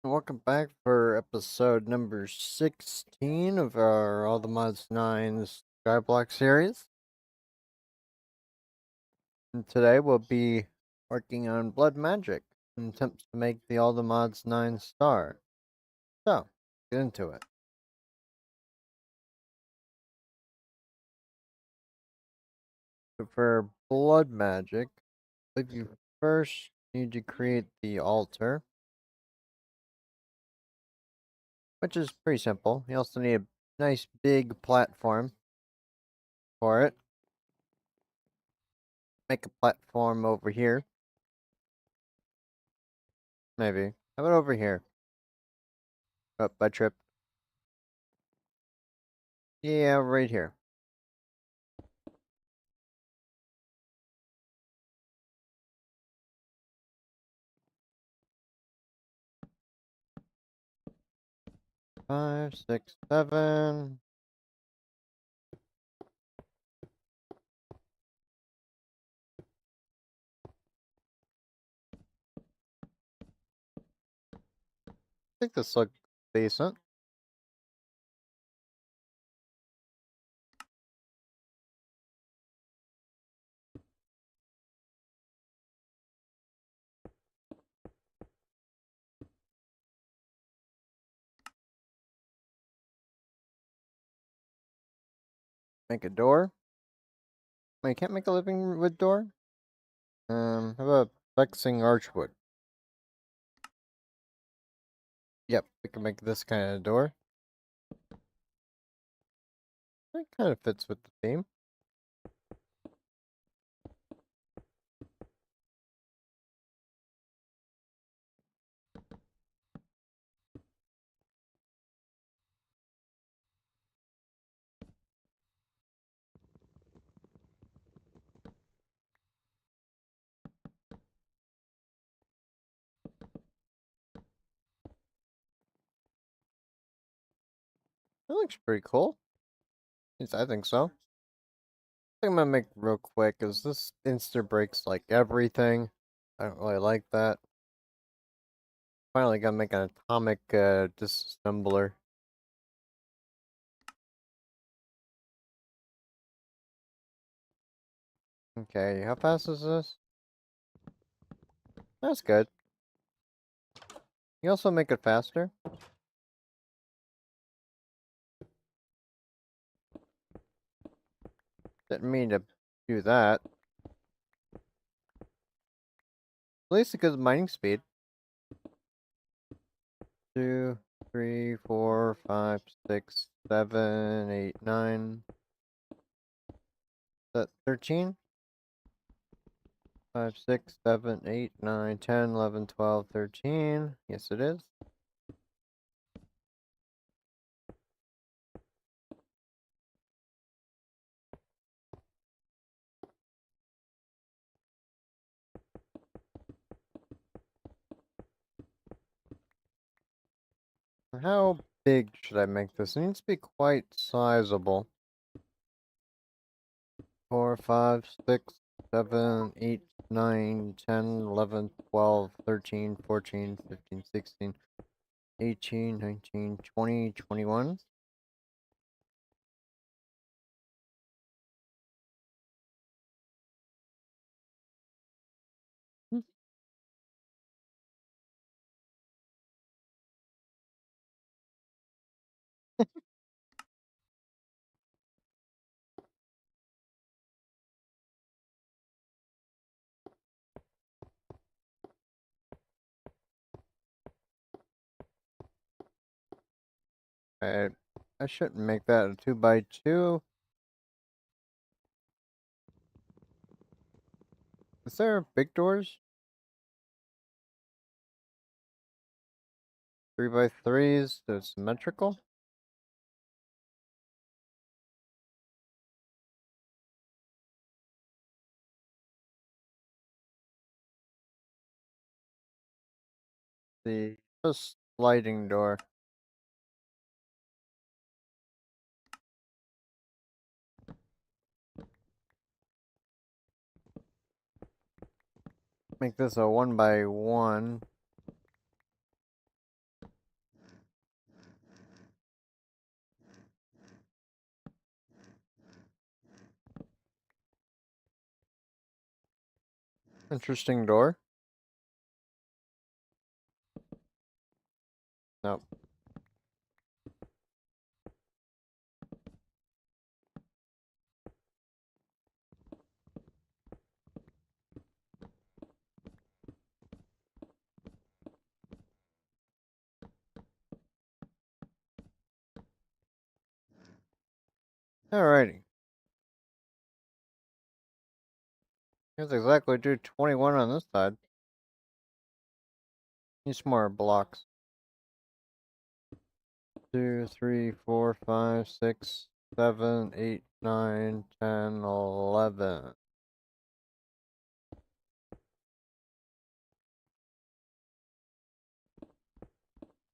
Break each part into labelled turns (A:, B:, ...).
A: Welcome back for episode number 16 of our All the Mods 9 Skyblock series. And today we'll be working on blood magic in attempts to make the All the Mods 9 star. So, get into it. So for blood magic, I believe you first need to create the altar, which is pretty simple. You also need a nice big platform for it. Make a platform over here. Maybe. How about over here? Oh, I tripped. Yeah, right here. Five, six, seven. I think this looks decent. Make a door. Wait, can't make a living wood door? How about flexing archwood? Yep, we can make this kind of door. That kind of fits with the theme. That looks pretty cool. At least I think so. I think I'm gonna make real quick, cause this insta breaks like everything. I don't really like that. Finally gotta make an atomic disassembler. Okay, how fast is this? That's good. You also make it faster? Didn't mean to do that. At least because of mining speed. 2, 3, 4, 5, 6, 7, 8, 9. Is that 13? 5, 6, 7, 8, 9, 10, 11, 12, 13. Yes, it is. How big should I make this? It needs to be quite sizable. 4, 5, 6, 7, 8, 9, 10, 11, 12, 13, 14, 15, 16, 18, 19, 20, 21. I, I shouldn't make that a 2 by 2. Is there big doors? 3 by 3s, they're symmetrical? The sliding door. Make this a 1 by 1. Interesting door. Nope. Alrighty. Here's exactly do 21 on this side. Need some more blocks. 2, 3, 4, 5, 6, 7, 8, 9, 10, 11.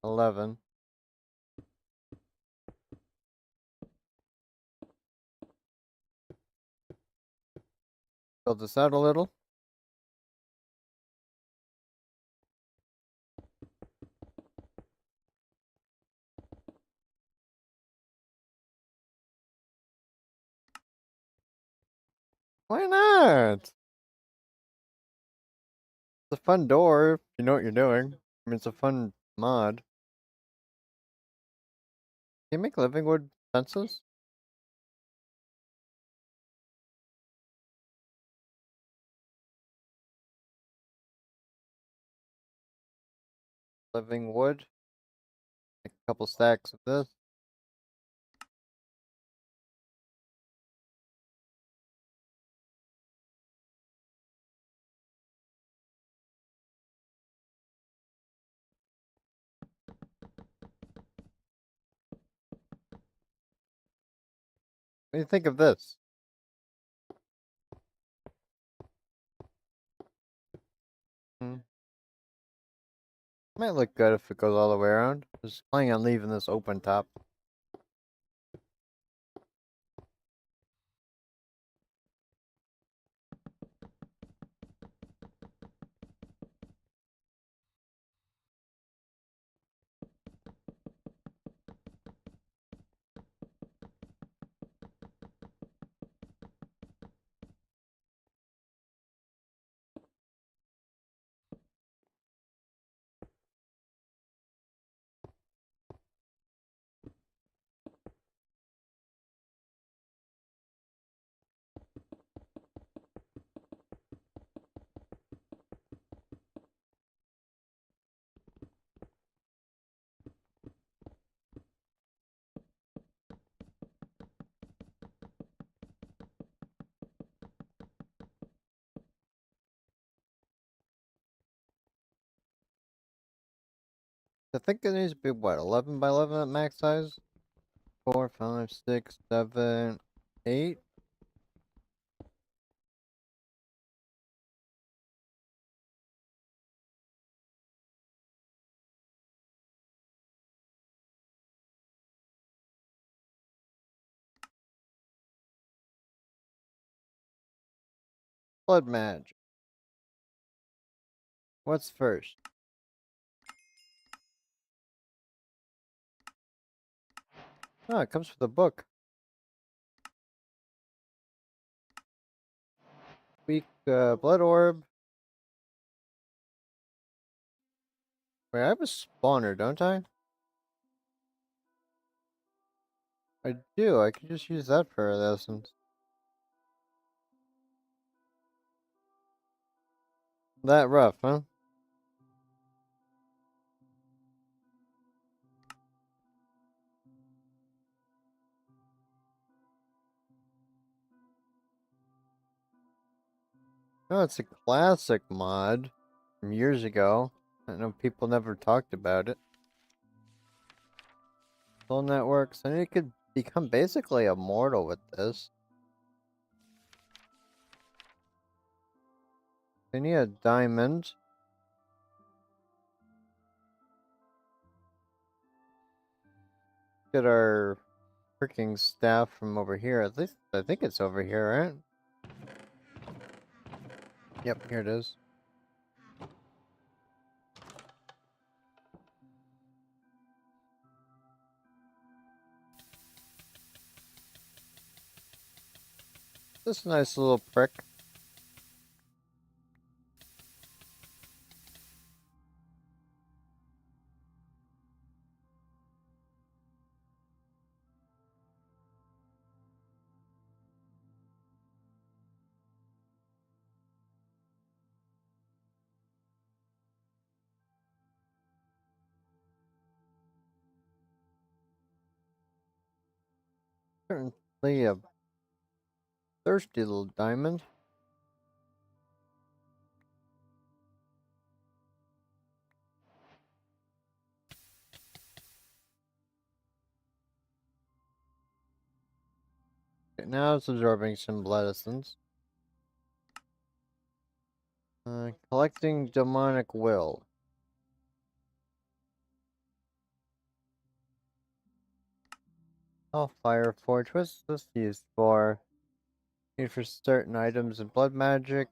A: 11. Build this out a little. Why not? It's a fun door if you know what you're doing. I mean, it's a fun mod. Can you make living wood fences? Living wood. Make a couple stacks of this. What do you think of this? Hmm. Might look good if it goes all the way around. Just planning on leaving this open top. I think it needs to be what, 11 by 11 at max size? 4, 5, 6, 7, 8. Blood magic. What's first? Oh, it comes with a book. Weak blood orb. Wait, I have a spawner, don't I? I do. I could just use that for the essence. That rough, huh? No, it's a classic mod from years ago. I know people never talked about it. Soul networks, and you could become basically immortal with this. We need a diamond. Get our freaking staff from over here. At least I think it's over here, right? Yep, here it is. This nice little prick. Certainly a thirsty little diamond. Okay, now it's absorbing some blood essence. Collecting demonic will. Oh, fire forge. What's this used for? Used for certain items and blood magic.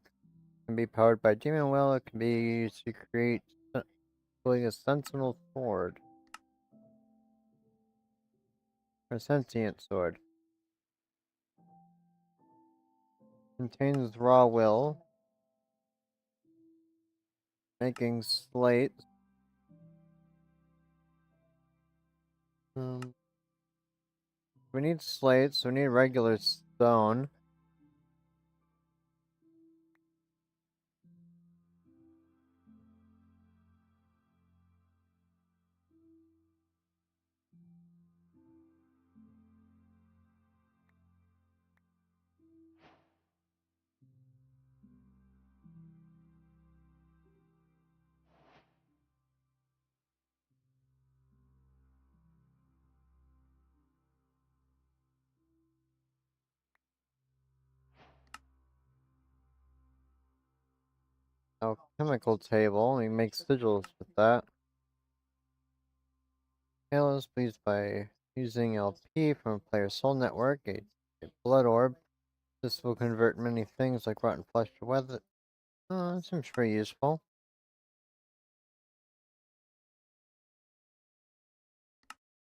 A: Can be powered by demon will. It can be used to create a sentinel sword. Or sentient sword. Contains raw will. Making slates. We need slates. We need regular stone. Alchemical table. We make sigils with that. Hail is pleased by using LP from a player's soul network, a blood orb. This will convert many things like rotten flesh to weather. That seems pretty useful.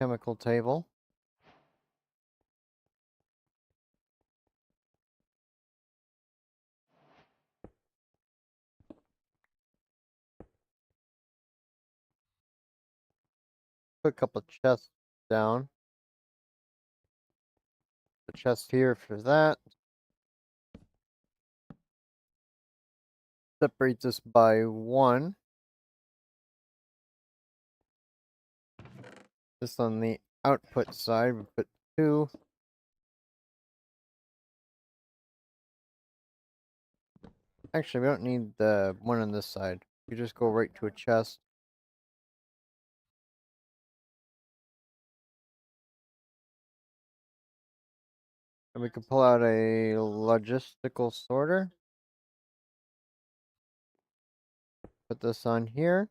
A: Chemical table. Put a couple chests down. The chest here for that. Separate this by 1. This on the output side, we put 2. Actually, we don't need the one on this side. You just go right to a chest. And we can pull out a logistical sorter. Put this on here.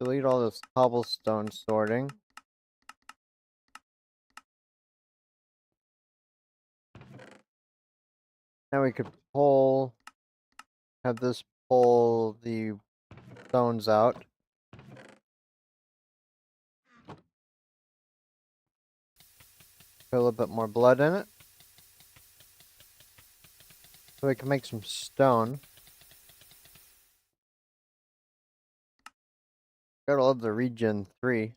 A: Delete all this cobblestone sorting. Now we could have this pull the stones out. Put a little bit more blood in it. So we can make some stone. Gotta love the regen 3.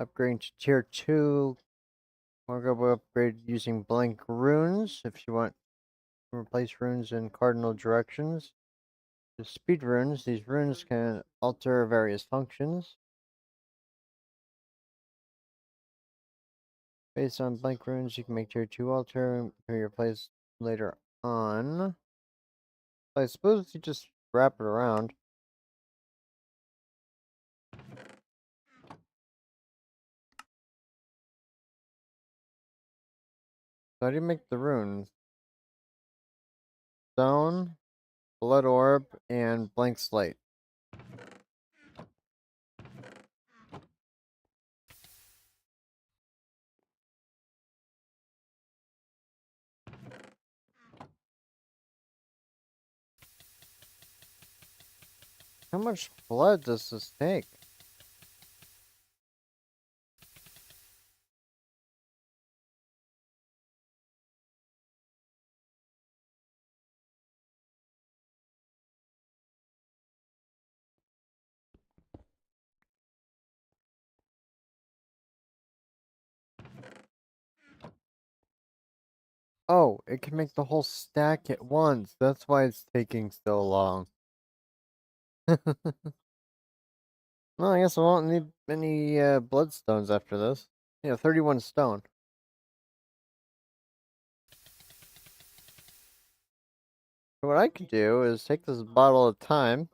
A: Upgrading to tier 2. We're going to upgrade using blank runes if you want to replace runes in cardinal directions. The speed runes, these runes can alter various functions. Based on blank runes, you can make tier 2 alter and be replaced later on. I suppose you just wrap it around. So how do you make the runes? Stone, blood orb, and blank slate. How much blood does this take? Oh, it can make the whole stack at once. That's why it's taking so long. Well, I guess I won't need any bloodstones after this. Yeah, 31 stone. So what I could do is take this bottle of time,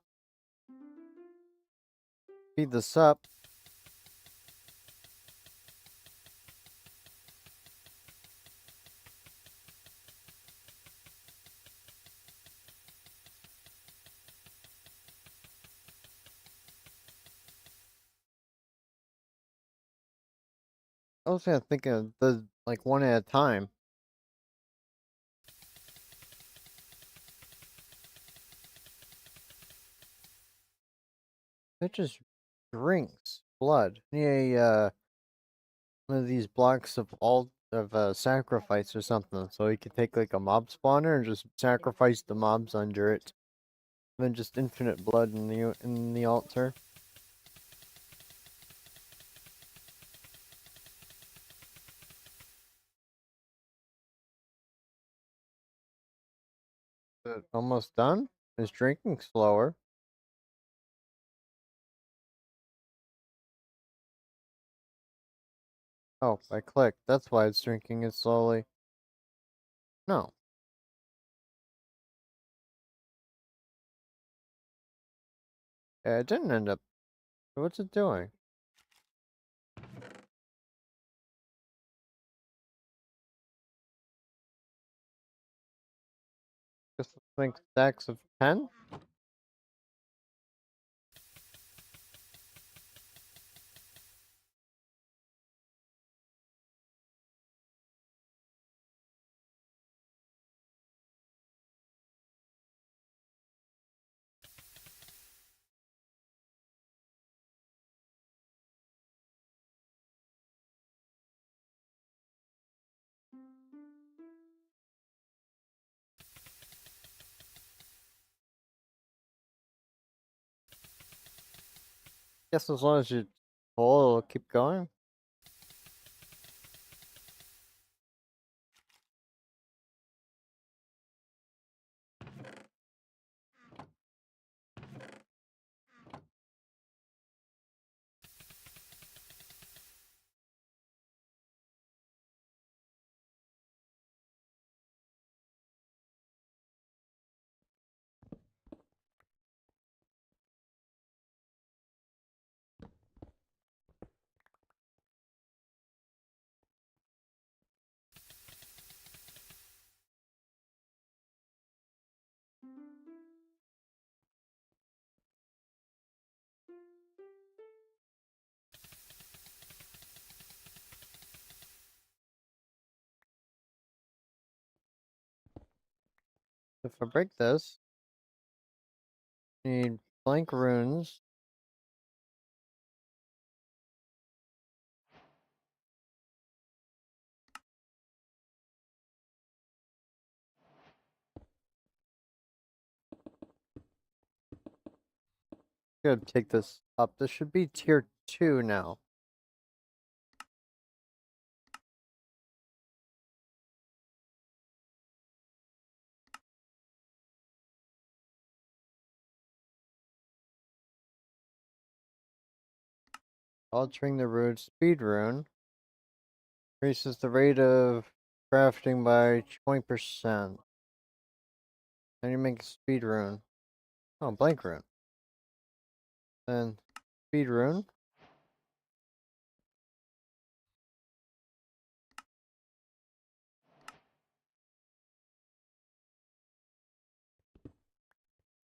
A: feed this up. I was gonna think of the like one at a time. It just drinks blood. Yeah, one of these blocks of sacrifice or something. So you could take like a mob spawner and just sacrifice the mobs under it. And then just infinite blood in the altar. Almost done. It's drinking slower. Oh, I clicked. That's why it's drinking it slowly. No, it didn't end up. What's it doing? Just think stacks of 10? Guess as long as you pull, it'll keep going. If I break this, need blank runes. Good, take this up. This should be tier 2 now. Altering the rune speed rune increases the rate of crafting by 20%. Then you make a speed rune. Oh, blank rune. Then speed rune.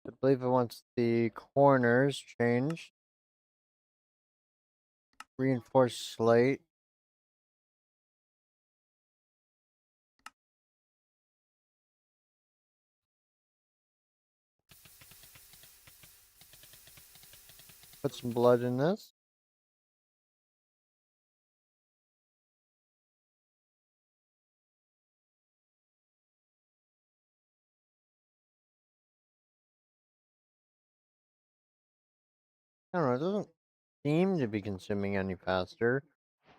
A: I believe it wants the corners changed. Reinforced slate. Put some blood in this. I don't know, it doesn't seem to be consuming any faster.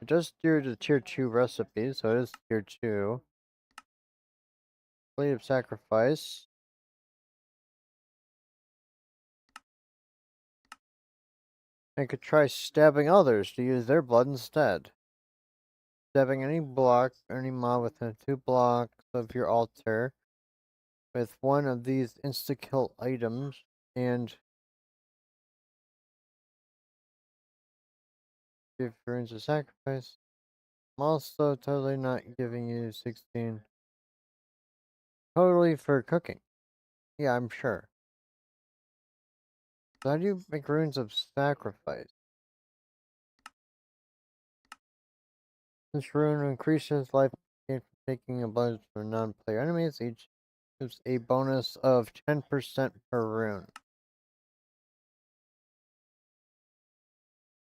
A: It does do the tier 2 recipe, so it is tier 2. Blade of Sacrifice. I could try stabbing others to use their blood instead. Stabbing any block, any mob within 2 blocks of your altar with one of these insta-kill items and give runes a sacrifice. I'm also totally not giving you 16. Totally for cooking. Yeah, I'm sure. So how do you make runes of sacrifice? This rune increases life gain from taking a bunch from non-player enemies. Each gives a bonus of 10% per rune.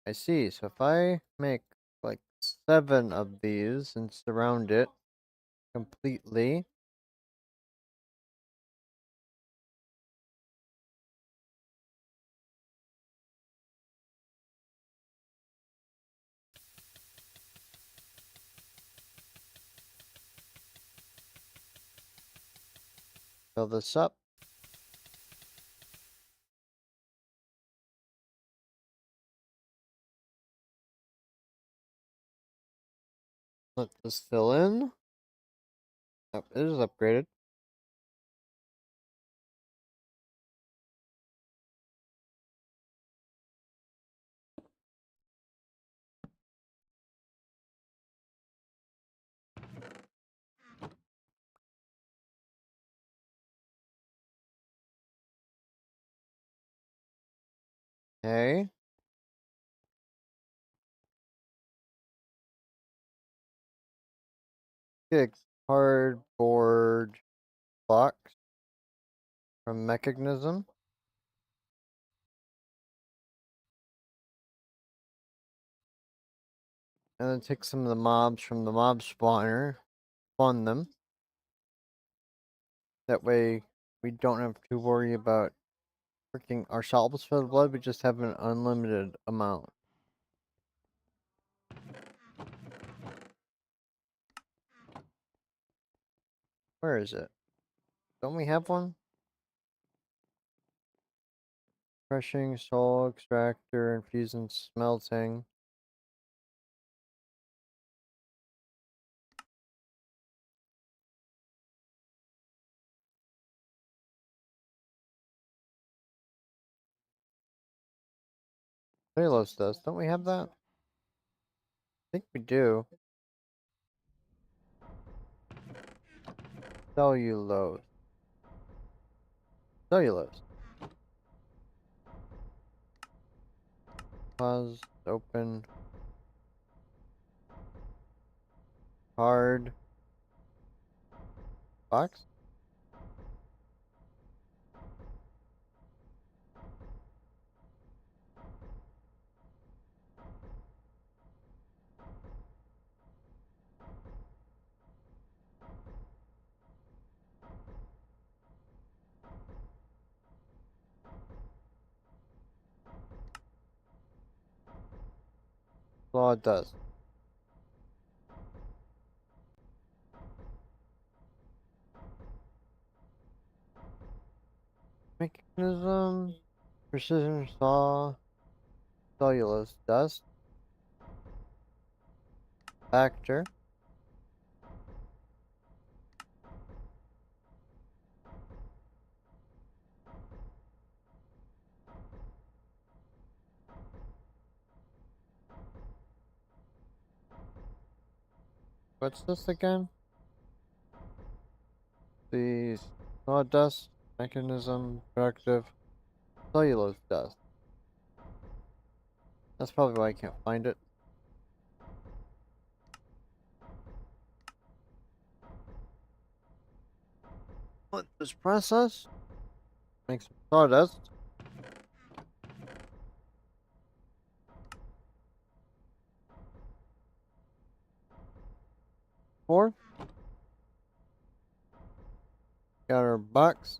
A: I see. So if I make like 7 of these and surround it completely, fill this up. Let this fill in. Yep, it is upgraded. Okay. Get a cardboard box from Mekanism. And then take some of the mobs from the mob spawner. Spawn them. That way we don't have to worry about freaking ourselves for the blood. We just have an unlimited amount. Where is it? Don't we have one? Crushing, soul extractor, infusing, smelting. Cellulose does. Don't we have that? I think we do. Cellulose. Cellulose. Pause. Open. Card. Box? Well, it does. Mechanism. Precision saw. Cellulose dust. Factor. What's this again? The sawdust. Mechanism. Productive. Cellulose dust. That's probably why I can't find it. Let this process. Make some sawdust. 4. Got our box.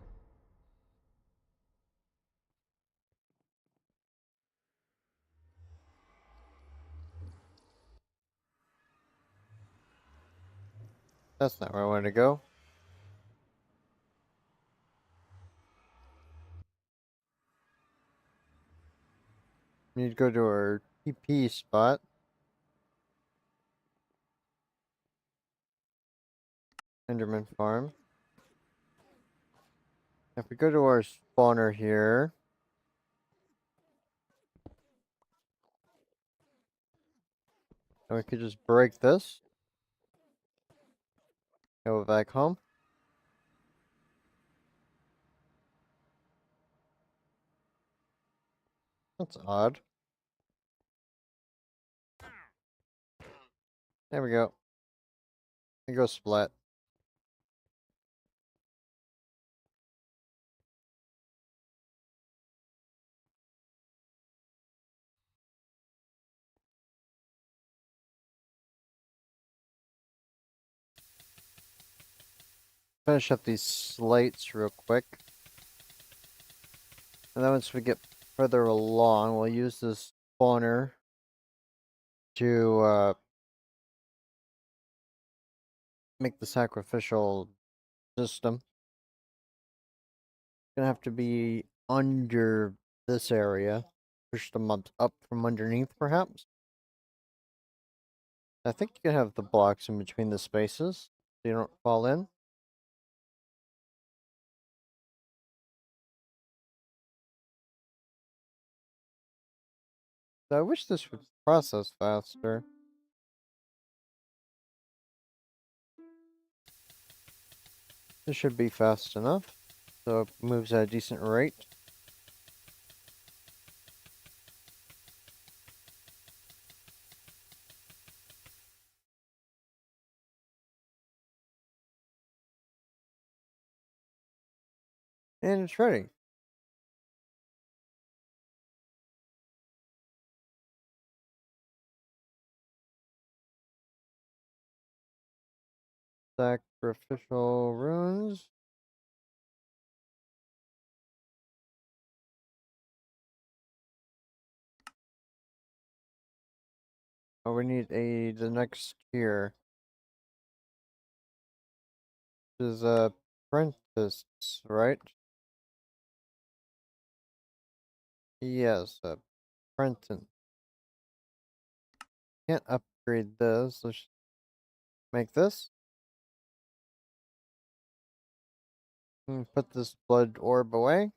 A: That's not where I wanted to go. need to go to our TP spot. Enderman farm. If we go to our spawner here, and we could just break this. Go back home. That's odd. There we go. It goes splat. Finish up these slates real quick. And then once we get further along, we'll use this spawner to make the sacrificial system. Gonna have to be under this area. Push the mobs up from underneath, perhaps. I think you can have the blocks in between the spaces so you don't fall in. I wish this would process faster. This should be fast enough, so it moves at a decent rate. And it's ready. Sacrificial runes. Oh, we need the next tier. This is apprentice, right? Yes, apprentice. Can't upgrade this. Let's make this. And put this blood orb away.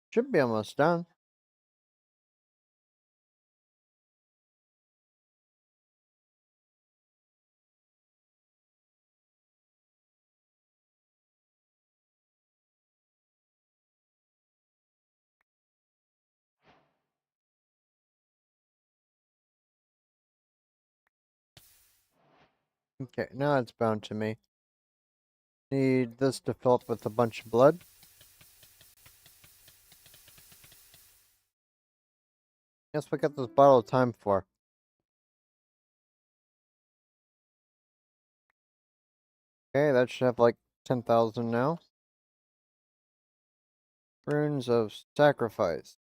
A: Should be almost done. Okay, now it's bound to me. Need this to fill up with a bunch of blood. Guess what I got this bottle of time for? Okay, that should have like 10,000 now. Runes of sacrifice.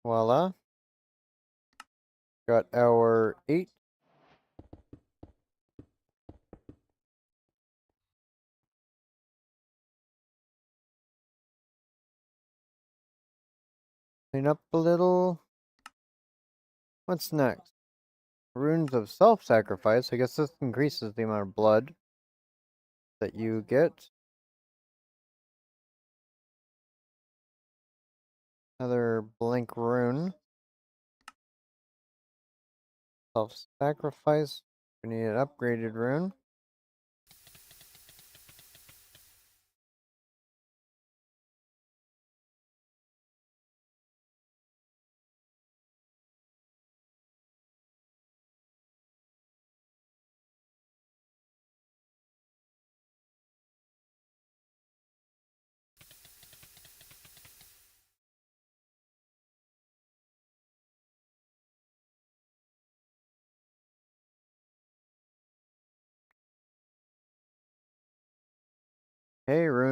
A: Voila. Got our 8. Clean up a little. What's next? Runes of self-sacrifice. I guess this increases the amount of blood that you get. Another blank rune. Self-sacrifice. We need an upgraded rune.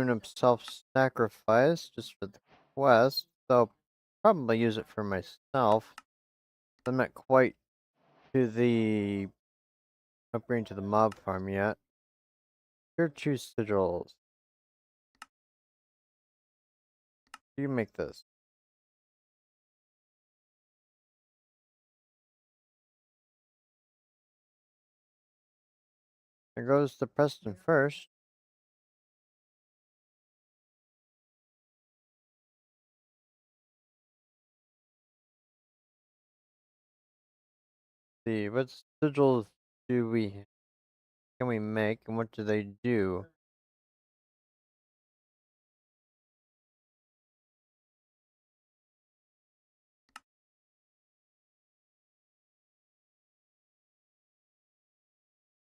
A: doing a self-sacrifice just for the quest, so I'll probably use it for myself. I'm not quite to the upgrade to the mob farm yet. Here, choose sigils. You make this. There goes the Preston first. See, what sigils can we make, and what do they do?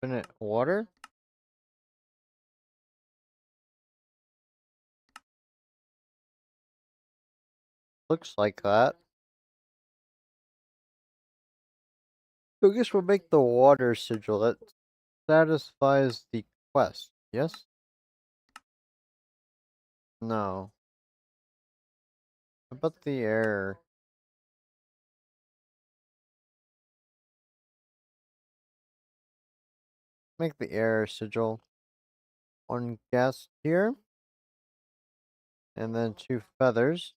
A: Infinite water? Looks like that. So I guess we'll make the water sigil. That satisfies the quest. Yes? No. How about the air? Make the air sigil. One gas here. And then 2 feathers.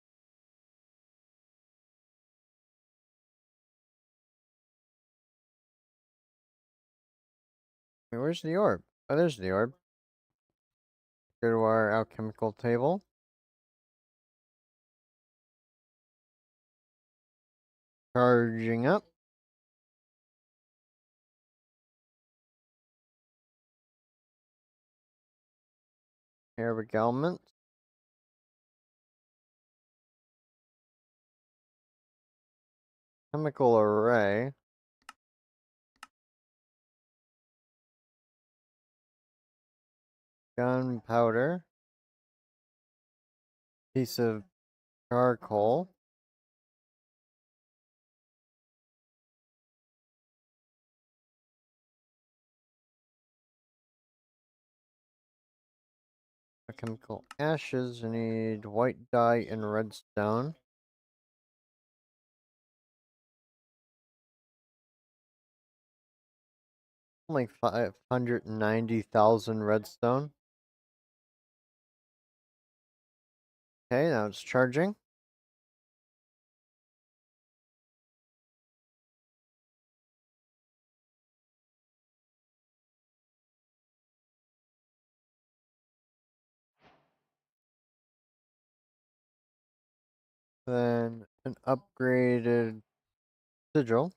A: Wait, where's the orb? Oh, there's the orb. Go to our alchemical table. Charging up. Arabic elements. Chemical array. Gunpowder. Piece of charcoal. Chemical ashes. I need white dye and redstone. Only 590,000 redstone. Okay, now it's charging. Then an upgraded sigil.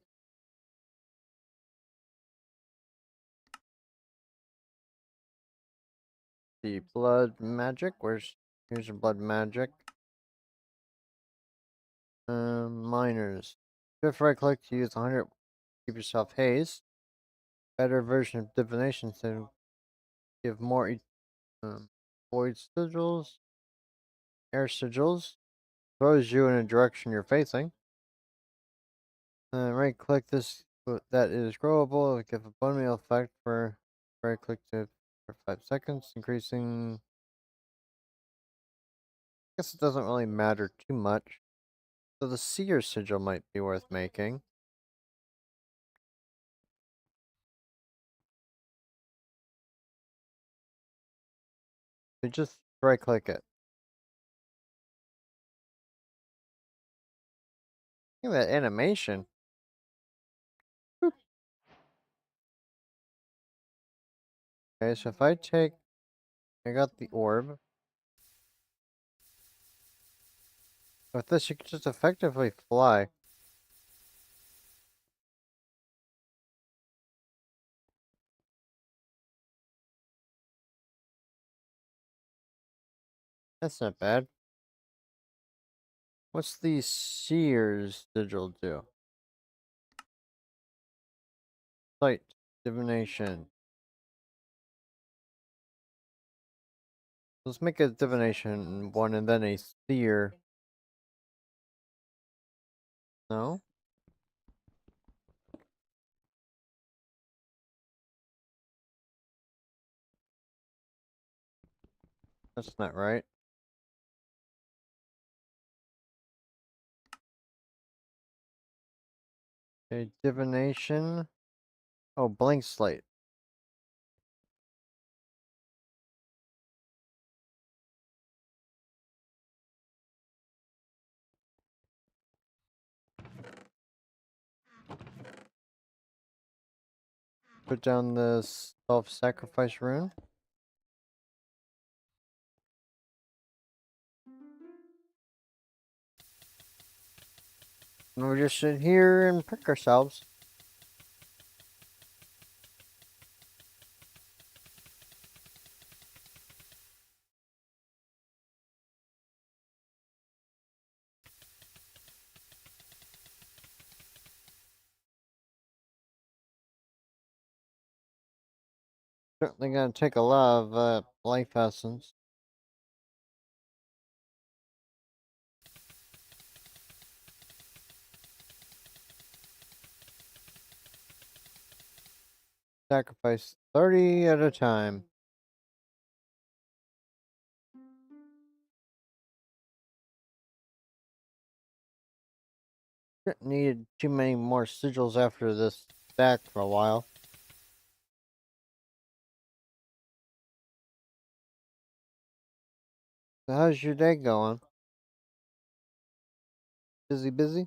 A: The blood magic. Here's your blood magic. Miners. Shift right click to use 100. Keep yourself haste. Better version of divination to give more void sigils. Air sigils. Throws you in a direction you're facing. Right click this that is growable. Give a bone meal effect for right click to for 5 seconds, increasing. I guess it doesn't really matter too much. So the seer sigil might be worth making. You just right click it. Look at that animation. Boop. Okay, so if I got the orb. With this, you can just effectively fly. That's not bad. What's the seer's sigil do? Sight, divination. Let's make a divination one and then a seer. No? That's not right. Okay, divination. Oh, blank slate. Put down this self-sacrifice rune. And we'll just sit here and prick ourselves. Certainly gonna take a lot of life essence. Sacrifice 30 at a time. Shouldn't need too many more sigils after this stack for a while. So how's your day going? Busy, busy?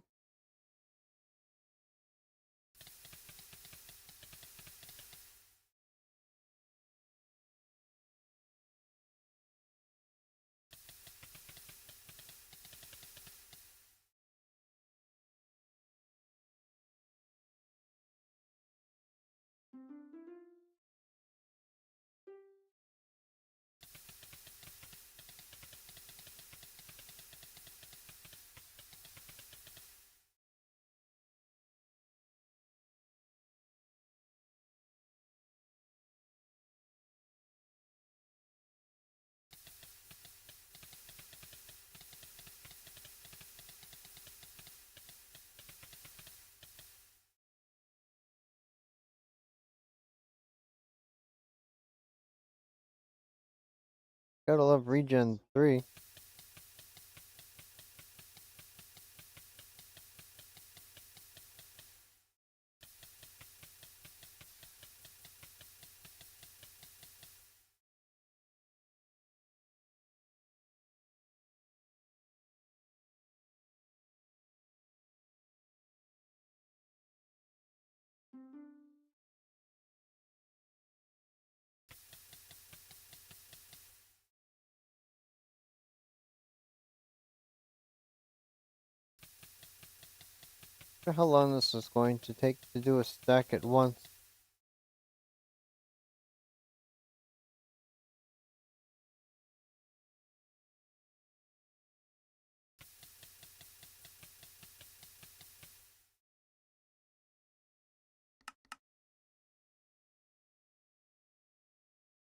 A: Gotta love regen 3. Wonder how long this is going to take to do a stack at once.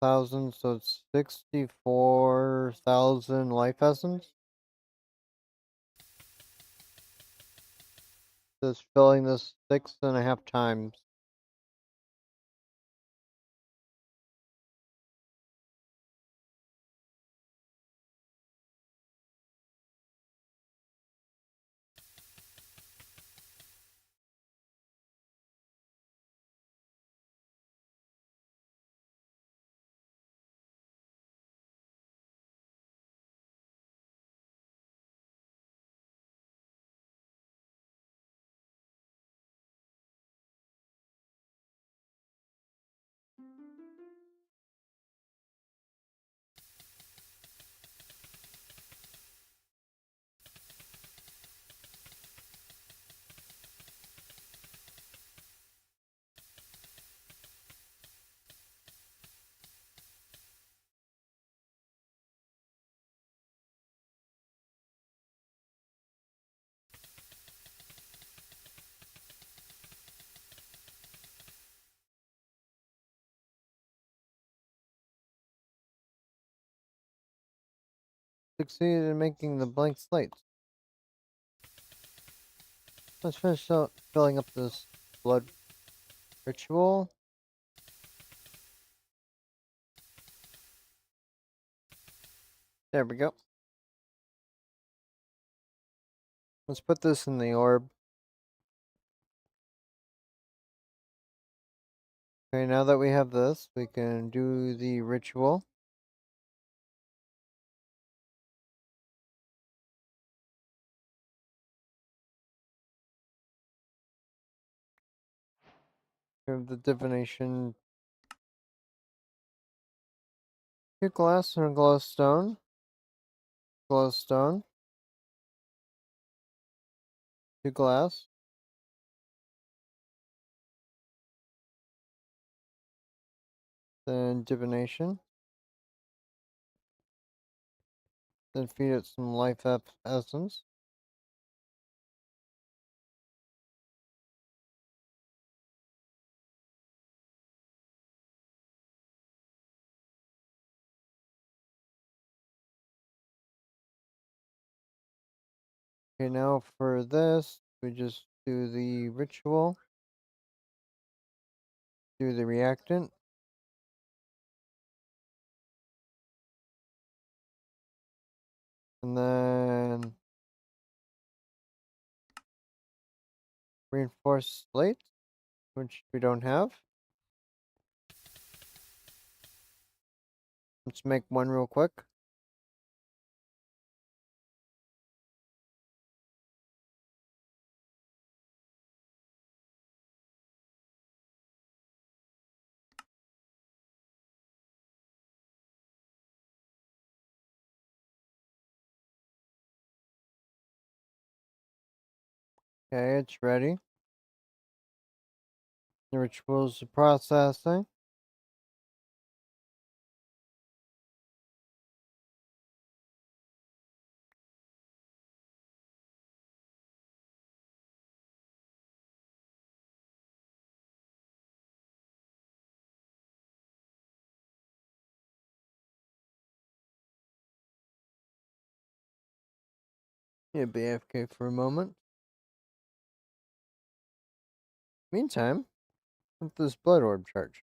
A: Thousand, so it's 64,000 life essence. Just filling this 6.5 times. Succeeded in making the blank slates. Let's finish filling up this blood ritual. There we go. Let's put this in the orb. Okay, now that we have this, we can do the ritual. Have the divination. 2 glass and a glowstone. Glowstone. 2 glass. Then divination. Then feed it some life essence. Okay, now for this, we just do the ritual. Do the reactant. And then reinforced slate, which we don't have. Let's make one real quick. Okay, it's ready. The ritual's processing. Yeah, be AFK for a moment. Meantime, let this blood orb charge.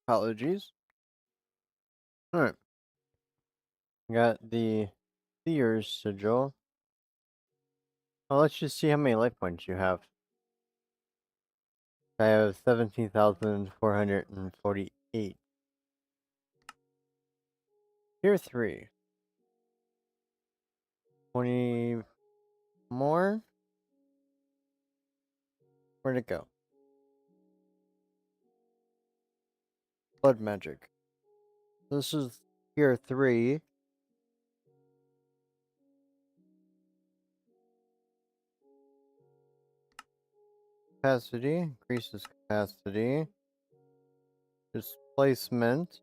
A: Apologies. Alright. Got the Seer's Sigil. Well, let's just see how many life points you have. I have 17,448. Tier 3. 20 more? Where'd it go? Blood magic. This is tier 3. Capacity. Increases capacity. Displacement.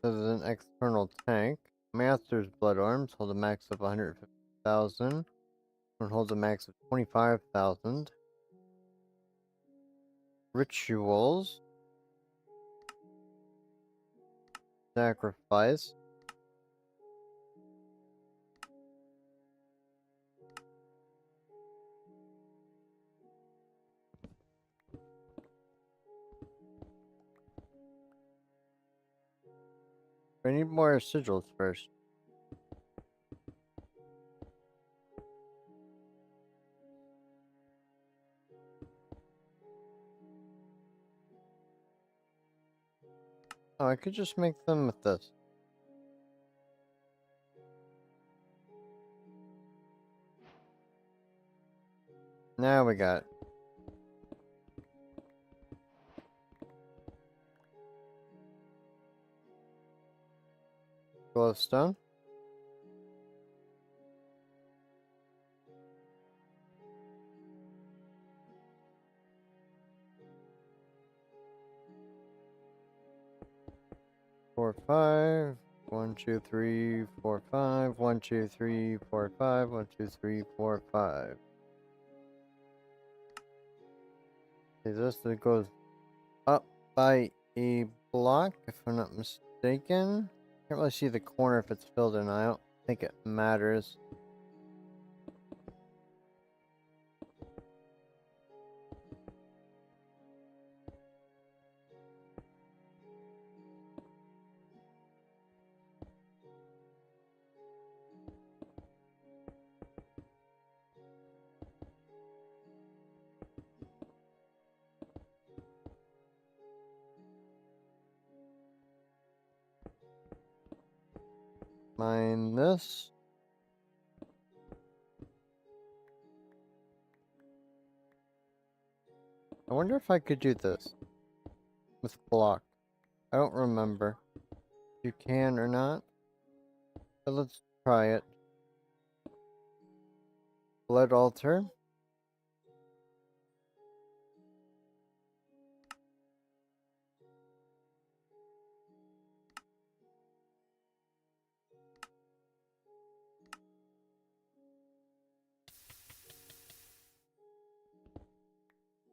A: This is an external tank. Master's Blood Arms hold a max of 150,000. One holds a max of 25,000. Rituals. Sacrifice. I need more sigils first. Oh, I could just make them with this. Now we got glowstone. Four, five. 1, 2, 3, 4, 5. 1, 2, 3, 4, 5. 1, 2, 3, 4, 5. Okay, this goes up by a block, if I'm not mistaken. Can't really see the corner if it's filled in. I don't think it matters. Mine this. I wonder if I could do this with block. I don't remember if you can or not, but let's try it. Blood altar.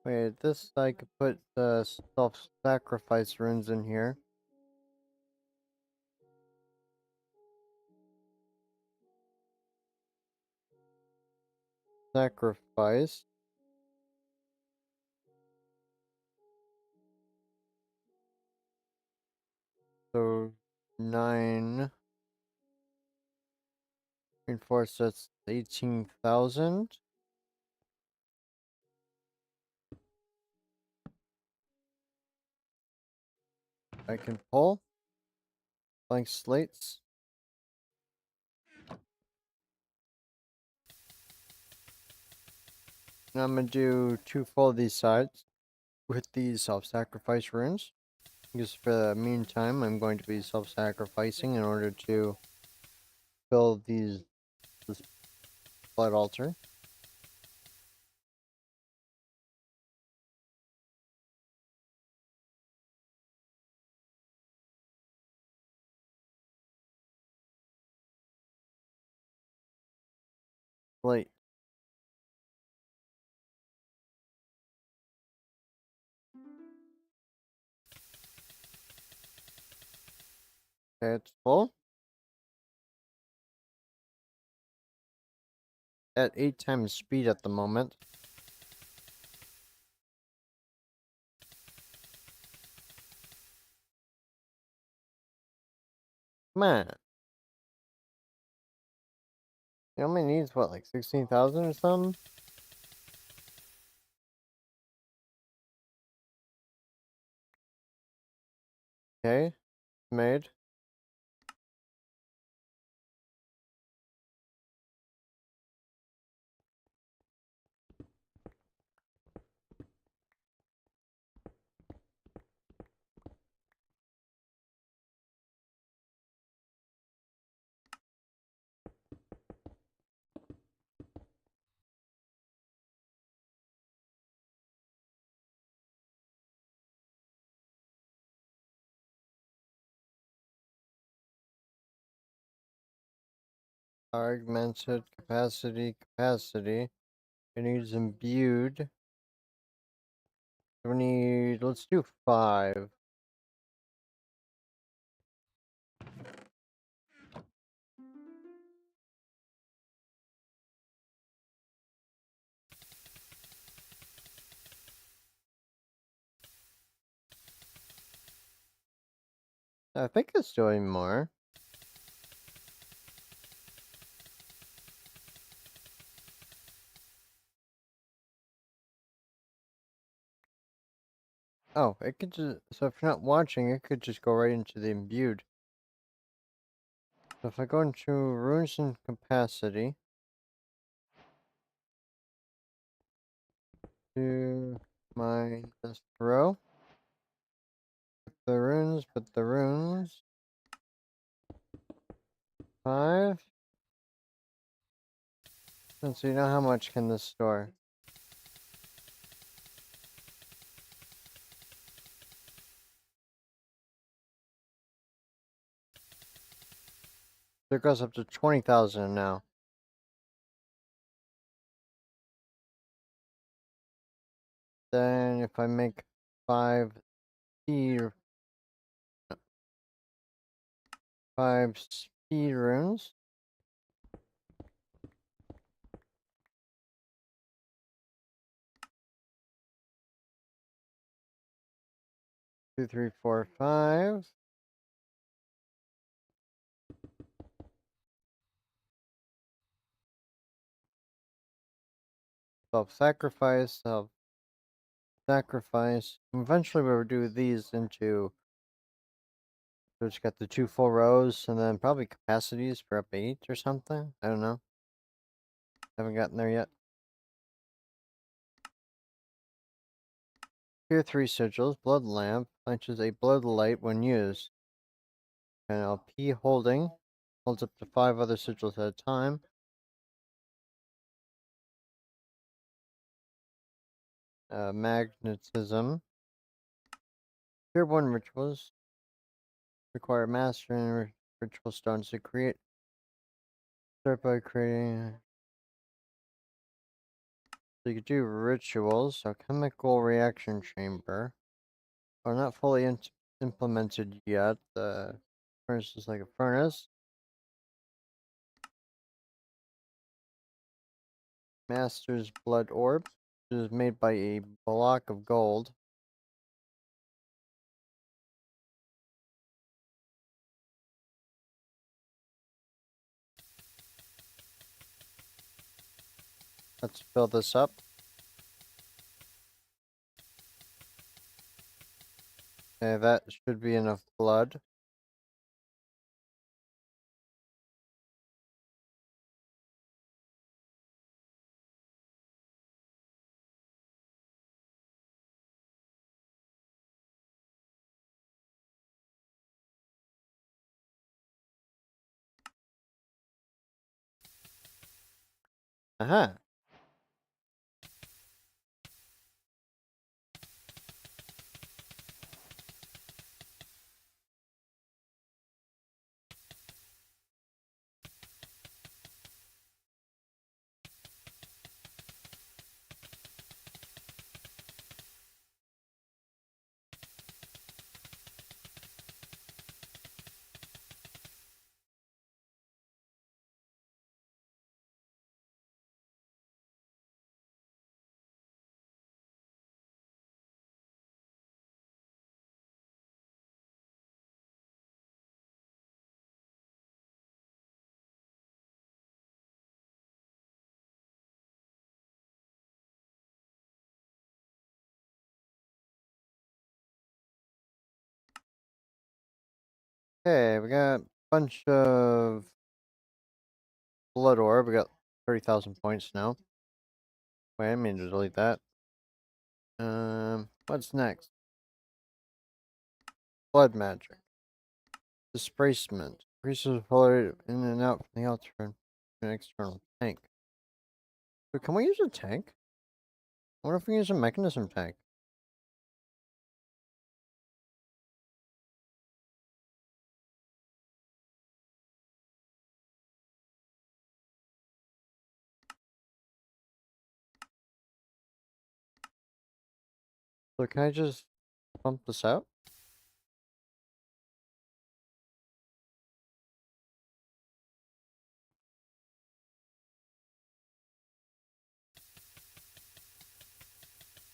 A: Wait, this I could put the self-sacrifice runes in here. Sacrifice. So 9 reinforce, that's 18,000. I can pull blank slates. And I'm gonna do 2 full of these sides with these self-sacrifice runes. Because for the meantime, I'm going to be self-sacrificing in order to build this blood altar. Slate. Okay, it's full. At 8 times speed at the moment. Come on. It only needs, what, like 16,000 or something? Okay. Made. Augmented capacity. It needs imbued. We need, let's do 5. I think it's doing more. Oh, it could just, so if you're not watching, it could just go right into the imbued. So if I go into runes and capacity, to mine this row, put the runes, 5. And so you know how much can this store? So it goes up to 20,000 now. Then if I make 5 speed, 5 speed runes, 2, 3, 4, 5. Self-sacrifice, self-sacrifice. Eventually we'll do these into, so it's got the 2 full rows, and then probably capacities for up 8 or something. I don't know. Haven't gotten there yet. Tier 3 sigils, blood lamp, punches a blood light when used. And LP holding, holds up to 5 other sigils at a time. Magnetism. Tier 1 rituals require mastering ritual stones to create. Start by creating. So you could do rituals. So chemical reaction chamber. Are not fully implemented yet. The furnace is like a furnace. Master's blood orb. Which is made by a block of gold. Let's fill this up. Okay, that should be enough blood. Aha! Okay, we got a bunch of blood orb. We got 30,000 points now. Wait, I mean to delete that. What's next? Blood magic. Displacement. Increases polarity in and out from the outer and an external tank. So can we use a tank? I wonder if we use a mechanism tank. So can I just pump this out?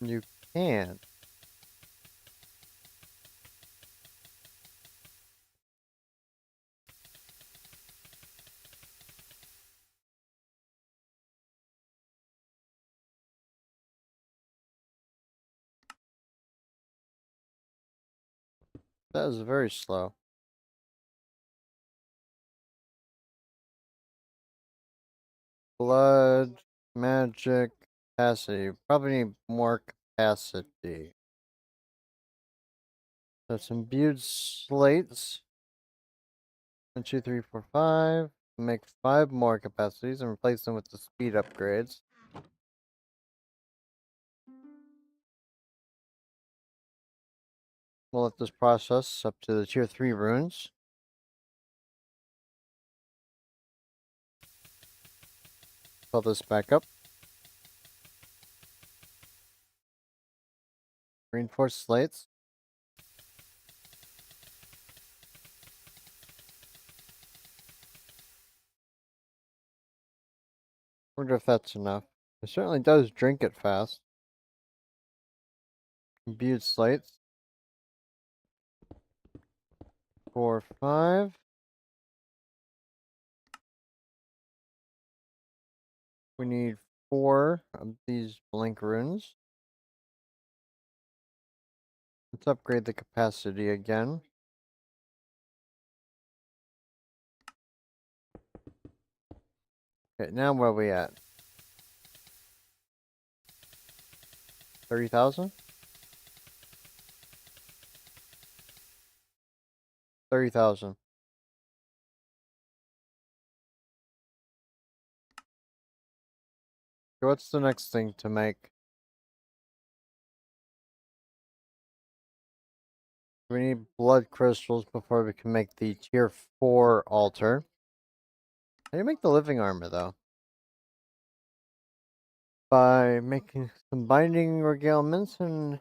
A: You can. That is very slow. Blood, magic, capacity. Probably need more capacity. So some imbued slates. 1, 2, 3, 4, 5. Make 5 more capacities and replace them with the speed upgrades. We'll let this process up to the tier 3 runes. Fill this back up. Reinforced slates. Wonder if that's enough. It certainly does drink it fast. Imbued slates. 4, 5. We need 4 of these blink runes. Let's upgrade the capacity again. Okay, now where are we at? 30,000? 30,000. So what's the next thing to make? We need blood crystals before we can make the tier 4 altar. How do you make the living armor though? By making some binding regalements, and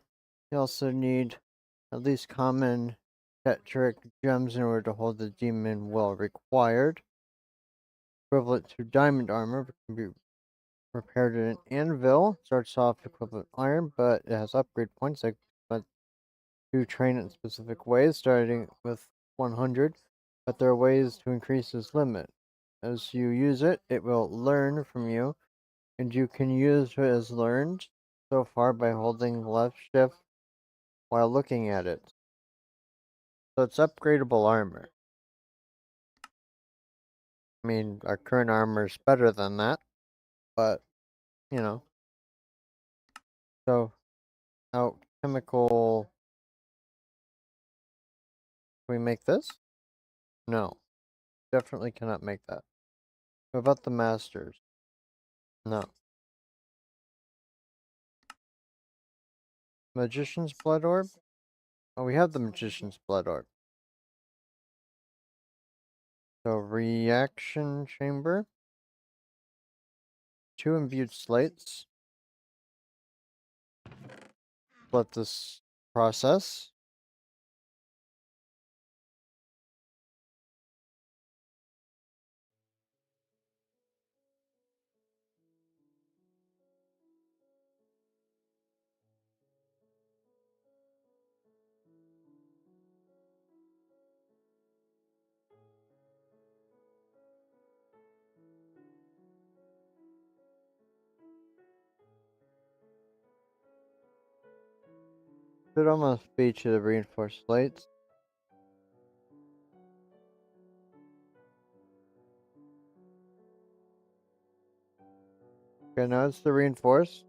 A: you also need at least common tetric gems in order to hold the demon well required. Equivalent to diamond armor, which can be repaired in an anvil. Starts off equivalent iron, but it has upgrade points like but to train it in specific ways, starting with 100. But there are ways to increase this limit. As you use it, it will learn from you, and you can use it as learned so far by holding left shift while looking at it. So it's upgradable armor. I mean, our current armor is better than that, but, you know. So, alchemical. Can we make this? No. Definitely cannot make that. What about the masters? No. Magician's blood orb? Oh, we have the magician's blood orb. So, reaction chamber. 2 imbued slates. Let this process. Should almost be to the reinforced slates. Okay, now it's the reinforce.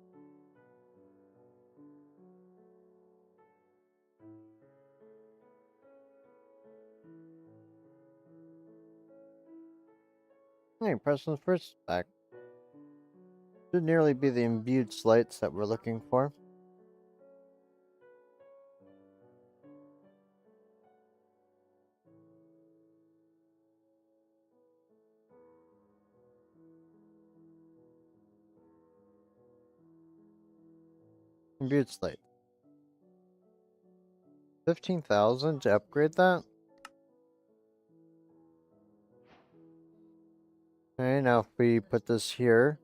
A: Hey, press on the first stack. Should nearly be the imbued slates that we're looking for. Imbued slate. 15,000 to upgrade that? Okay, now if we put this here.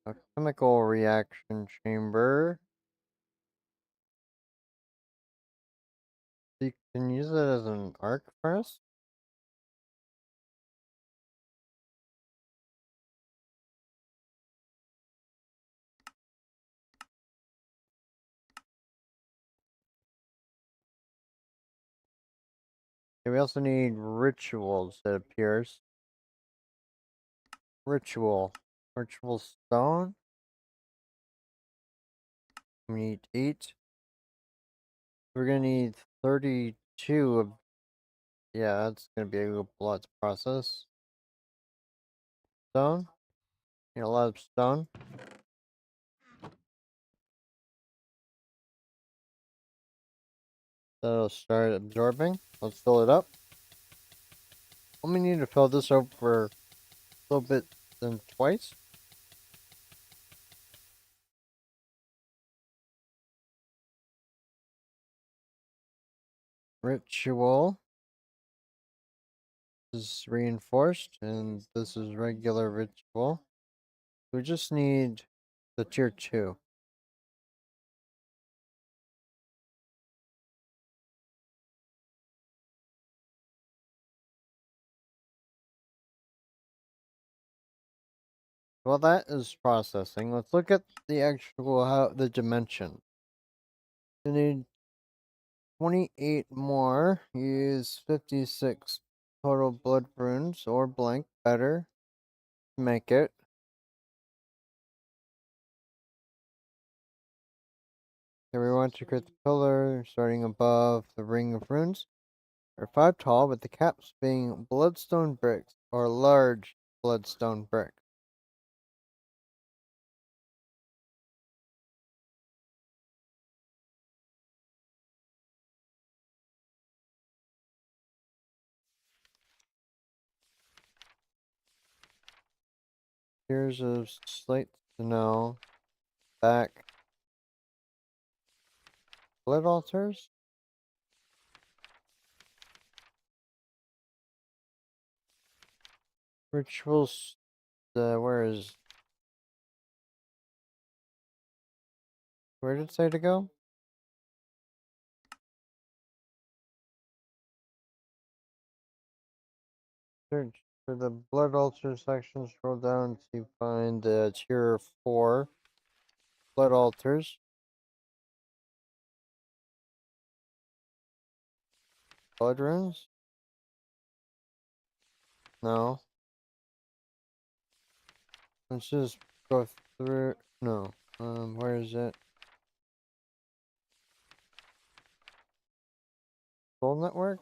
A: A chemical reaction chamber. You can use it as an arc furnace? Okay, we also need rituals, it appears. Ritual. Ritual stone. We need 8. We're gonna need 32 of. Yeah, that's gonna be a lot to process. Stone. Need a lot of stone. That'll start absorbing. Let's fill it up. Only need to fill this up for a little bit than twice. Ritual. This is reinforced, and this is regular ritual. We just need the tier 2. While that is processing, let's look at the actual the dimension. We need 28 more. Use 56 total blood runes or blank. Better make it. Here we want to create the pillar starting above the ring of runes. They're 5 tall, with the caps being bloodstone bricks or large bloodstone brick. Here's a slate to know. Back. Blood altars? Rituals. Where did it say to go? Search for the blood altar section. Scroll down to find the tier 4 blood altars. Blood runes? No. Let's just go through. No. Where is it? Soul network?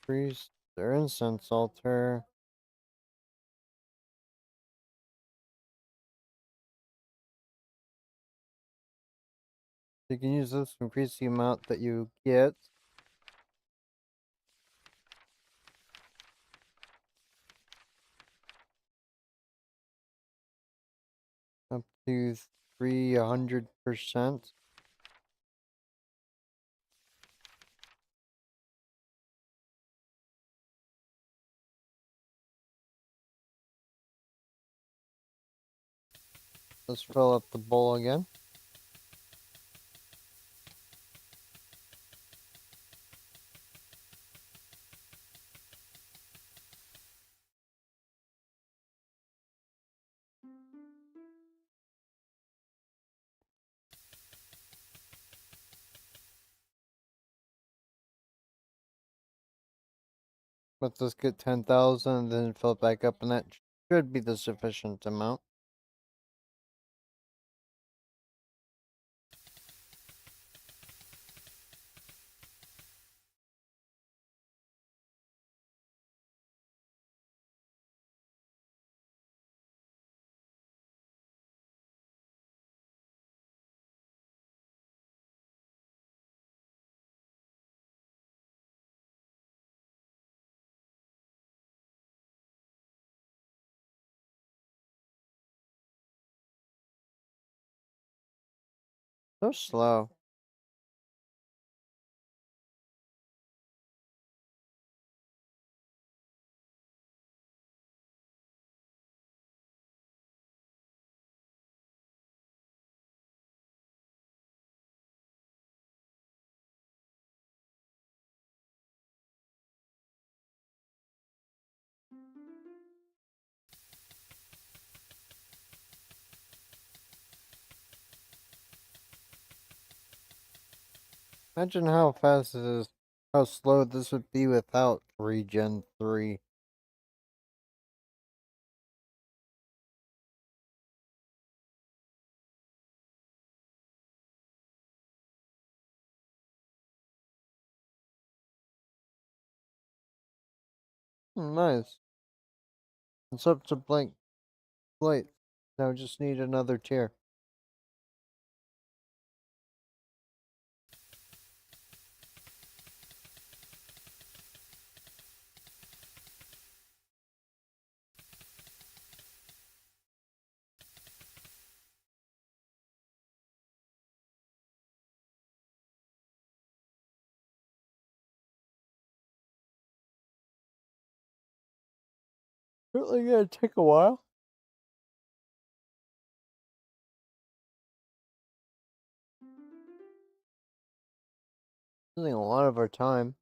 A: Priest. Their incense altar. You can use this to increase the amount that you get. Up to 300%. Let's fill up the bowl again. Let this get 10,000, then fill it back up, and that should be the sufficient amount. So slow. Imagine how fast this is, how slow this would be without Regen 3. Nice. It's up to blank plate. Now we just need another tier. Really gonna take a while. Using a lot of our time.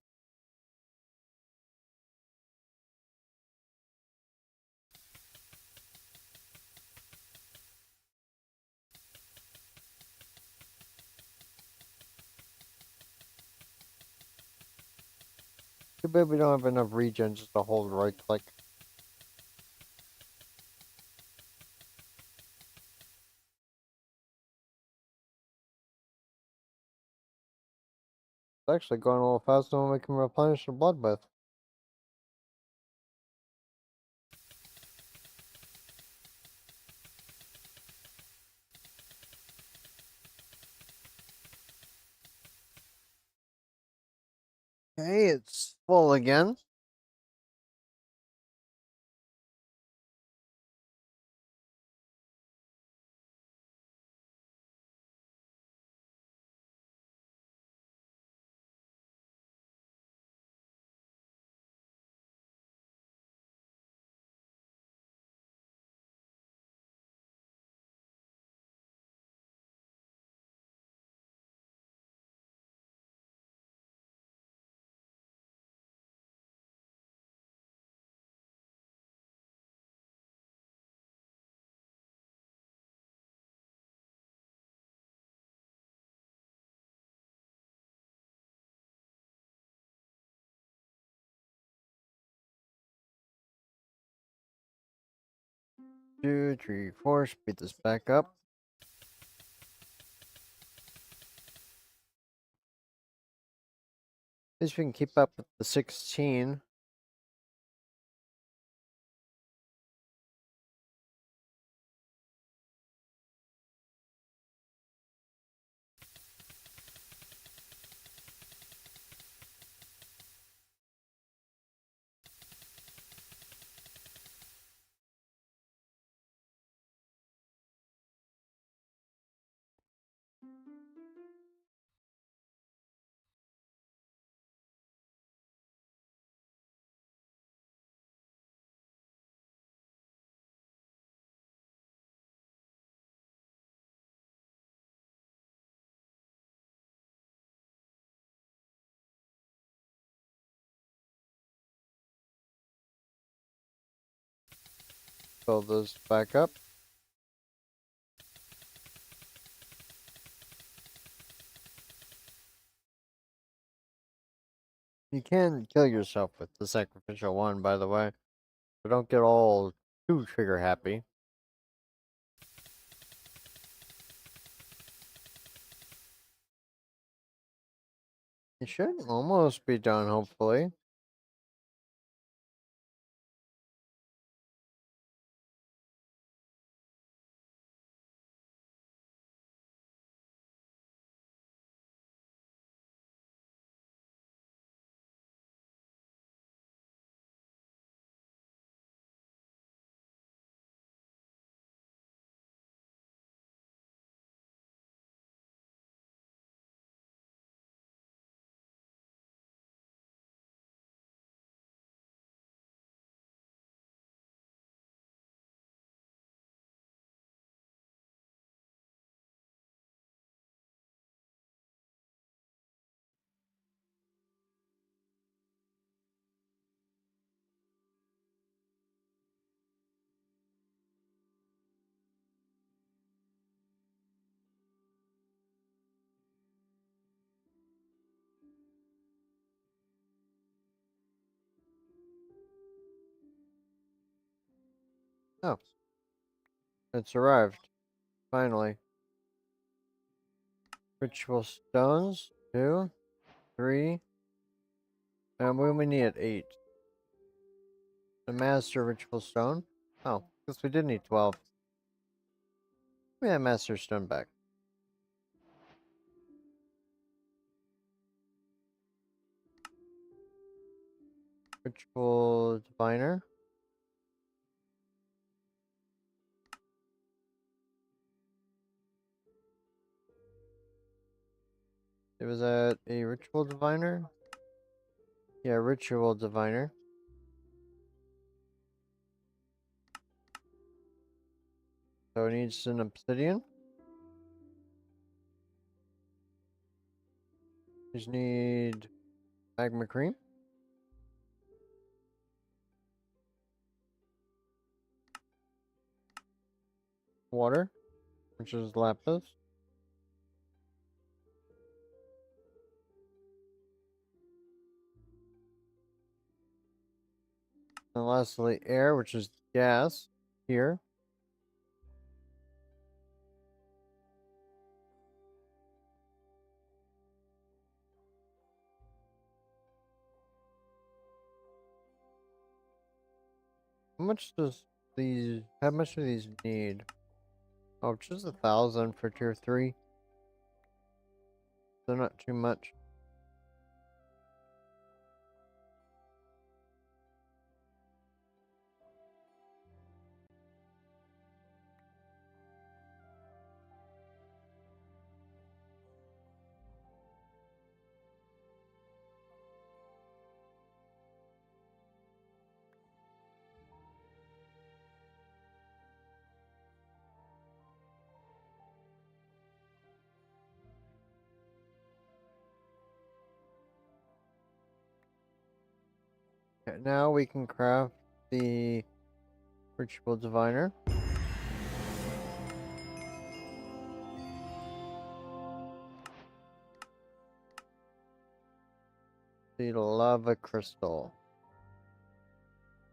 A: Too bad we don't have enough regen just to hold right click. It's actually going a little faster than we can replenish the blood with. Okay, it's full again. Two, three, four. Speed this back up. At least we can keep up with the 16. fill this back up. You can kill yourself with the sacrificial one, by the way. But don't get all too trigger happy. It should almost be done, hopefully. Oh, it's arrived. Finally. Ritual stones. 2, 3. And we only need 8. The master ritual stone. Oh, guess we did need 12. Give me that master stone back. Ritual diviner. It was at a ritual diviner? Yeah, ritual diviner. So it needs an obsidian. Just need magma cream. Water, which is lapis. And lastly, air, which is gas. Here. How much do these need? Oh, just 1,000 for tier 3. So not too much. Okay, now we can craft the ritual diviner. The lava crystal.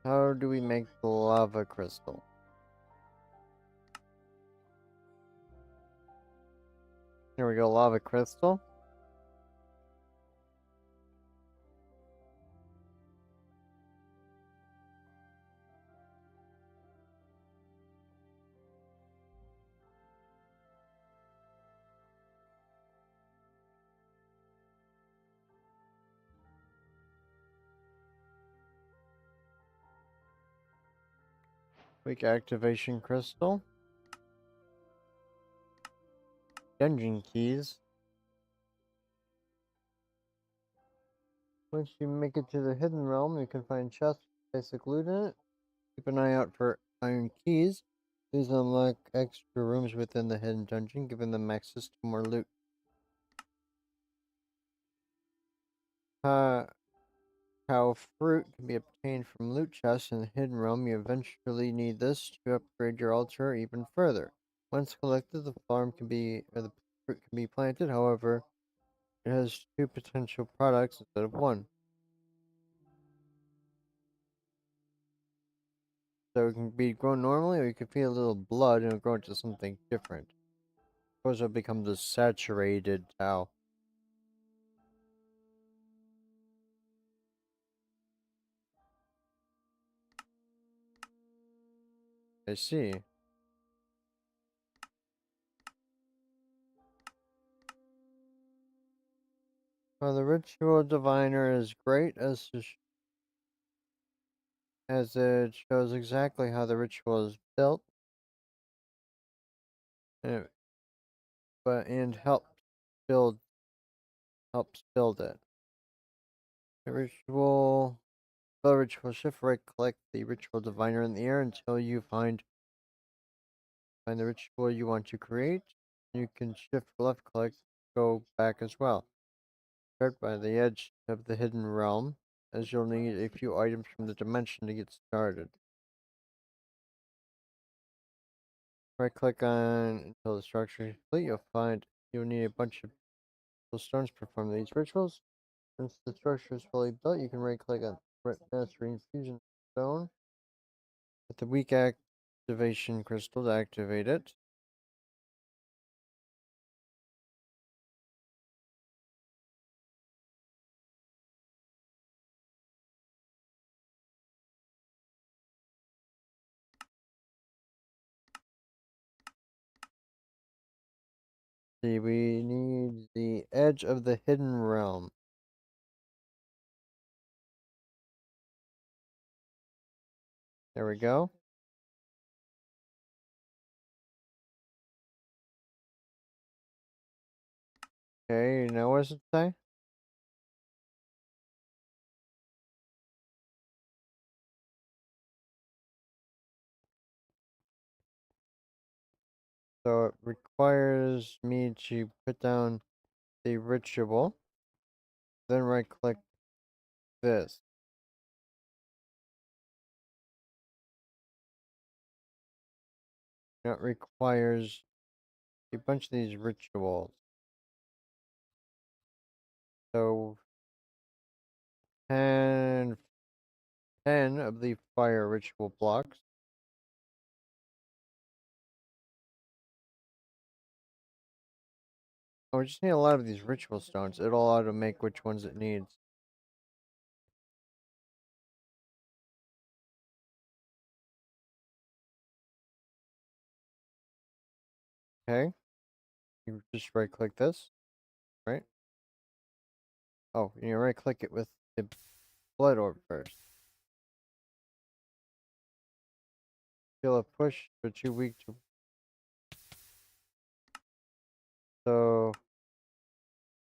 A: How do we make the lava crystal? Here we go, lava crystal. Quick activation crystal. Dungeon keys. Once you make it to the hidden realm, you can find chests with basic loot in it. Keep an eye out for iron keys. These unlock extra rooms within the hidden dungeon, giving them access to more loot. how fruit can be obtained from loot chests in the hidden realm. You eventually need this to upgrade your altar even further. Once collected, the farm can be, or the fruit can be planted. However, it has two potential products instead of one. So it can be grown normally, or you can feed a little blood and it'll grow into something different. Suppose it'll become the saturated towel. I see. Well, the ritual diviner is great as it shows exactly how the ritual is built, and, and build helps build it. The ritual shift right click the ritual diviner in the air until you find the ritual you want to create. You can shift left click, go back as well. Start by the edge of the hidden realm, as you'll need a few items from the dimension to get started. Right click on until the structure is complete. You'll need a bunch of stones to perform these rituals. Once the structure is fully built, you can right click on Mastery Infusion Stone with the weak activation crystal to activate it. See, we need the edge of the hidden realm. There we go. Okay, now what does it say? So it requires me to put down the ritual, then right click this. It requires a bunch of these rituals. So 10, 10 of the fire ritual blocks. Oh, we just need a lot of these ritual stones. It'll auto make which ones it needs. Okay. You just right click this, right? Oh, you right click it with the blood orb first. Feel a push, but too weak to. So,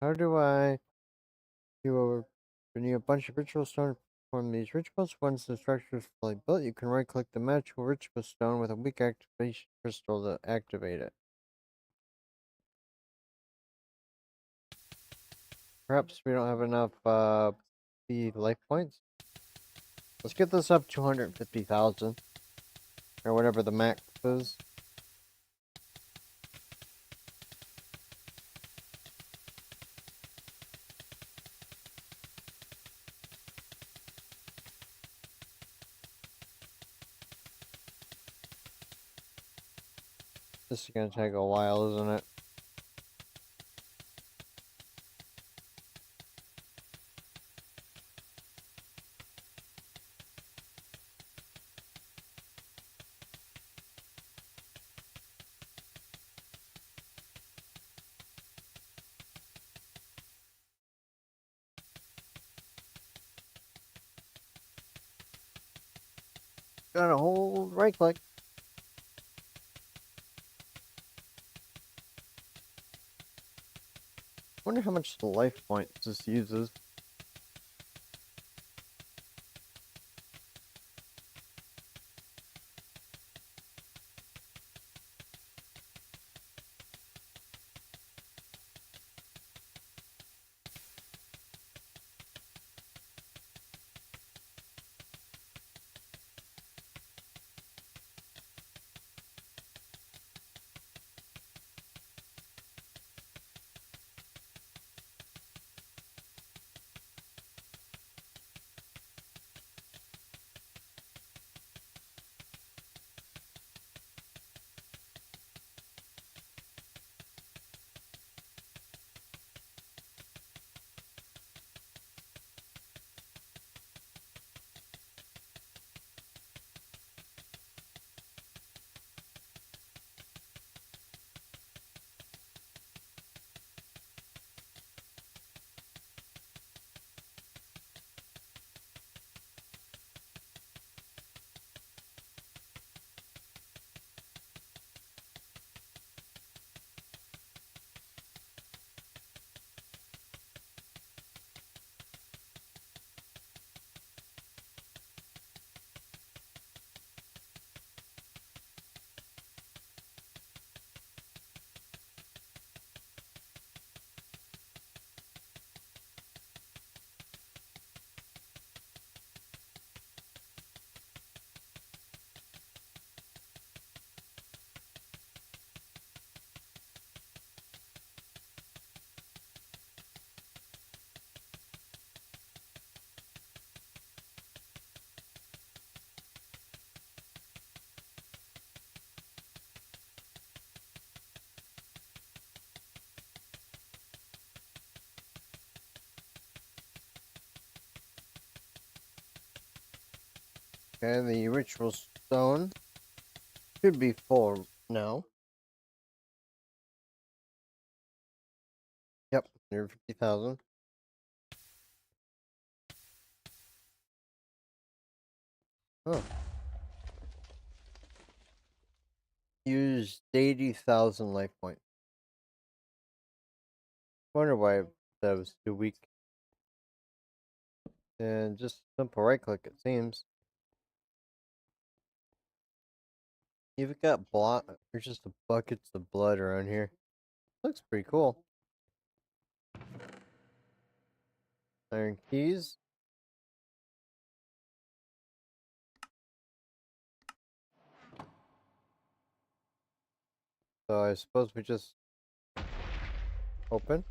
A: how do I you need a bunch of ritual stones to perform these rituals? Once the structure is fully built, you can right click the magical ritual stone with a weak activation crystal to activate it. Perhaps we don't have enough the life points. Let's get this up 250,000 or whatever the max is. This is gonna take a while, isn't it? Gotta hold right click. Wonder how much life points this uses. Okay, the ritual stone should be full now. Yep, 150,000. Oh, used 80,000 life points. Wonder why that was too weak. And just simple right click, it seems. You've got there's just buckets of blood around here. Looks pretty cool. Iron keys. So I suppose we just open.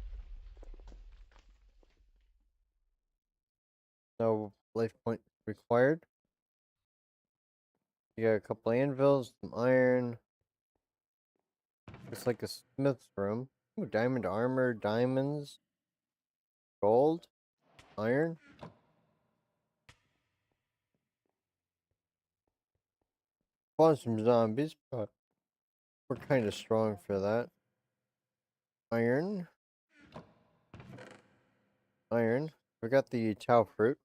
A: No life point required. You got a couple anvils, some iron. It's like a smith's room. Ooh, diamond armor, diamonds, gold, iron. Spawn some zombies, but we're kind of strong for that. Iron. Iron. We got the chow fruit.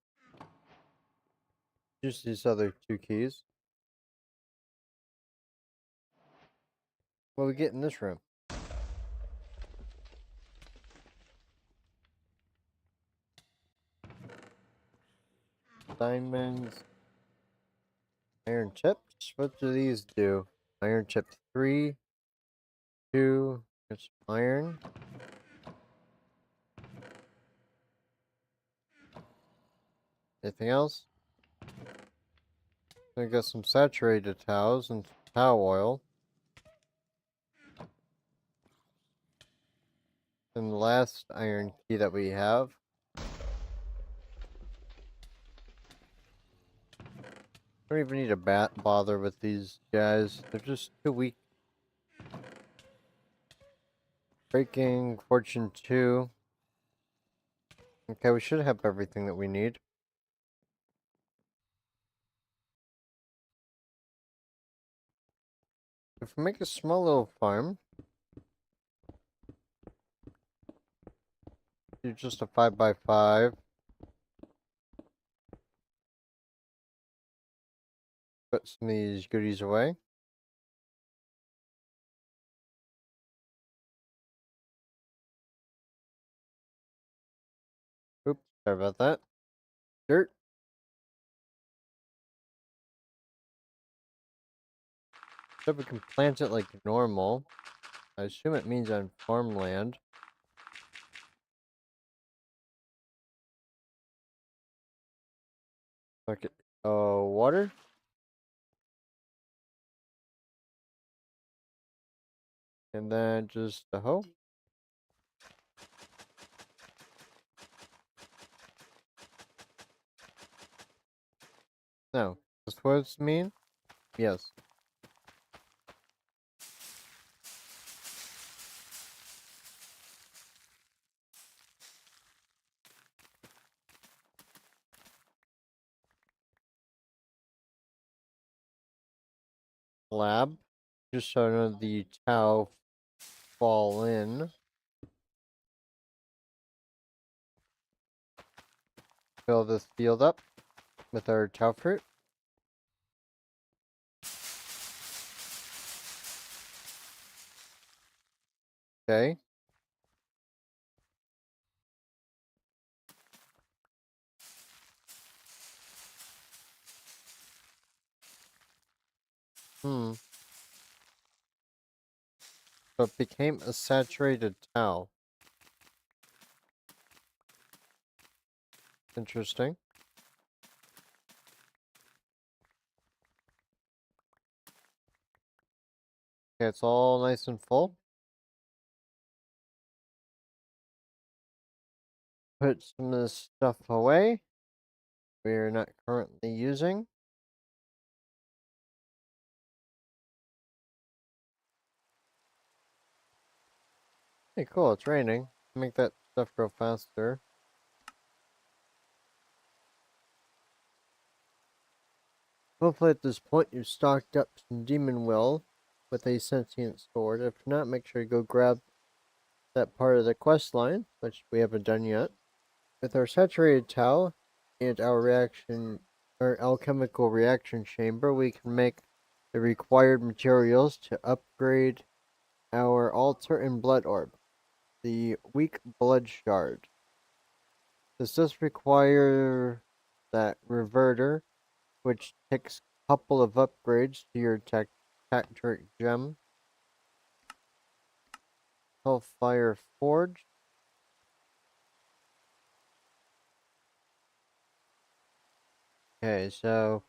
A: Just these other two keys. What we get in this room? Diamonds. Iron chips. What do these do? Iron chip 3. 2. It's iron. Anything else? I got some saturated towels and towel oil. And the last iron key that we have. Don't even need to bother with these guys. They're just too weak. Breaking, fortune 2. Okay, we should have everything that we need. If we make a small little farm, do just a 5x5. Put some of these goodies away. Oops, sorry about that. Dirt. So we can plant it like normal. I assume it means on farmland. Bucket. Oh, water. And then just a hoe. No. That's what it's mean? Yes. Lab. Just so none of the towel fall in. Fill this field up with our towel fruit. Okay. Hmm. So it became a saturated towel. Interesting. Okay, it's all nice and full. Put some of this stuff away. We're not currently using. Hey, cool, it's raining. Make that stuff grow faster. Hopefully at this point you've stocked up some demon will with a sentient sword. If not, make sure you go grab that part of the quest line, which we haven't done yet. With our saturated tau and our alchemical reaction chamber, we can make the required materials to upgrade our altar and blood orb, the weak blood shard. This does require that reverter, which takes a couple of upgrades to your tacturic gem. Hellfire Forge. Okay, so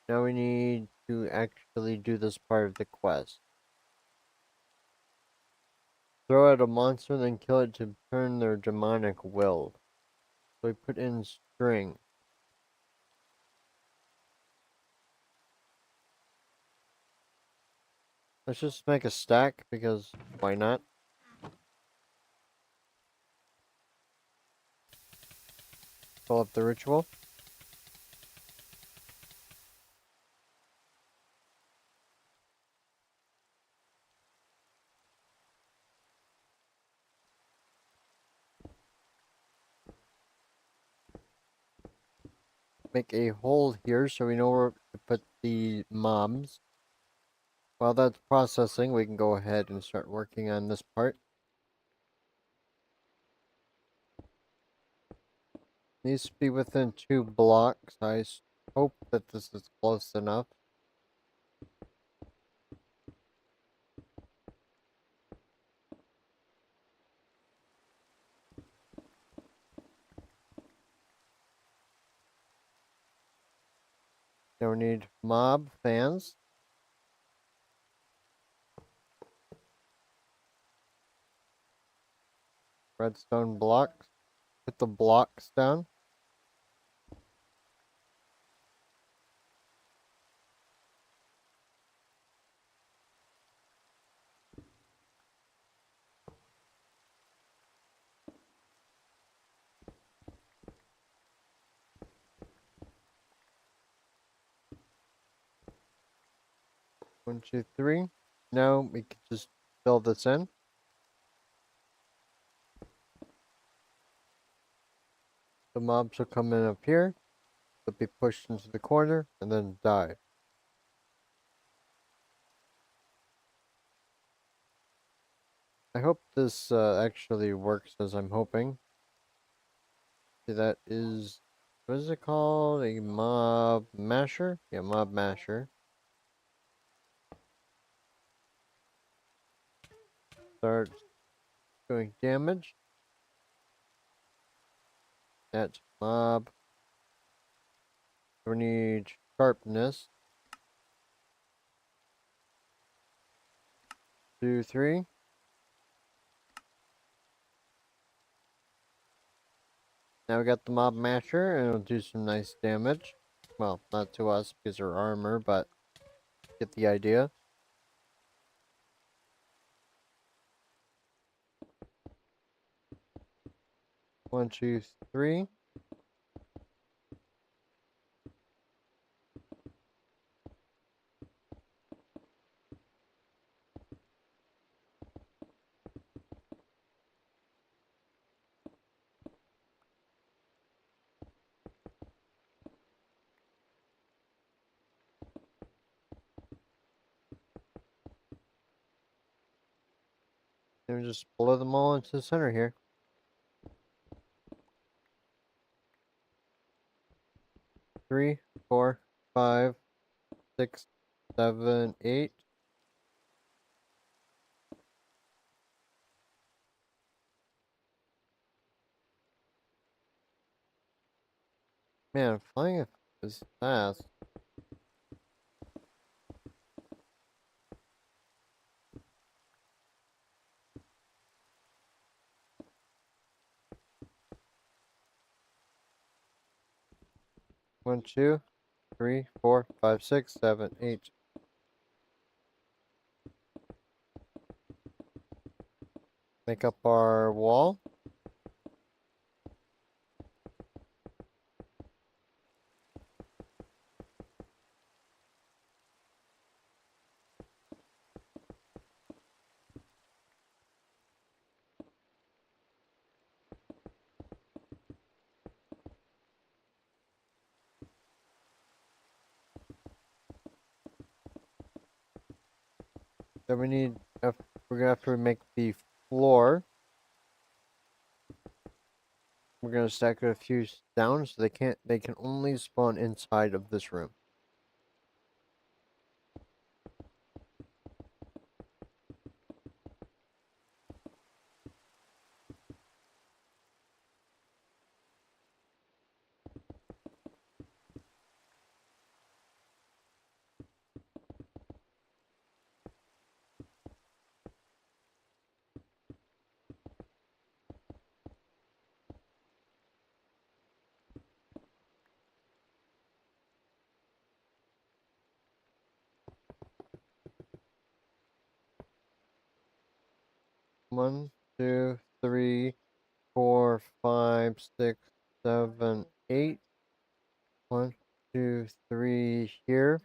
A: now we need to actually do this part of the quest. Throw out a monster, then kill it to turn their demonic will. So we put in string. Let's just make a stack, because why not? Pull up the ritual. Make a hole here so we know where to put the mobs. While that's processing, we can go ahead and start working on this part. Needs to be within 2 blocks. I hope that this is close enough. Now we need mob fans. Redstone blocks. Put the blocks down. One, two, three. Now we can just fill this in. The mobs will come in up here. They'll be pushed into the corner and then die. I hope this actually works as I'm hoping. See, that is, what is it called? A mob masher? Yeah, mob masher. Starts doing damage. That's mob. We need sharpness. 2, 3. Now we got the mob masher, and it'll do some nice damage. Well, not to us because we're armor, but get the idea. One, two, three. And we just blow them all into the center here. 3, 4, 5, 6, 7, 8. Man, flying is fast. One, 2, 3, 4, 5, 6, 7, 8. Make up our wall. Then we need, we're gonna have to make the floor. We're gonna stack a few down so they can only spawn inside of this room. One, two, three, 4, 5, 6, 7, 8. 1, 2, 3 here.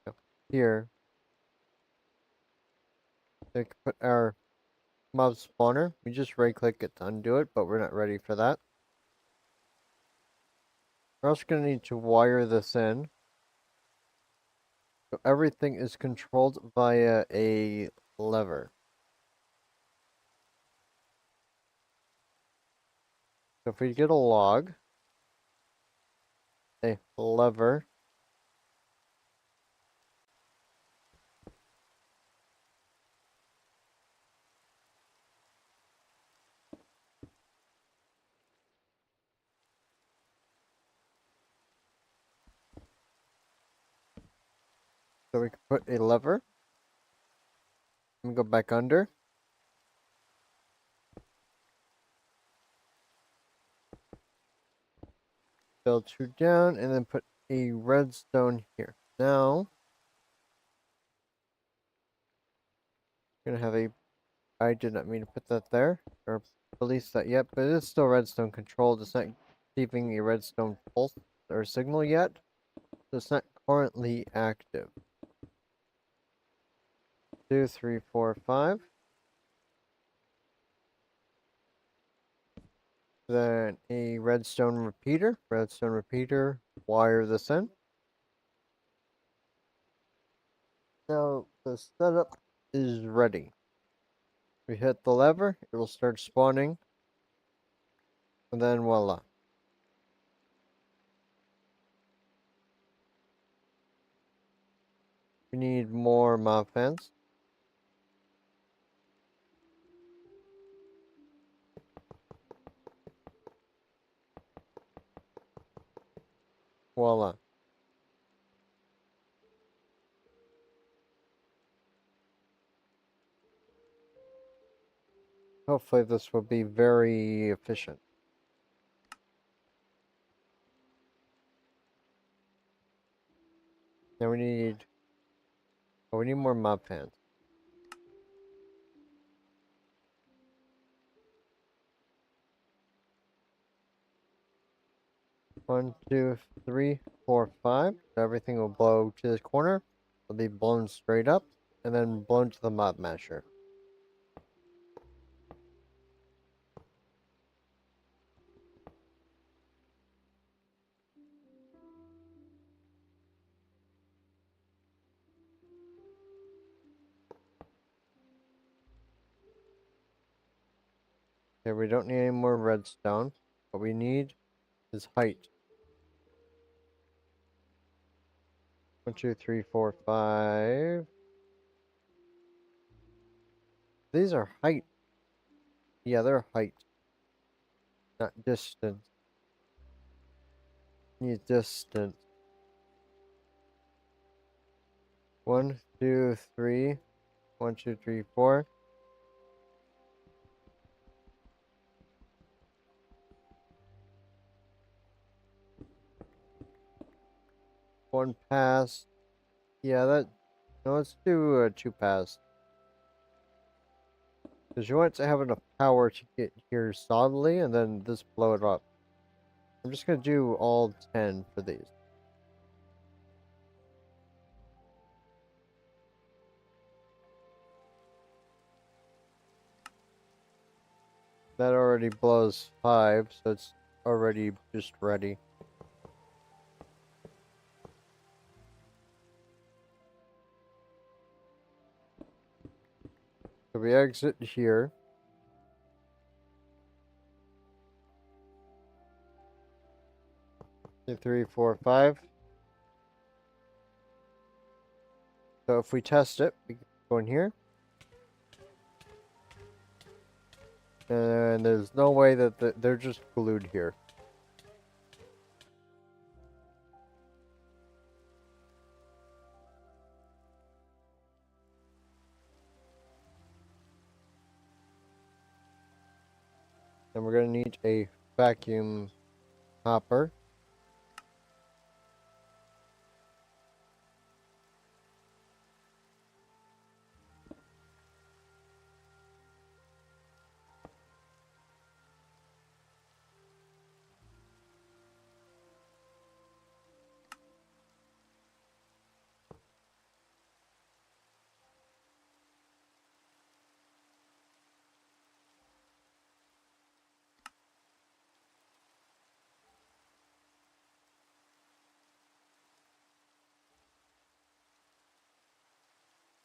A: No, here. We can put our mob spawner. We just right click it to undo it, but we're not ready for that. We're also going to need to wire this in. So everything is controlled via a lever. So if we get a log, a lever, so we can put a lever and go back under. Build 2 down and then put a redstone here. Now, we're going to have a, I did not mean to put that there, or release that yet, but it is still redstone controlled. It's not receiving a redstone pulse or signal yet, so it's not currently active. 2, 3, 4, 5. Then a redstone repeater. Redstone repeater, wire this in. Now the setup is ready. We hit the lever, it will start spawning, and then voila. We need more mob fans. Voila. Hopefully this will be very efficient. Now we need more mob fans. 1, 2, 3, 4, 5. So everything will blow to this corner. It'll be blown straight up, and then blown to the mob masher. Okay, we don't need any more redstone. What we need is height. 1, 2, 3, 4, 5. These are height. Yeah, they're height, not distance. Need distance. 1, 2, 3. 1, 2, 3, 4. One pass. Yeah, that. No, let's do 2 pass. Because you want to have enough power to get here solidly and then just blow it up. I'm just going to do all 10 for these. That already blows 5, so it's already just ready. So we exit here. Two, three, four, five. So if we test it, we can go in here. And there's no way that they're just glued here. And we're going to need a vacuum hopper.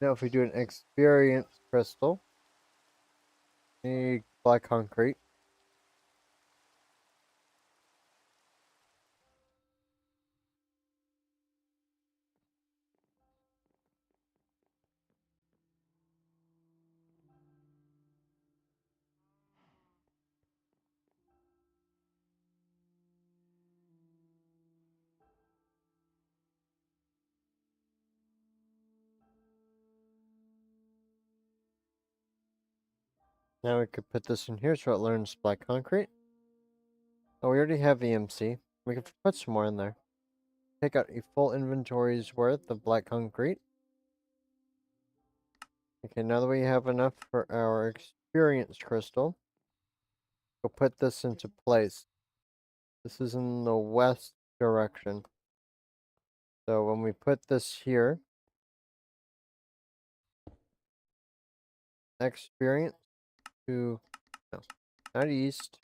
A: Now if we do an experience crystal, a black concrete. Now we could put this in here so it learns black concrete. Oh, we already have EMC. We could put some more in there. Take out a full inventory's worth of black concrete. Okay, now that we have enough for our experience crystal, we'll put this into place. This is in the west direction. So when we put this here, experience to, no, not east,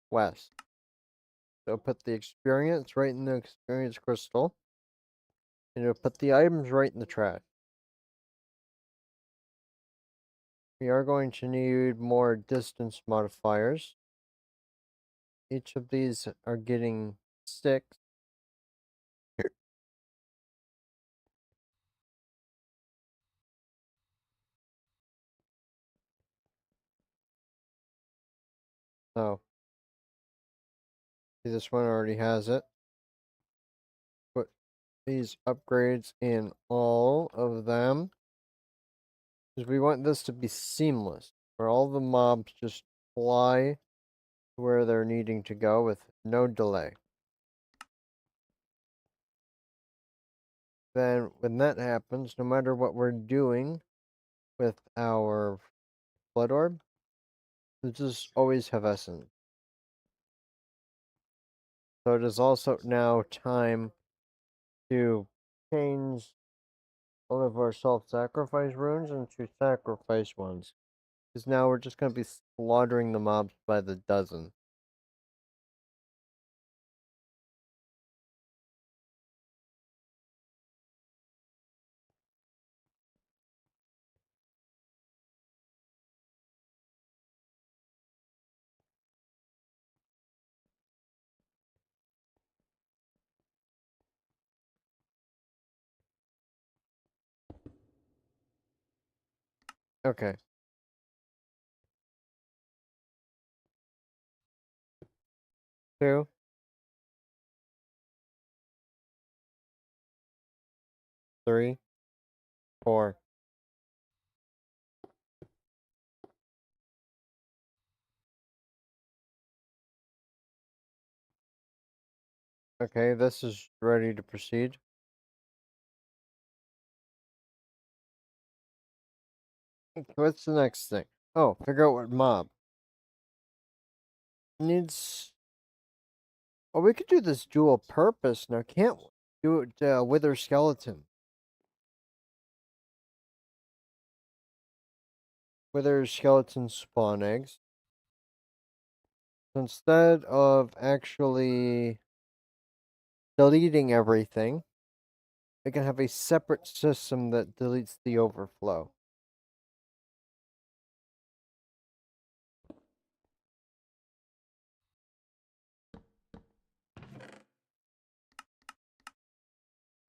A: west. So put the experience right in the experience crystal. And it'll put the items right in the trash. We are going to need more distance modifiers. Each of these are getting 6. Oh, see, this one already has it. Put these upgrades in all of them. Because we want this to be seamless, where all the mobs just fly where they're needing to go with no delay. Then, when that happens, no matter what we're doing with our blood orb, we just always have essence. So it is also now time to change all of our self-sacrifice runes into sacrifice ones. Because now we're just going to be slaughtering the mobs by the dozen. Okay. Two, 3, 4. Okay, this is ready to proceed. What's the next thing? Oh, figure out what mob needs. Well, we could do this dual purpose now, can't we? Do it wither skeleton. Wither skeleton spawn eggs. So instead of actually deleting everything, we can have a separate system that deletes the overflow.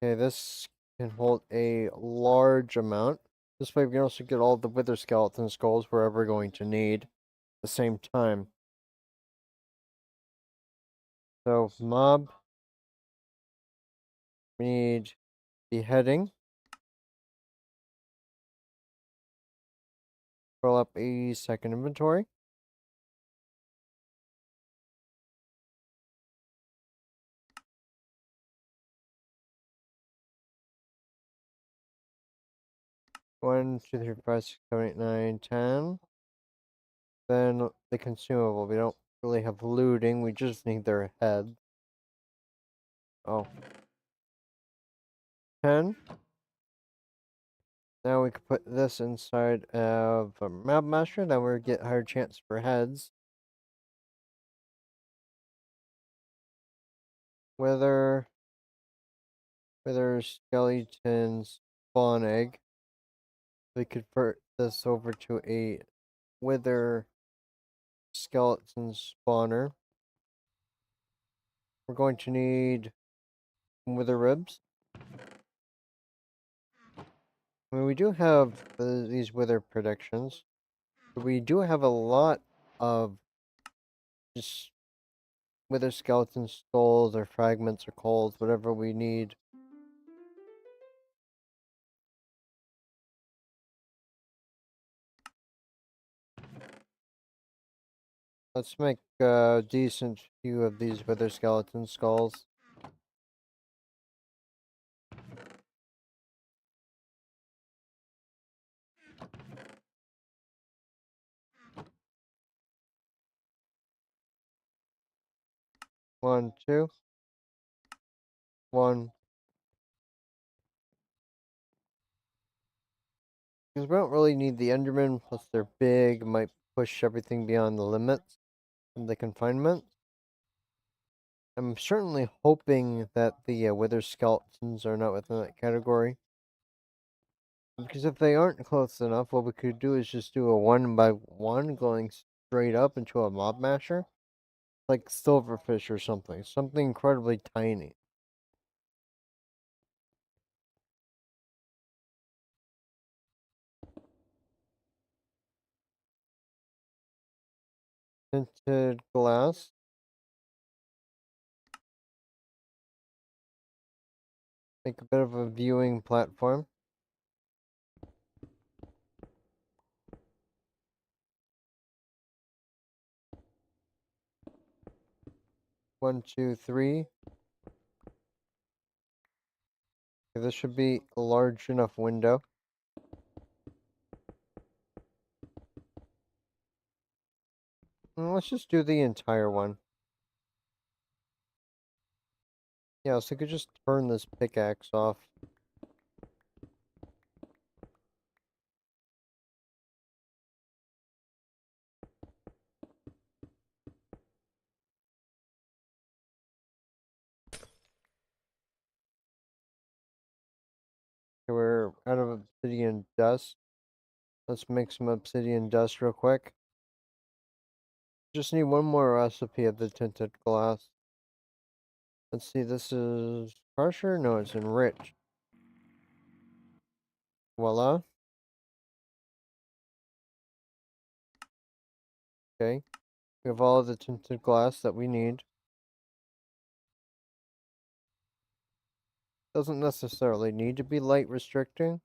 A: Okay, this can hold a large amount. This way we can also get all the wither skeleton skulls we're ever going to need at the same time. So, mob, we need beheading. Fill up a second inventory. One, two, three, four, five, six, seven, eight, nine, 10. Then the consumable. We don't really have looting. We just need their head. Oh. 10. Now we can put this inside of a map master. Then we get higher chance for heads. Wither skeletons spawn egg. We convert this over to a wither skeleton spawner. We're going to need wither ribs. I mean, we do have these wither predictions. But we do have a lot of just wither skeleton skulls or fragments or coals, whatever we need. Let's make a decent few of these wither skeleton skulls. One, two. One. Because we don't really need the Enderman, plus they're big, might push everything beyond the limits of the confinement. I'm certainly hoping that the wither skeletons are not within that category. Because if they aren't close enough, what we could do is just do a 1x1 going straight up into a mob masher. Like silverfish or something. Something incredibly tiny. Tinted glass. Make a bit of a viewing platform. One, two, three. Okay, this should be a large enough window. Let's just do the entire one. Yeah, so I could just turn this pickaxe off. Okay, we're out of obsidian dust. Let's make some obsidian dust real quick. Just need one more recipe of the tinted glass. Let's see, this is harsher? No, it's enriched. Voila. Okay. We have all of the tinted glass that we need. Doesn't necessarily need to be light restricting.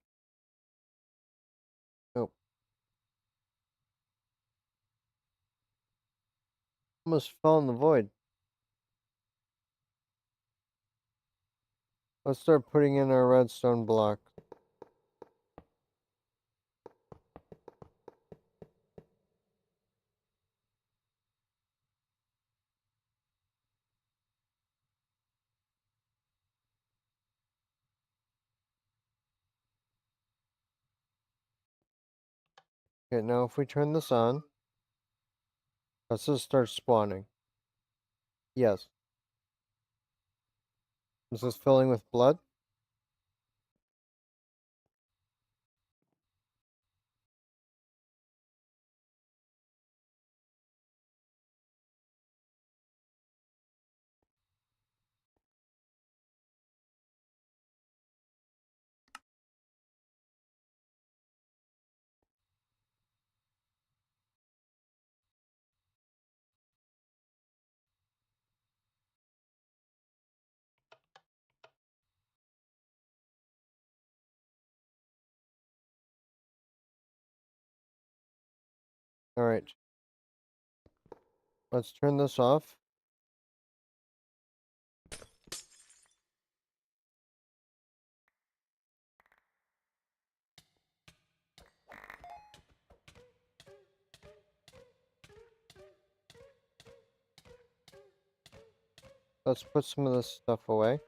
A: Oh, almost fell in the void. Let's start putting in our redstone block. Okay, now if we turn this on, let's just start spawning. Yes. Is this filling with blood? Alright. Let's turn this off. Let's put some of this stuff away.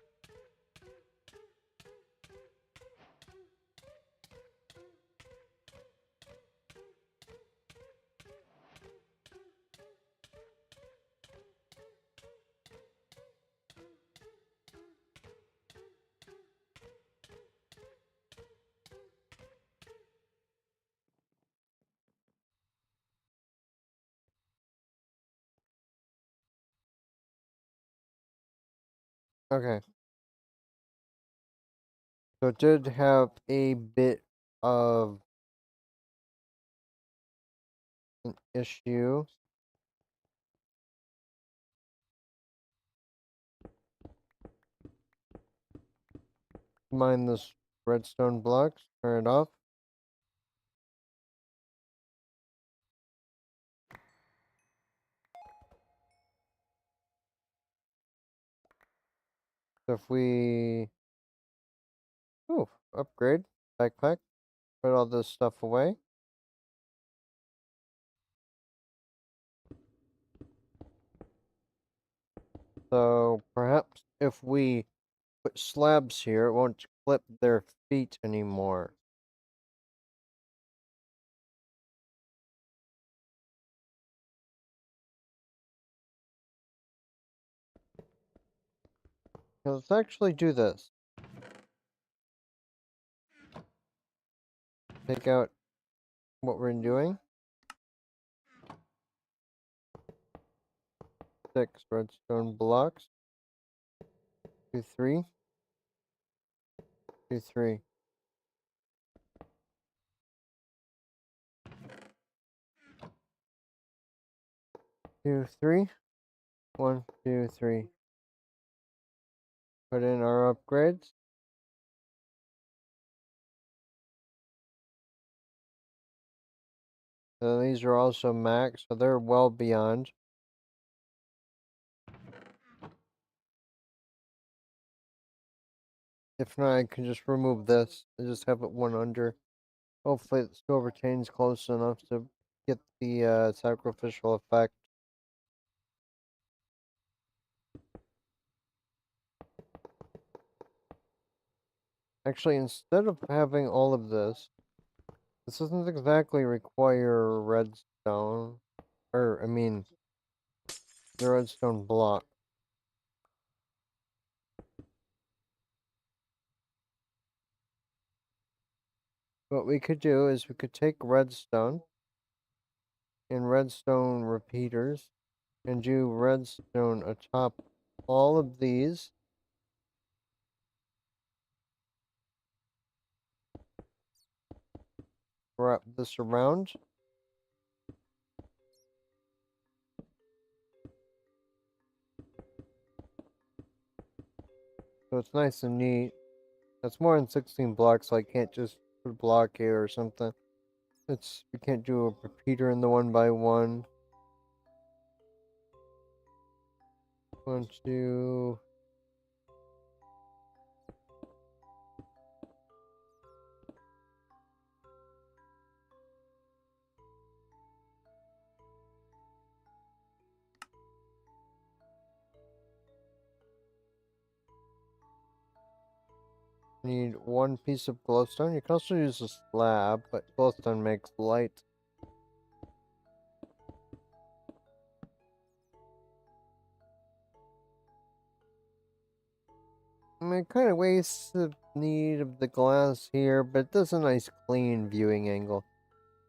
A: Okay. So it did have a bit of an issue. Mine this redstone blocks. Turn it off. So if we... Ooh, upgrade. Backpack. Put all this stuff away. So perhaps if we put slabs here, it won't clip their feet anymore. So let's actually do this. Take out what we're doing. 6 redstone blocks. 2, 3. 2, 3. 2, 3. 1, 2, 3. Put in our upgrades. So these are also max, so they're well beyond. If not, I can just remove this and just have it one under. Hopefully it still retains close enough to get the sacrificial effect. Actually, instead of having all of this doesn't exactly require redstone. Or, I mean, the redstone block. What we could do is we could take redstone and redstone repeaters and do redstone atop all of these. Wrap this around. So it's nice and neat. That's more than 16 blocks, so I can't just put a block here or something. We can't do a repeater in the 1x1. 1, 2. Need 1 piece of glowstone. You can also use a slab, but glowstone makes light. I mean, it kind of wastes the need of the glass here, but it does a nice clean viewing angle.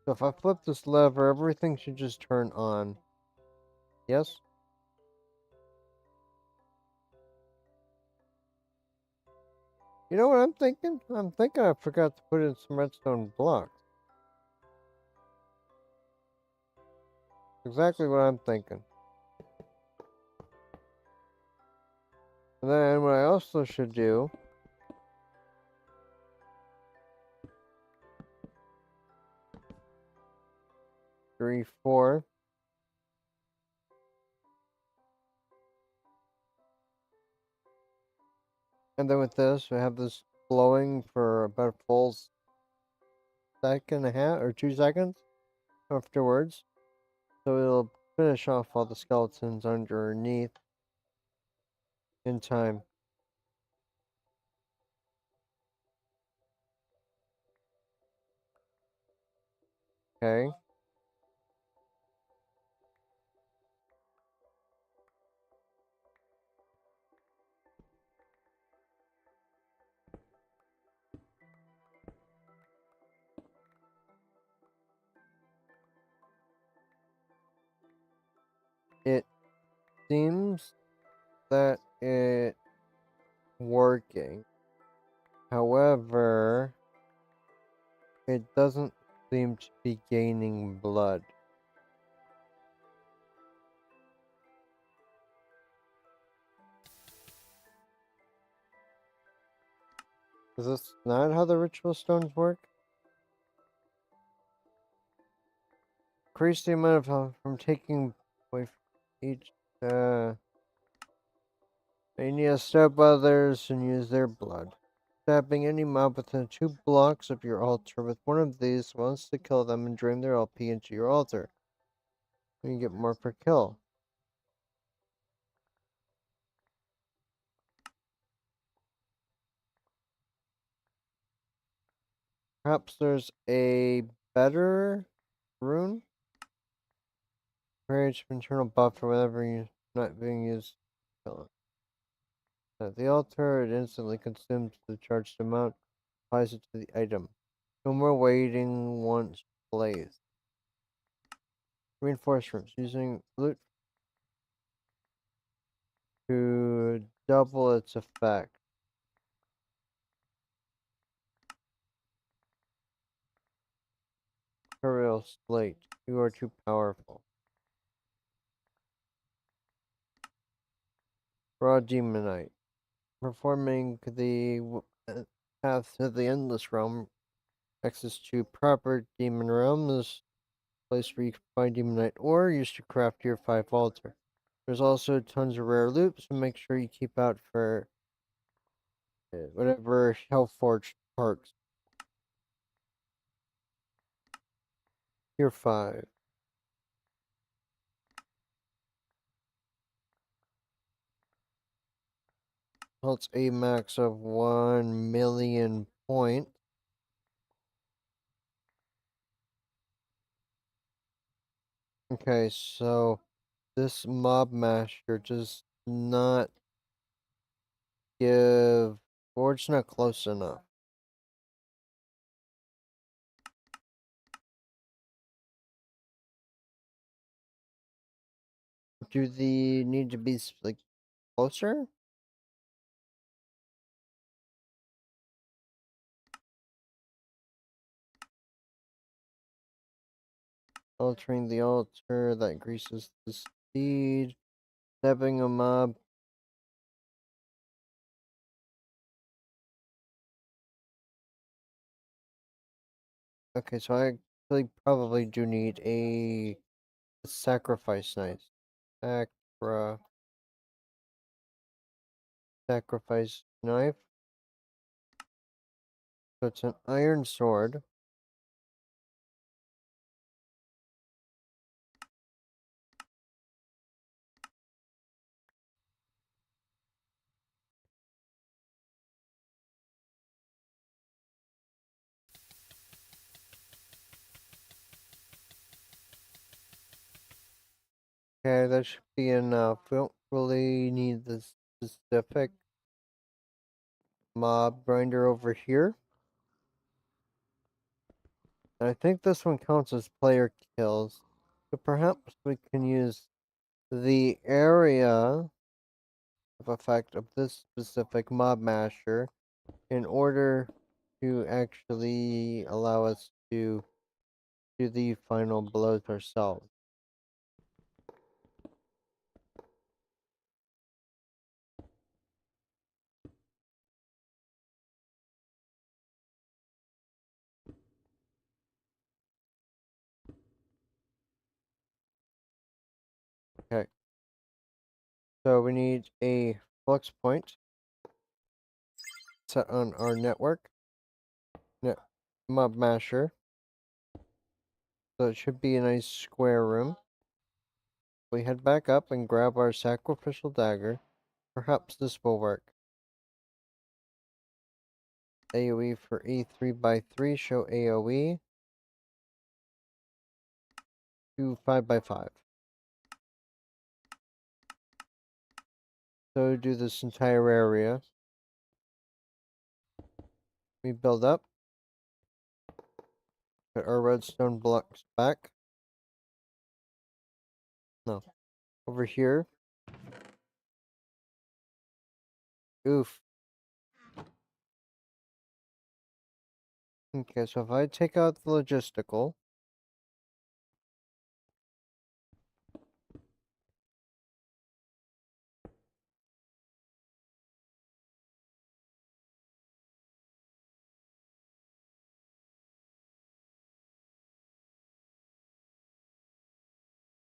A: So if I flip this lever, everything should just turn on. Yes? You know what I'm thinking? I'm thinking I forgot to put in some redstone blocks. Exactly what I'm thinking. And then what I also should do 3, 4. And then with this, we have this flowing for about a full second and a half or 2 seconds afterwards. So it'll finish off all the skeletons underneath in time. Okay. It seems that it's working. However, it doesn't seem to be gaining blood. Is this not how the ritual stones work? Increase the amount of health from taking away from each. You need to stab others and use their blood. Stabbing any mob within 2 blocks of your altar with one of these wants to kill them and drain their LP into your altar. You get more per kill. Perhaps there's a better rune? Creates internal buff for whatever you not being used. At the altar, it instantly consumes the charged amount, applies it to the item. No more waiting once placed. Reinforcements using loot to double its effect. Imperial Slate. You are too powerful. Raw Demonite. Performing the path to the Endless Realm. Access to proper demon realms. Place where you can find Demonite ore used to craft your 5 altar. There's also tons of rare loot, so make sure you keep out for whatever Hellforged perks. Tier 5. That's a max of 1 million points. Okay, so this mob master does not give, or it's not close enough. Do they need to be like closer? Altering the altar that increases the speed. Stabbing a mob. Okay, so I actually probably do need a sacrifice knife. Sacrifice knife. So it's an iron sword. Okay, that should be enough. We don't really need the specific mob grinder over here. And I think this one counts as player kills. So perhaps we can use the area of effect of this specific mob masher in order to actually allow us to do the final blows ourselves. So we need a flux point set on our network. Mob masher. So it should be a nice square room. We head back up and grab our sacrificial dagger. Perhaps this will work. AoE for E3x3, show AoE to 5x5. So do this entire area. We build up. Put our redstone blocks back. No. Over here. Oof. Okay, so if I take out the logistical.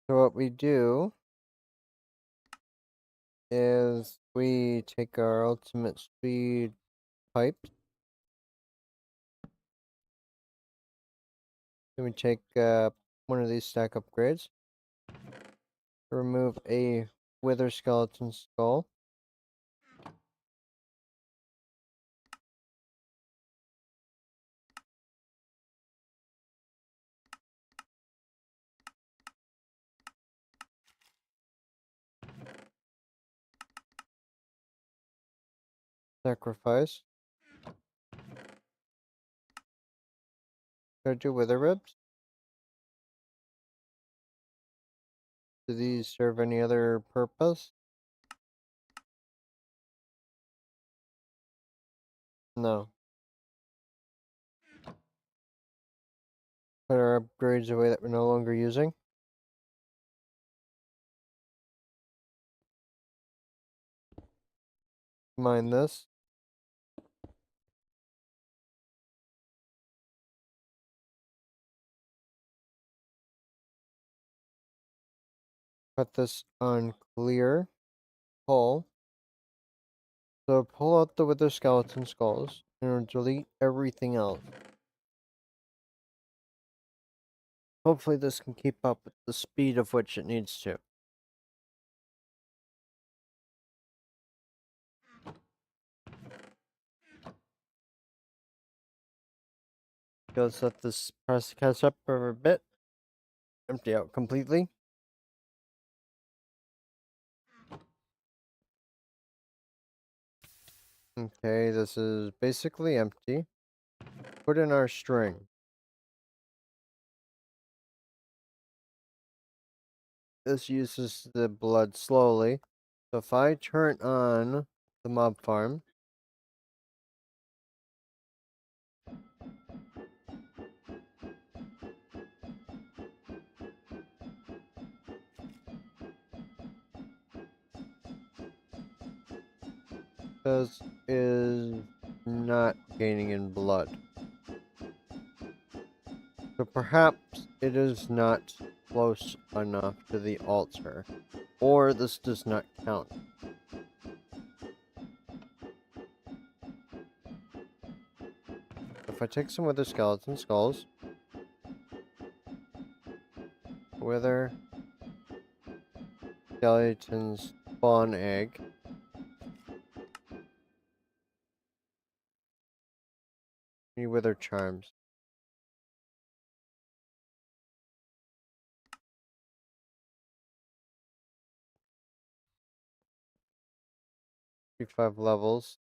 A: So what we do is we take our ultimate speed pipes. Then we take one of these stack upgrades. Remove a wither skeleton skull. Sacrifice. Should I do wither ribs? Do these serve any other purpose? No. Put our upgrades away that we're no longer using. Mine this. Put this on clear. Pull. So pull out the wither skeleton skulls and delete everything else. Hopefully this can keep up with the speed of which it needs to. Let's let this press catch up for a bit. Empty out completely. Okay, this is basically empty. Put in our string. This uses the blood slowly. So if I turn on the mob farm, this is not gaining in blood. So perhaps it is not close enough to the altar. Or this does not count. If I take some wither skeleton skulls, wither skeleton spawn egg, need wither charms. 5 levels.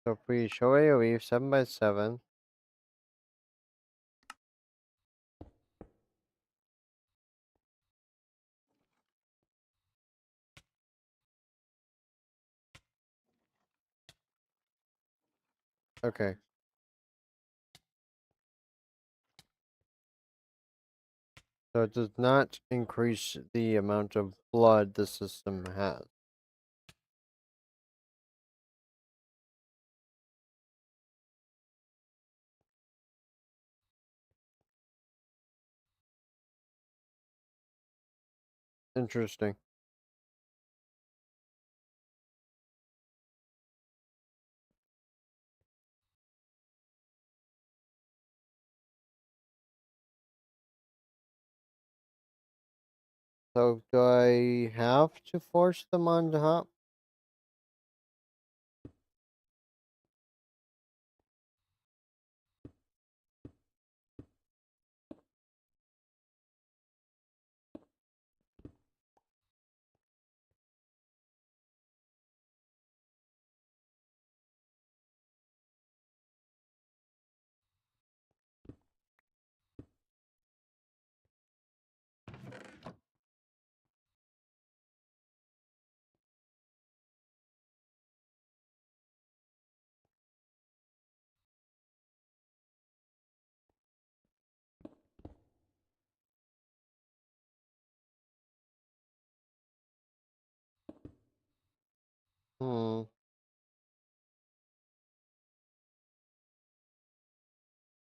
A: So if we show AoE 7x7, okay. So it does not increase the amount of blood the system has. Interesting. So, do I have to force them on top? Hmm.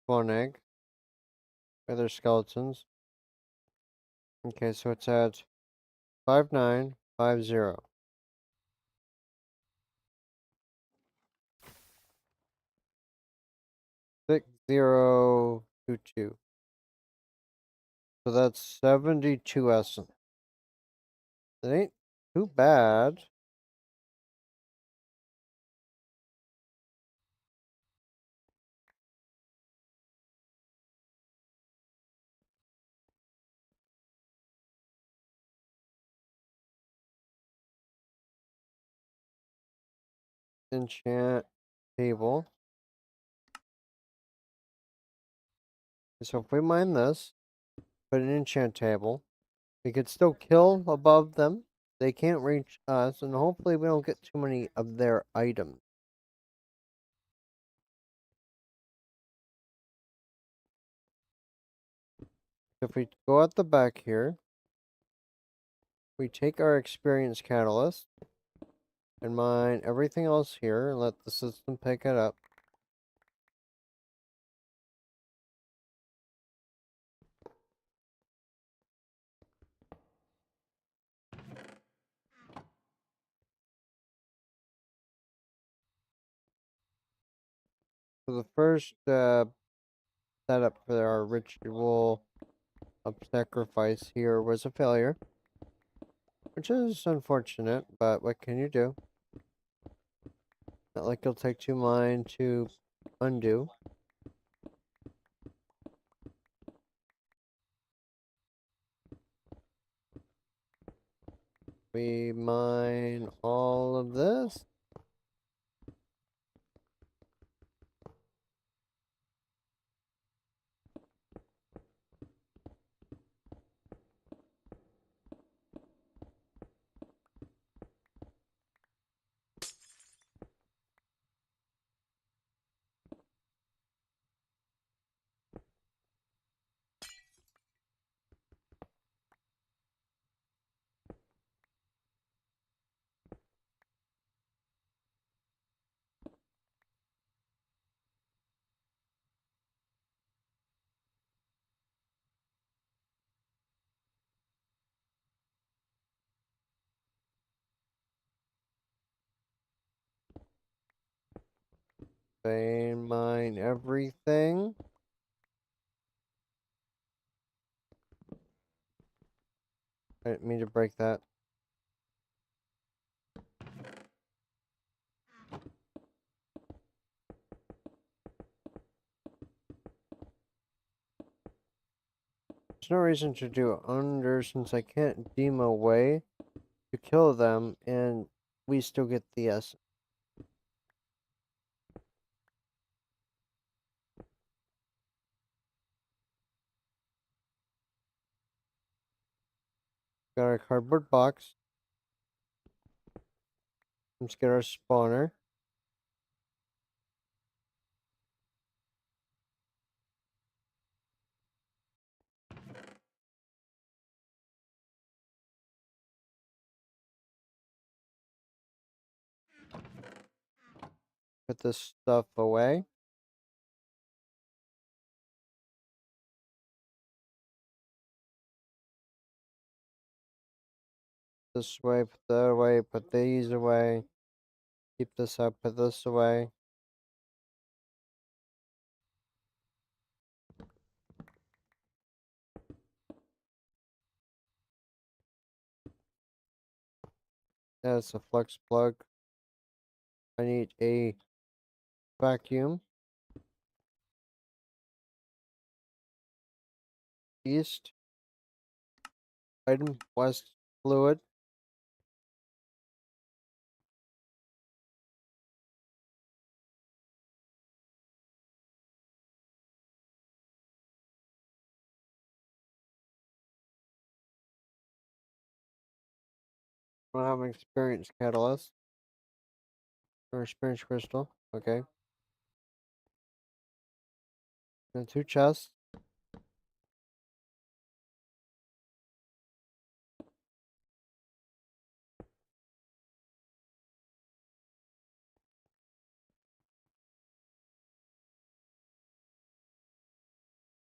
A: One egg. Other skeletons. Okay, so it's at 5950. 6022. So that's 72 essence. It ain't too bad. Enchant table. So if we mine this, put an enchant table, we could still kill above them. They can't reach us, and hopefully we don't get too many of their items. If we go at the back here, we take our experience catalyst and mine everything else here and let the system pick it up. So the first setup for our ritual of sacrifice here was a failure, which is unfortunate, but what can you do? Not like it'll take 2 mine to undo. We mine all of this. Vein mine everything. I didn't mean to break that. There's no reason to do under since I can't deem a way to kill them and we still get the S. Got our cardboard box. Let's get our spawner. Put this stuff away. this away, put that away, put these away. Keep this up, put this away. That's a flex plug. I need a vacuum. East. Item. West fluid. I don't have an experience catalyst. Or experience crystal. Okay. And 2 chests.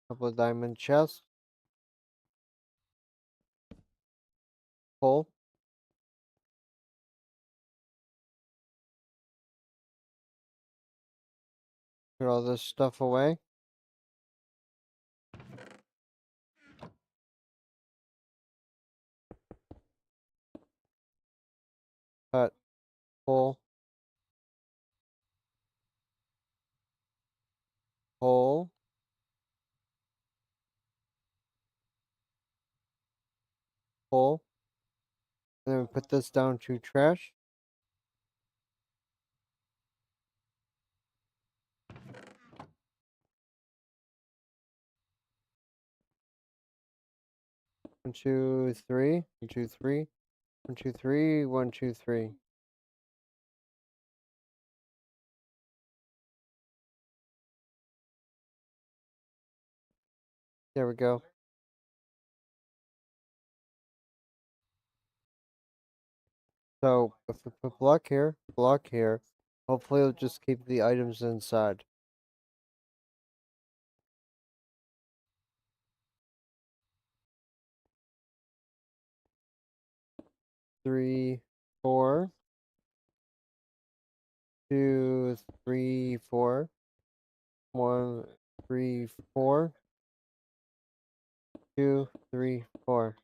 A: Couple of diamond chests. Coal. Put all this stuff away. Cut. Coal. Coal. Coal. And then we put this down to trash. One, two, three. 1, 2, 3. 1, 2, 3. 1, 2, 3. There we go. So if we put block here, hopefully it'll just keep the items inside. 3, 4. 2, 3, 4. 1, 3, 4. 2, 3, 4.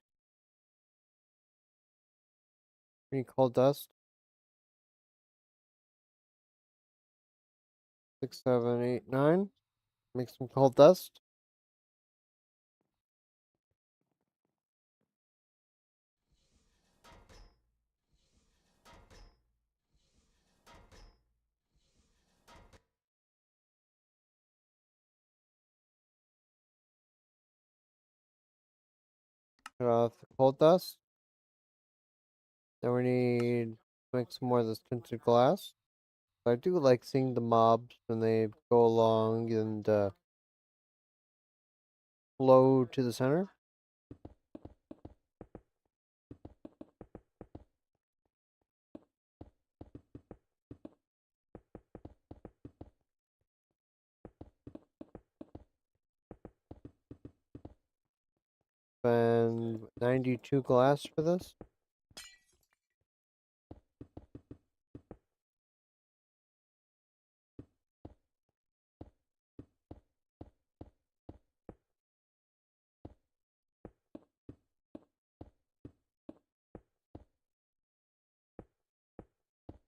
A: Any coal dust? 6, 7, 8, 9. Make some coal dust. Cut off the coal dust. Then we need to make some more of this tinted glass. I do like seeing the mobs when they go along and flow to the center. Spend 92 glass for this.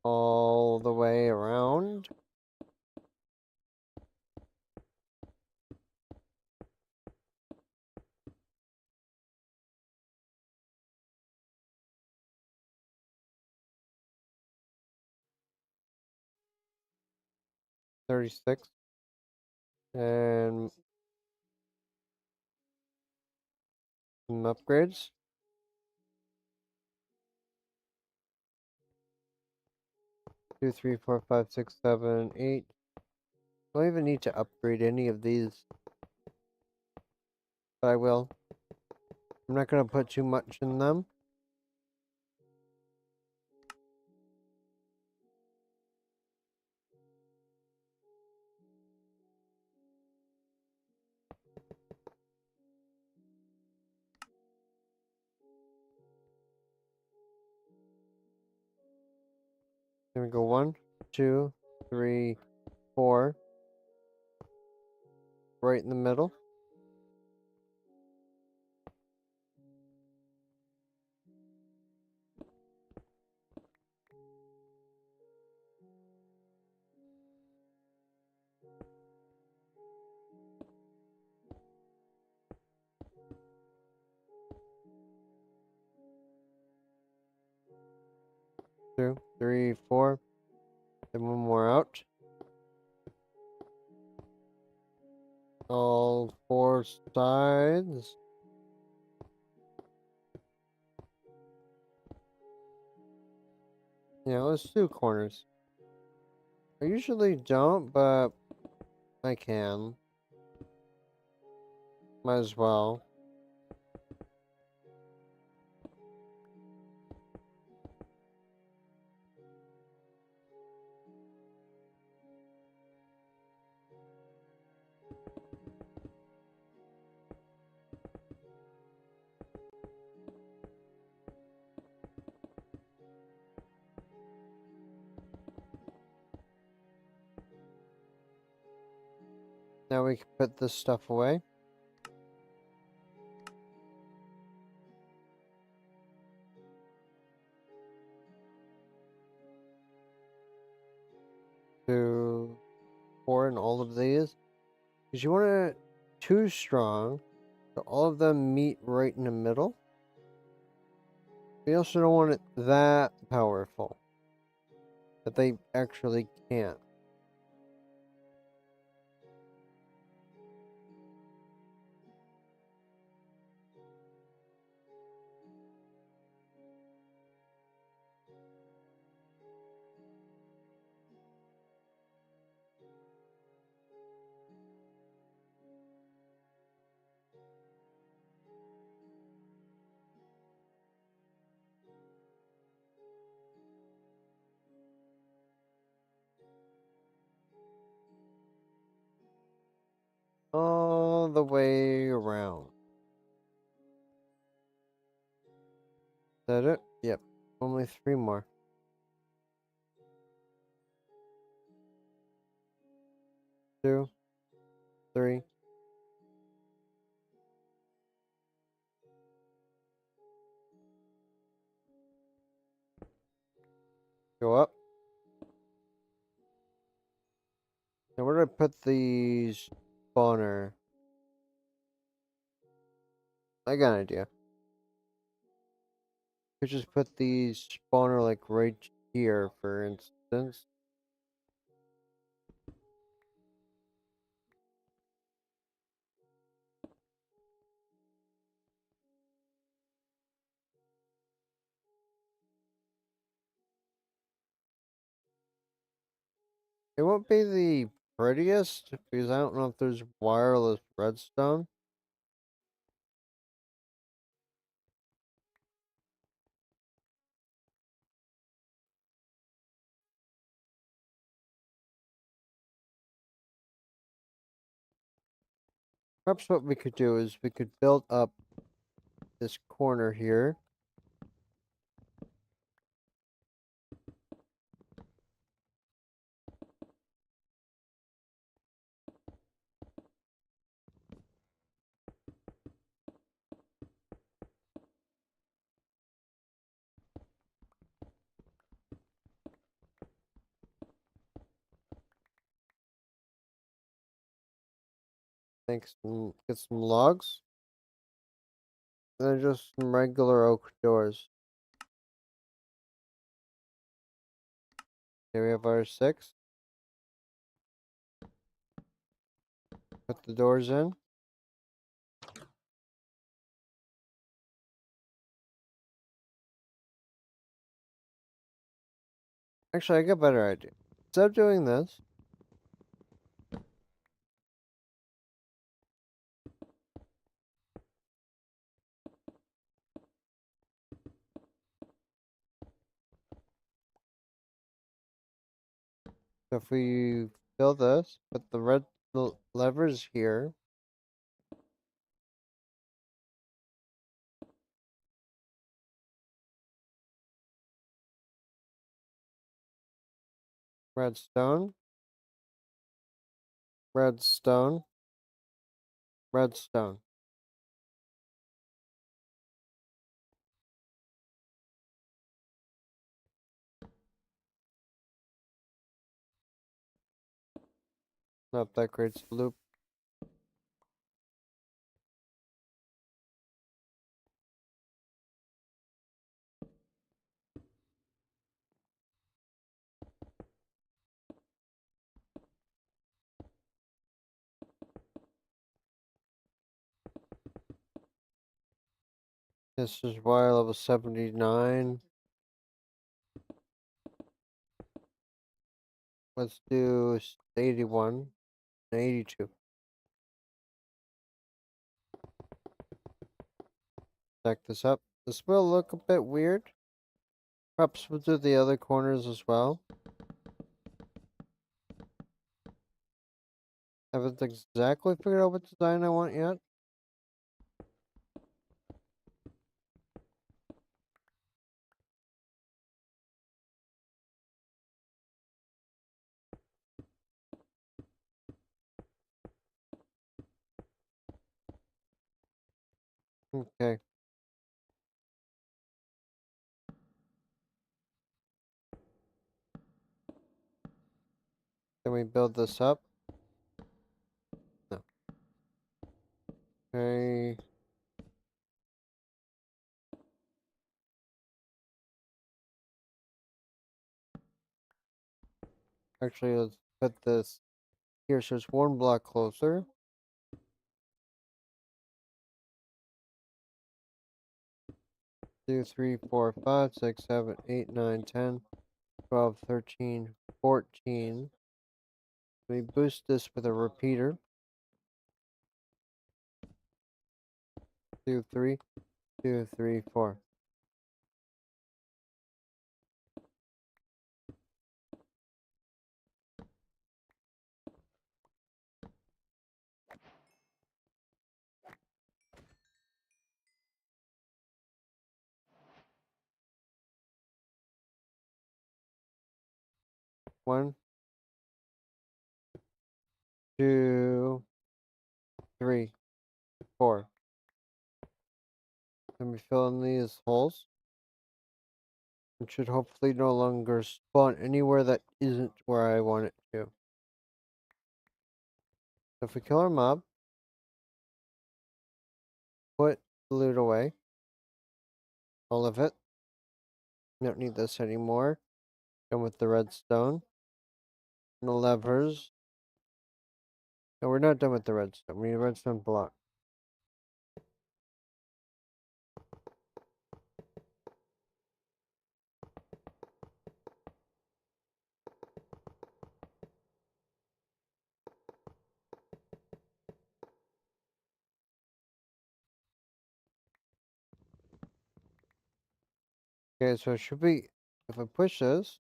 A: All the way around. $36. And some upgrades. 2, 3, 4, 5, 6, 7, 8. Don't even need to upgrade any of these. But I will. I'm not going to put too much in them. Then we go 1, 2, 3, 4. Right in the middle. Two, three, four. Then one more out. All four sides. Yeah, let's do corners. I usually don't, but I can. Might as well. Now we can put this stuff away. To pour in all of these. Because you want it too strong. So all of them meet right in the middle. You also don't want it that powerful. That they actually can't. All the way around. Is that it? Yep. Only 3 more. 2, 3. Go up. Now where did I put the spawner? I got an idea. Could just put the spawner like right here, for instance. It won't be the prettiest because I don't know if there's wireless redstone. Perhaps what we could do is we could build up this corner here. Get some logs. And then just some regular oak doors. Here we have our 6. Put the doors in. Actually, I got a better idea. Instead of doing this, so if we fill this, put the red levers here. Redstone. Redstone. Redstone. Nope, that creates a loop. This is why level 79. Let's do 81 and 82. Stack this up. This will look a bit weird. Perhaps we'll do the other corners as well. Haven't exactly figured out what design I want yet. Okay. Can we build this up? No. Okay. Actually, let's put this here so it's one block closer. 2, 3, 4, 5, 6, 7, 8, 9, 10, 12, 13, 14. Let me boost this with a repeater. 2, 3, 2, 3, 4. One, two, three, four. Let me fill in these holes. It should hopefully no longer spawn anywhere that isn't where I want it to. So if we kill our mob, put the loot away. All of it. Don't need this anymore. Done with the redstone. And the levers. No, we're not done with the redstone. We need a redstone block. Okay, so it should be, if I push this,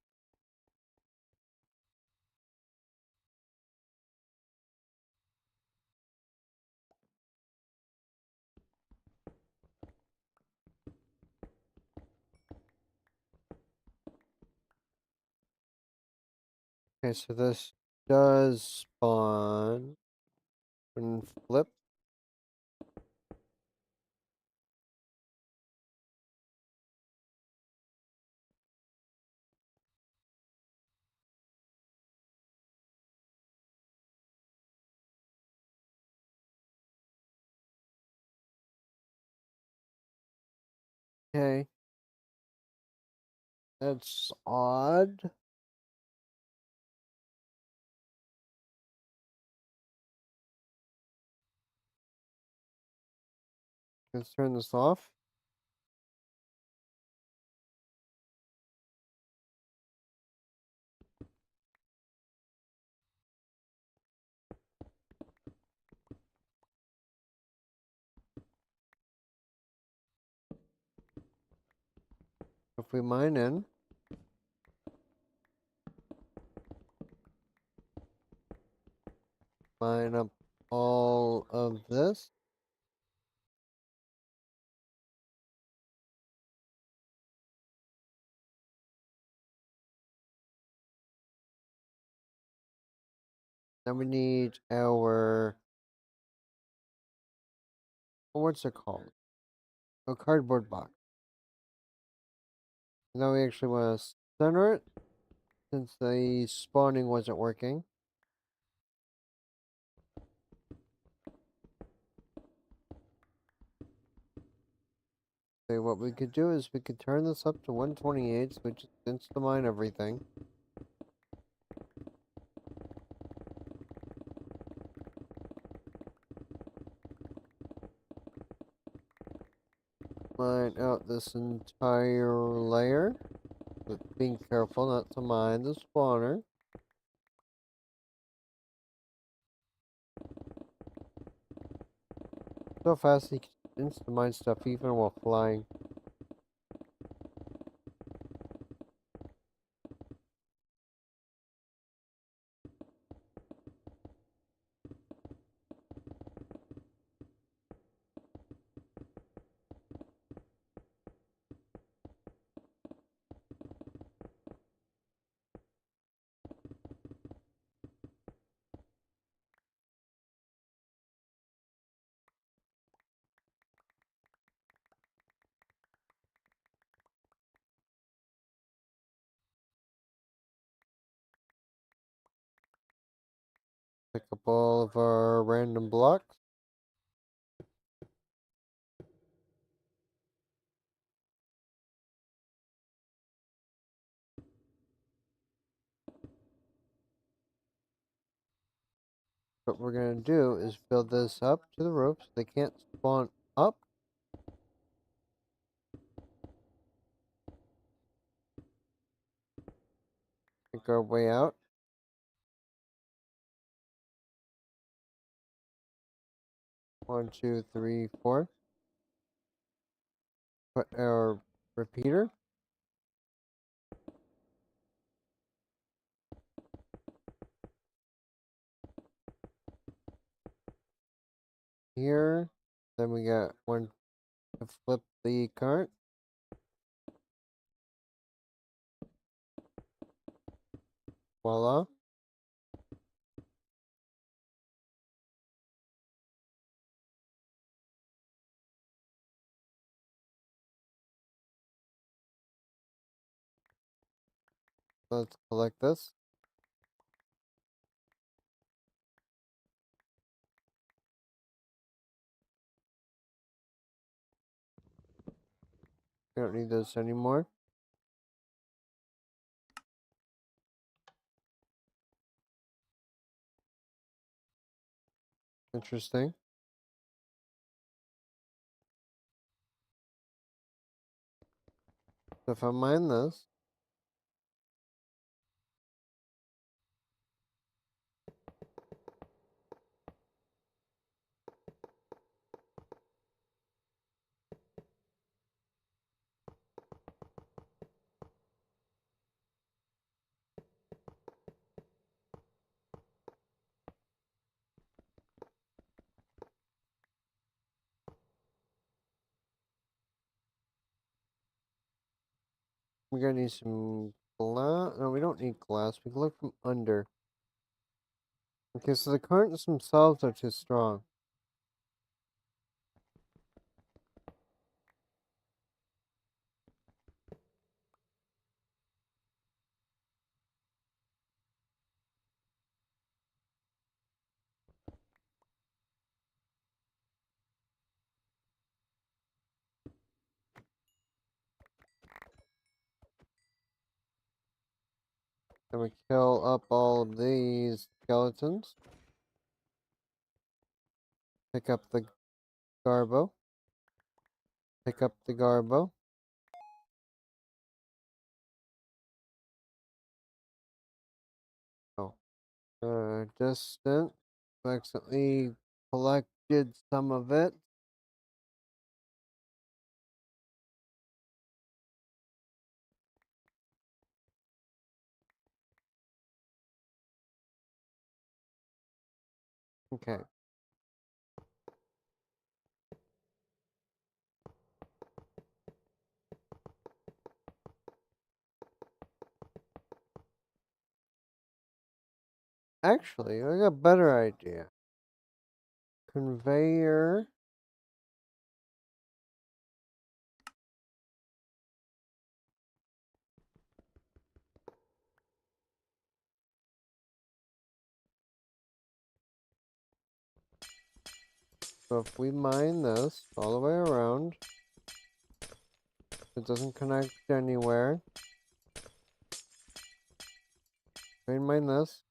A: okay, so this does spawn and flip. Okay, that's odd. Let's turn this off. If we mine in, mine up all of this. Then we need our, what's it called? A cardboard box. Now we actually want to center it since the spawning wasn't working. So what we could do is we could turn this up to 128, which is insta-mine everything. Mine out this entire layer, but being careful not to mine the spawner. So fast he can insta-mine stuff even while flying. Pick up all of our random blocks. What we're going to do is build this up to the roof so they can't spawn up. Make our way out. One, two, three, four. Put our repeater. Here. Then we got one to flip the current. Voila. Let's collect this. We don't need this anymore. Interesting. So if I mine this, we're gonna need some glass. No, we don't need glass. We can look from under. Okay, so the currents themselves are too strong. Then we kill up all of these skeletons. Pick up the garbo. Pick up the garbo. Oh. Distant. Accidentally collected some of it. Okay. Actually, I got a better idea. Conveyor. So if we mine this all the way around, it doesn't connect anywhere. We mine this.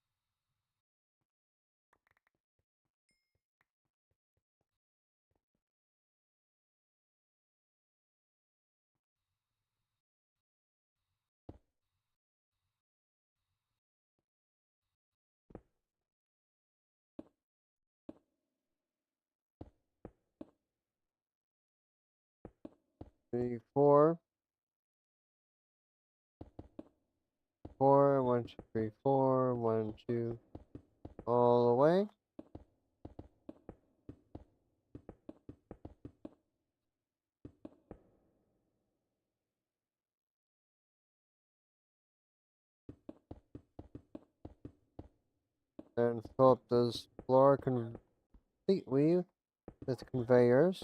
A: Three, four. Four, one, two, three, four, one, two, all the way. And fill up this floor completely with conveyors.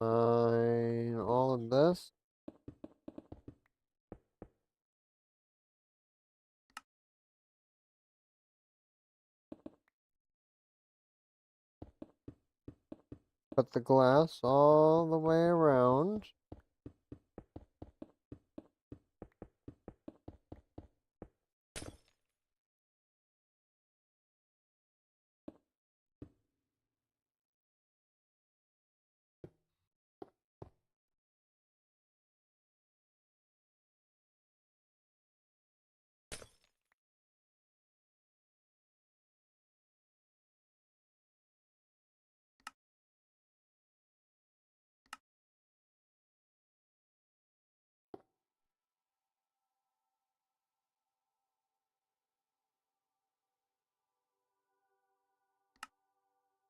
A: Mine all of this. Put the glass all the way around.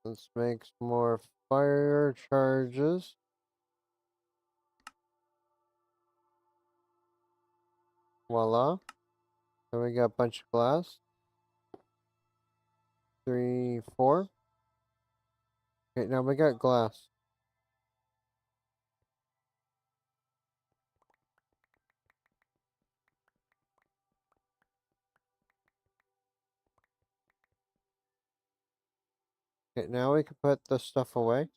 A: This makes more fire charges. Voila. Then we got a bunch of glass. Three, four. Okay, now we got glass. Okay, now we can put this stuff away.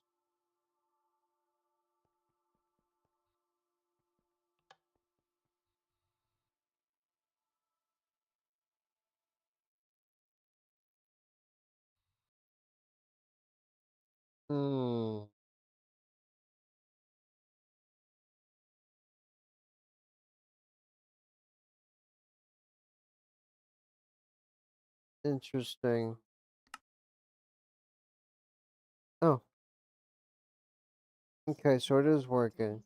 A: Hmm. Interesting. Oh, okay, so it is working.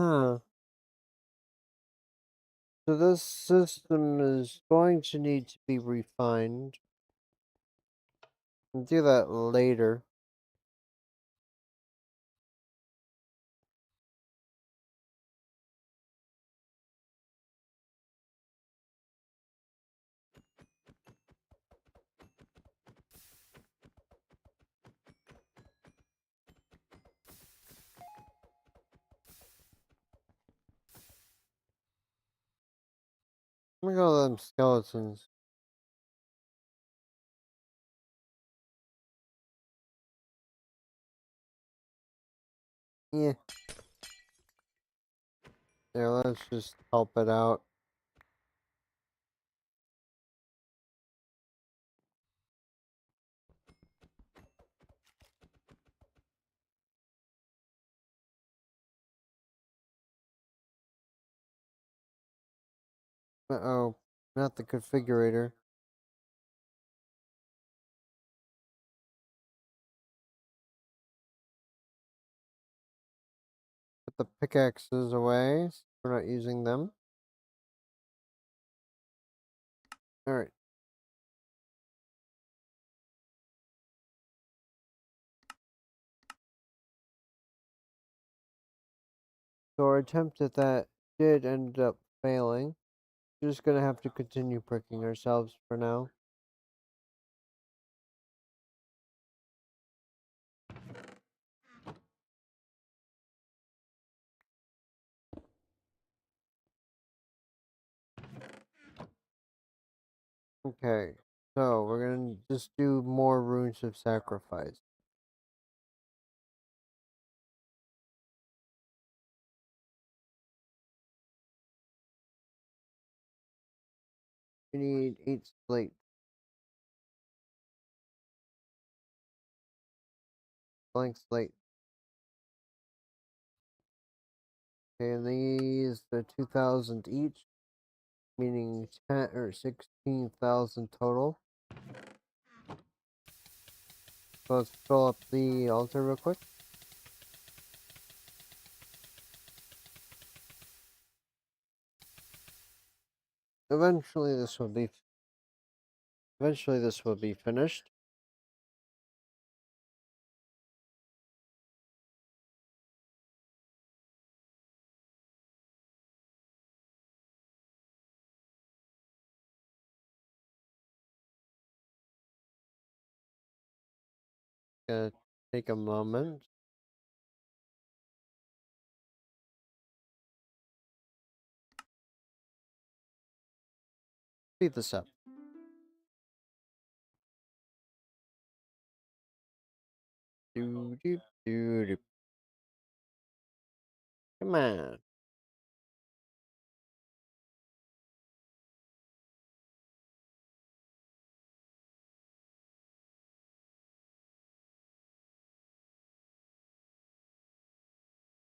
A: Huh. So this system is going to need to be refined. We'll do that later. Look at all them skeletons. Yeah. Yeah, let's just help it out. Uh-oh. Not the configurator. Put the pickaxes away. So we're not using them. Alright. So our attempt at that did end up failing. We're just gonna have to continue pricking ourselves for now. Okay. So we're gonna just do more runes of sacrifice. We need 8 slate. Blank slate. Okay, and these they're 2,000 each, meaning 10 or 16,000 total. So let's fill up the altar real quick. Eventually this will be finished. Gonna take a moment. Speed this up. Do do do do. Come on.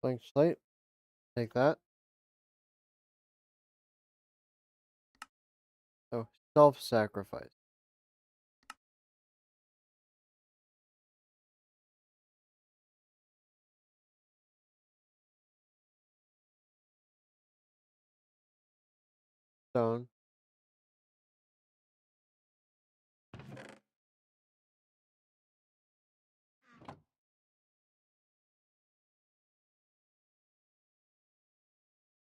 A: Blank slate. Take that. Oh, self-sacrifice. Stone.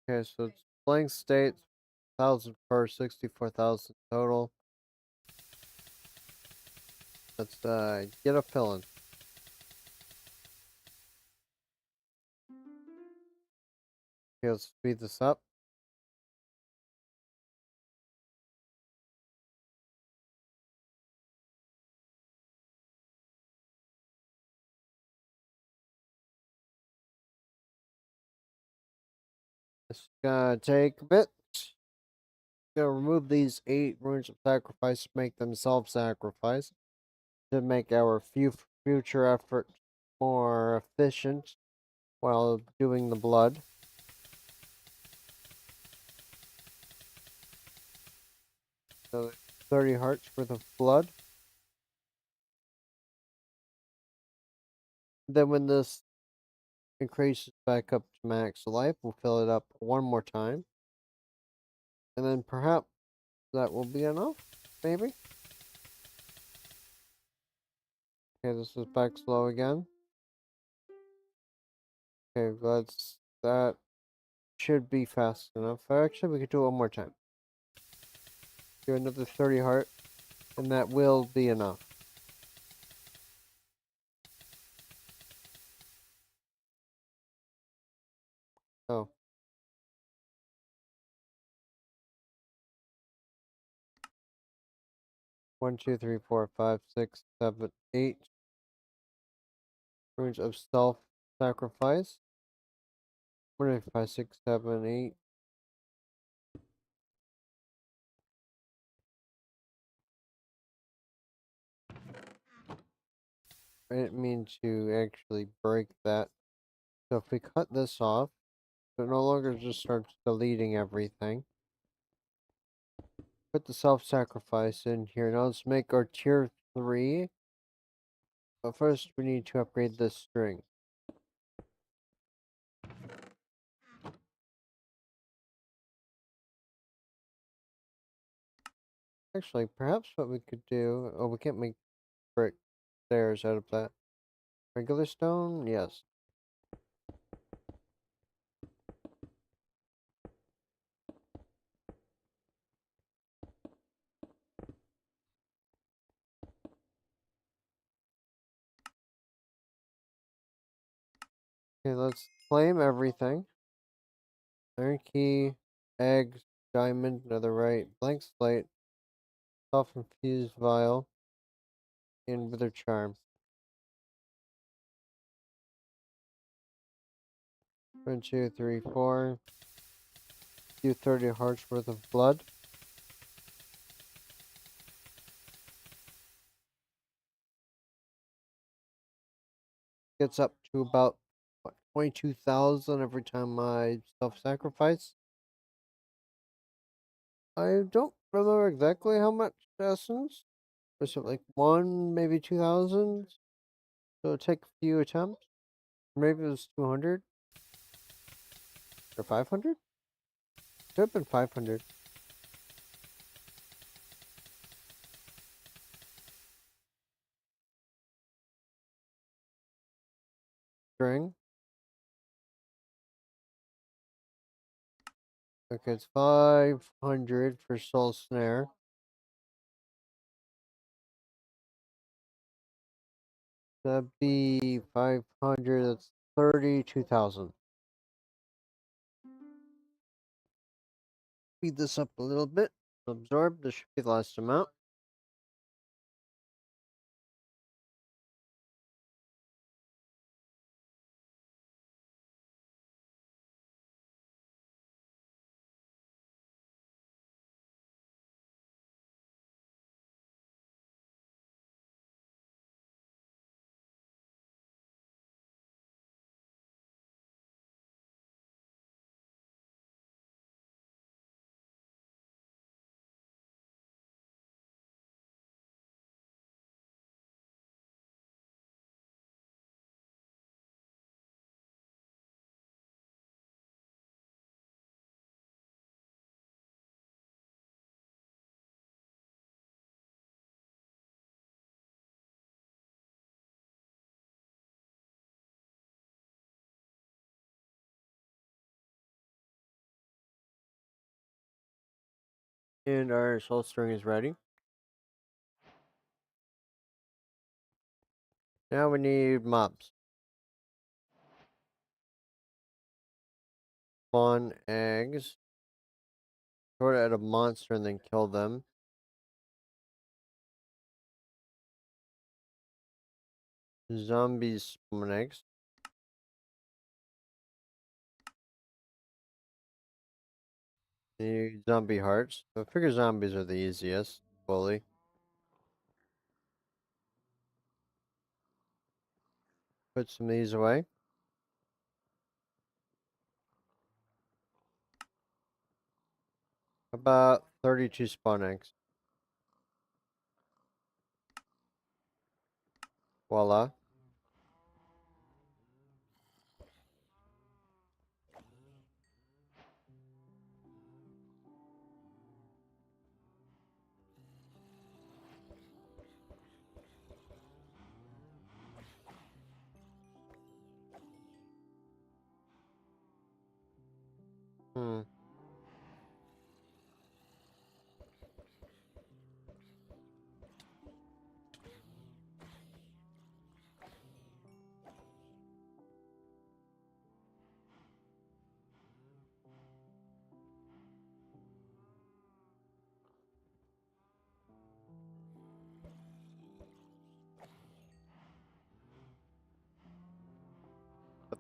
A: Okay, so it's blank state, 1,000 per, 64,000 total. Let's get a fill-in. Okay, let's speed this up. It's gonna take a bit. Gonna remove these 8 runes of sacrifice, make them self-sacrifice to make our future effort more efficient while doing the blood. So 30 hearts worth of blood. Then when this increases back up to max life, we'll fill it up one more time. And then perhaps that will be enough, maybe? Okay, this is back slow again. Okay, that should be fast enough. Actually, we could do it one more time. Do another 30 heart, and that will be enough. Oh. 1, 2, 3, 4, 5, 6, 7, 8 runes of self-sacrifice. 1, 2, 5, 6, 7, 8. I didn't mean to actually break that. So if we cut this off, it no longer just starts deleting everything. Put the self-sacrifice in here. Now let's make our tier 3. But first we need to upgrade this string. Actually, perhaps what we could do... Oh, we can't make brick stairs out of that. Regular stone? Yes. Okay, let's claim everything. Iron key, eggs, diamond, netherite, blank slate, self-infused vial, and wither charm. 1, 2, 3, 4. Do 30 hearts worth of blood. Gets up to about, what, 22,000 every time I self-sacrifice. I don't remember exactly how much essence. Was it like 1, maybe 2,000? So it'll take a few attempts. Maybe it was 200 or 500. Could have been 500. String. Okay, it's 500 for soul snare. That'd be 500. That's 32,000. Speed this up a little bit. Absorb. This should be the last amount. And our soul string is ready. Now we need mobs. Spawn eggs. Throw it at a monster and then kill them. Zombies spawn eggs. Need zombie hearts. I figure zombies are the easiest. Fully. Put some of these away. About 32 spawn eggs. Voila. Hmm.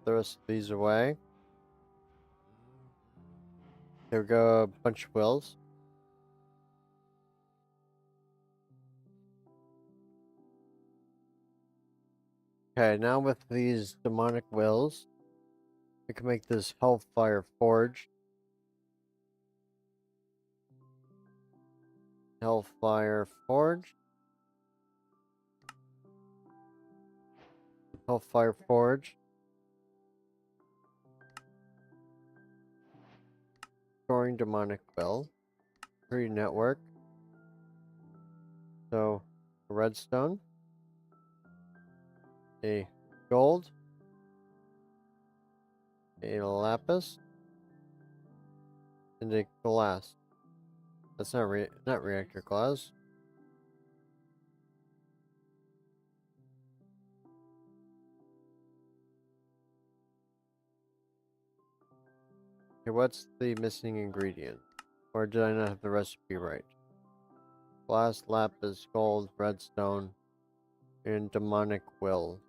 A: the rest of these away. There we go, a bunch of wills. Okay, now with these demonic wills, we can make this Hellfire Forge. Hellfire Forge. Hellfire Forge. Storing demonic will. Free network. So, redstone. A gold. A lapis. And a glass. That's not reactor glass. Okay, what's the missing ingredient? Or did I not have the recipe right? Glass, lapis, gold, redstone, and demonic will.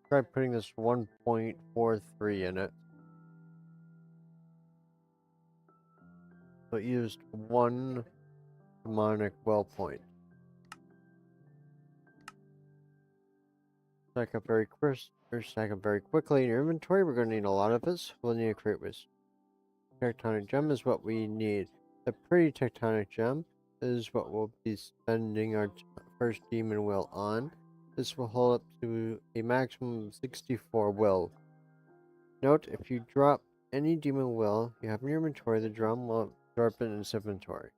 A: Try putting this 1.43 in it. So it used one demonic will point. Stack up very quickly in your inventory. We're going to need a lot of this. We'll need a crate with tectonic gem is what we need. The pretty tectonic gem is what we'll be spending our first demon will on. This will hold up to a maximum of 64 will. Note, if you drop any demon will you have in your inventory, the drum will drop it in its inventory.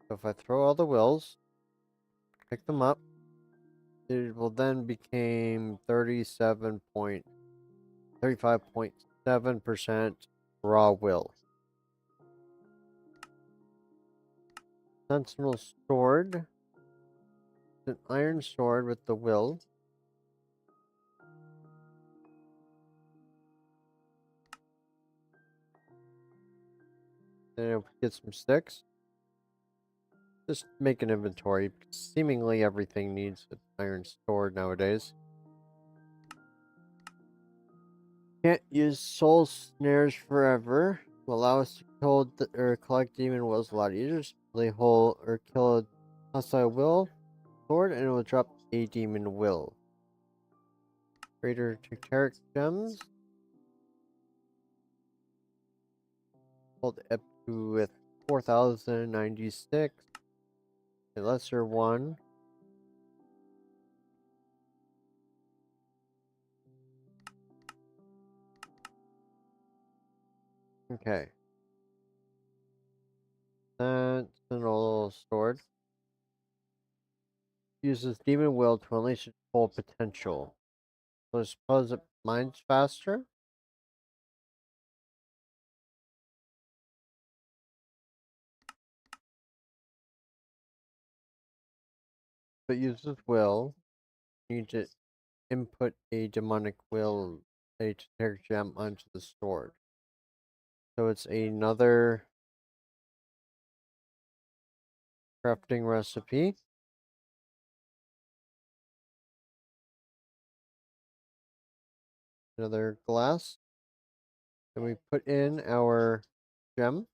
A: So if I throw all the wills, pick them up, it will then become 35.7% raw will. Sentinel sword. An iron sword with the will. And get some sticks. Just make an inventory. Seemingly everything needs an iron sword nowadays. Can't use soul snares forever. Will allow us to kill or collect demon wills a lot easier. Play whole or kill a hostile will sword and it will drop a demon will. Greater Tecteric gems. Hold up to with 4,096. A lesser one. Okay. That's an little sword. Uses demon will to unleash its full potential. So I suppose it mines faster? But uses will. You need to input a demonic will, a generic gem onto the sword. So it's another crafting recipe. Another glass. Then we put in our gem.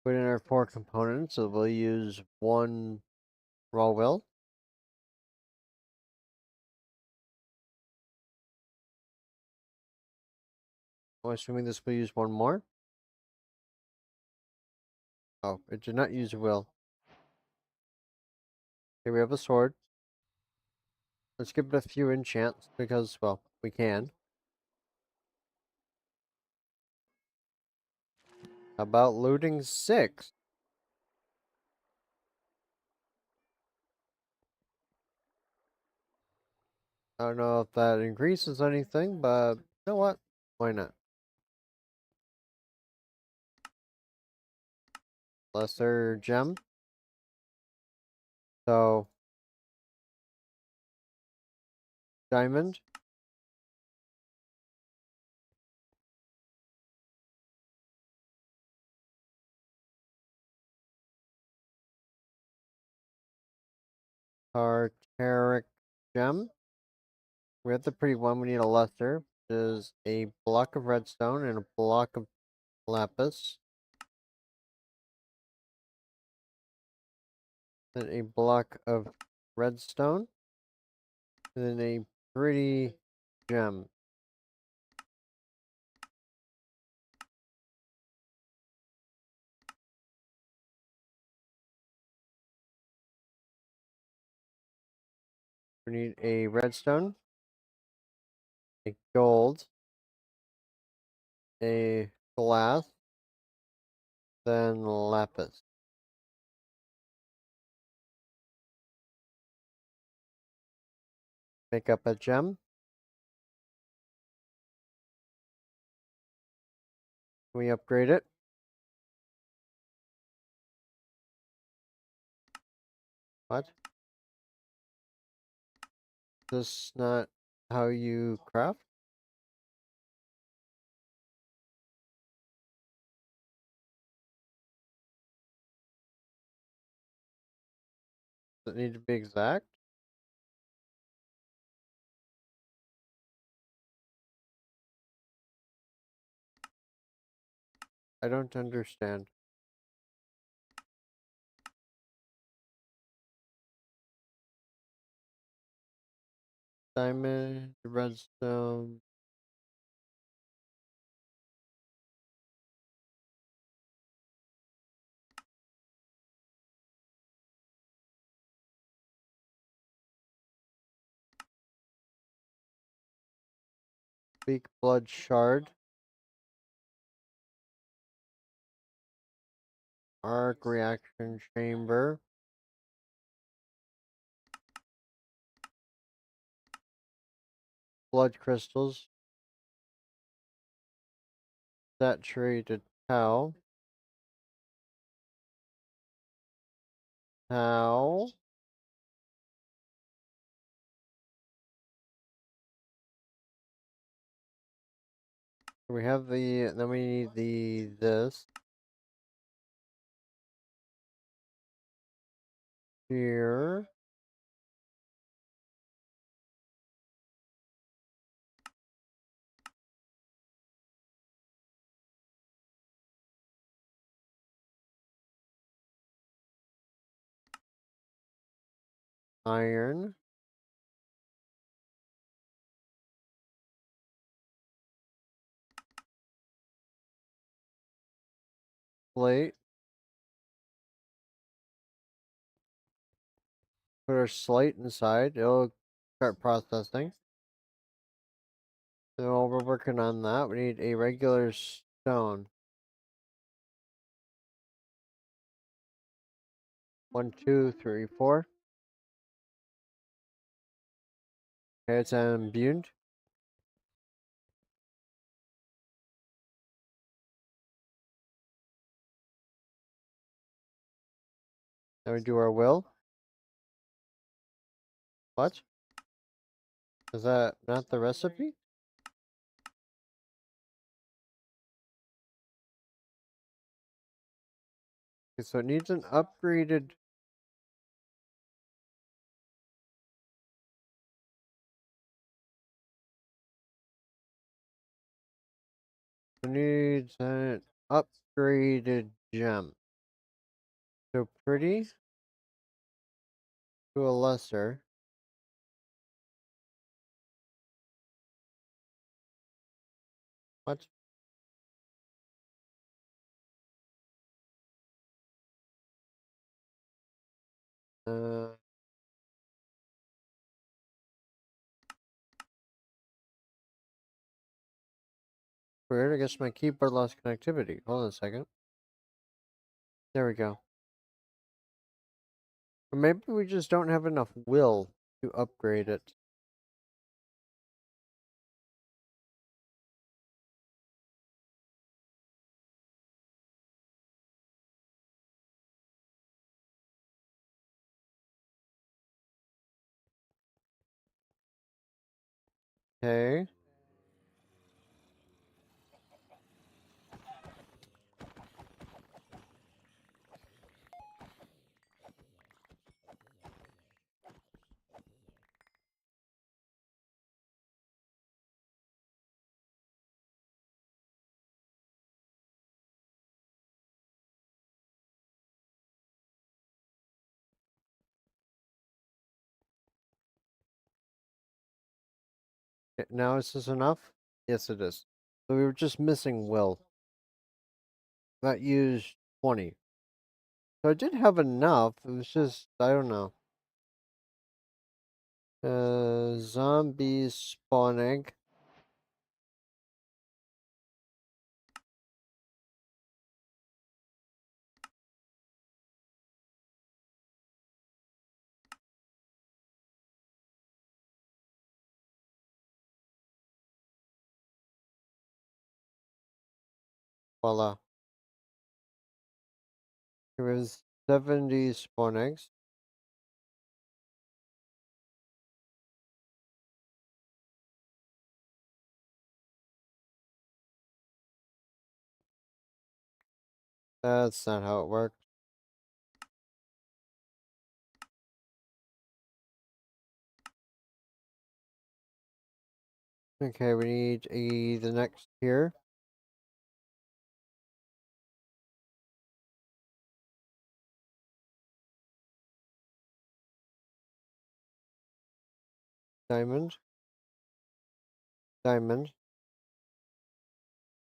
A: Put in our 4 components. So we'll use 1 raw will. I'm assuming this will use 1 more. Oh, it did not use a will. Here we have a sword. Let's give it a few enchants because, well, we can. How about looting 6? I don't know if that increases anything, but you know what? Why not? Lesser gem. So, diamond. Tartaric gem. We have the pretty one. We need a lesser. Is a block of redstone and a block of lapis. Then a block of redstone. And then a pretty gem. We need a redstone, a gold, a glass, then lapis. Make up a gem. We upgrade it. What? This is not how you craft? Does it need to be exact? I don't understand. Diamond, redstone. Weak blood shard. Arc reaction chamber. Blood crystals. Saturated towel. Towel. We have the, then we need this. Here. Iron. Plate. Put our slate inside. It'll start processing. So while we're working on that, we need a regular stone. 1, 2, 3, 4. Okay, it's imbued. Then we do our will. What? Is that not the recipe? Okay, so it needs an upgraded. It needs an upgraded gem. So pretty to a lesser. What? Uh, Weird. I guess my keyboard lost connectivity. Hold on a second. There we go. Or maybe we just don't have enough will to upgrade it. Okay. Okay, now is this enough? Yes, it is. So we were just missing Will. That used 20. So I did have enough. It was just, I don't know. Zombies spawning. Voila. There was 70 spawn eggs. That's not how it worked. Okay, we need the next tier. Diamond. Diamond.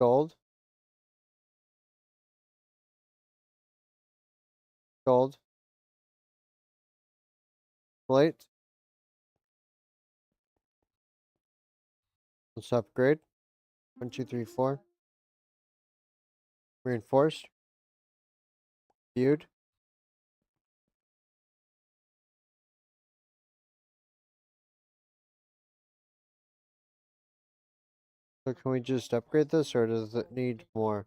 A: Gold. Gold. Plate. Let's upgrade. 1, 2, 3, 4. Reinforced. Viewed. So can we just upgrade this or does it need more?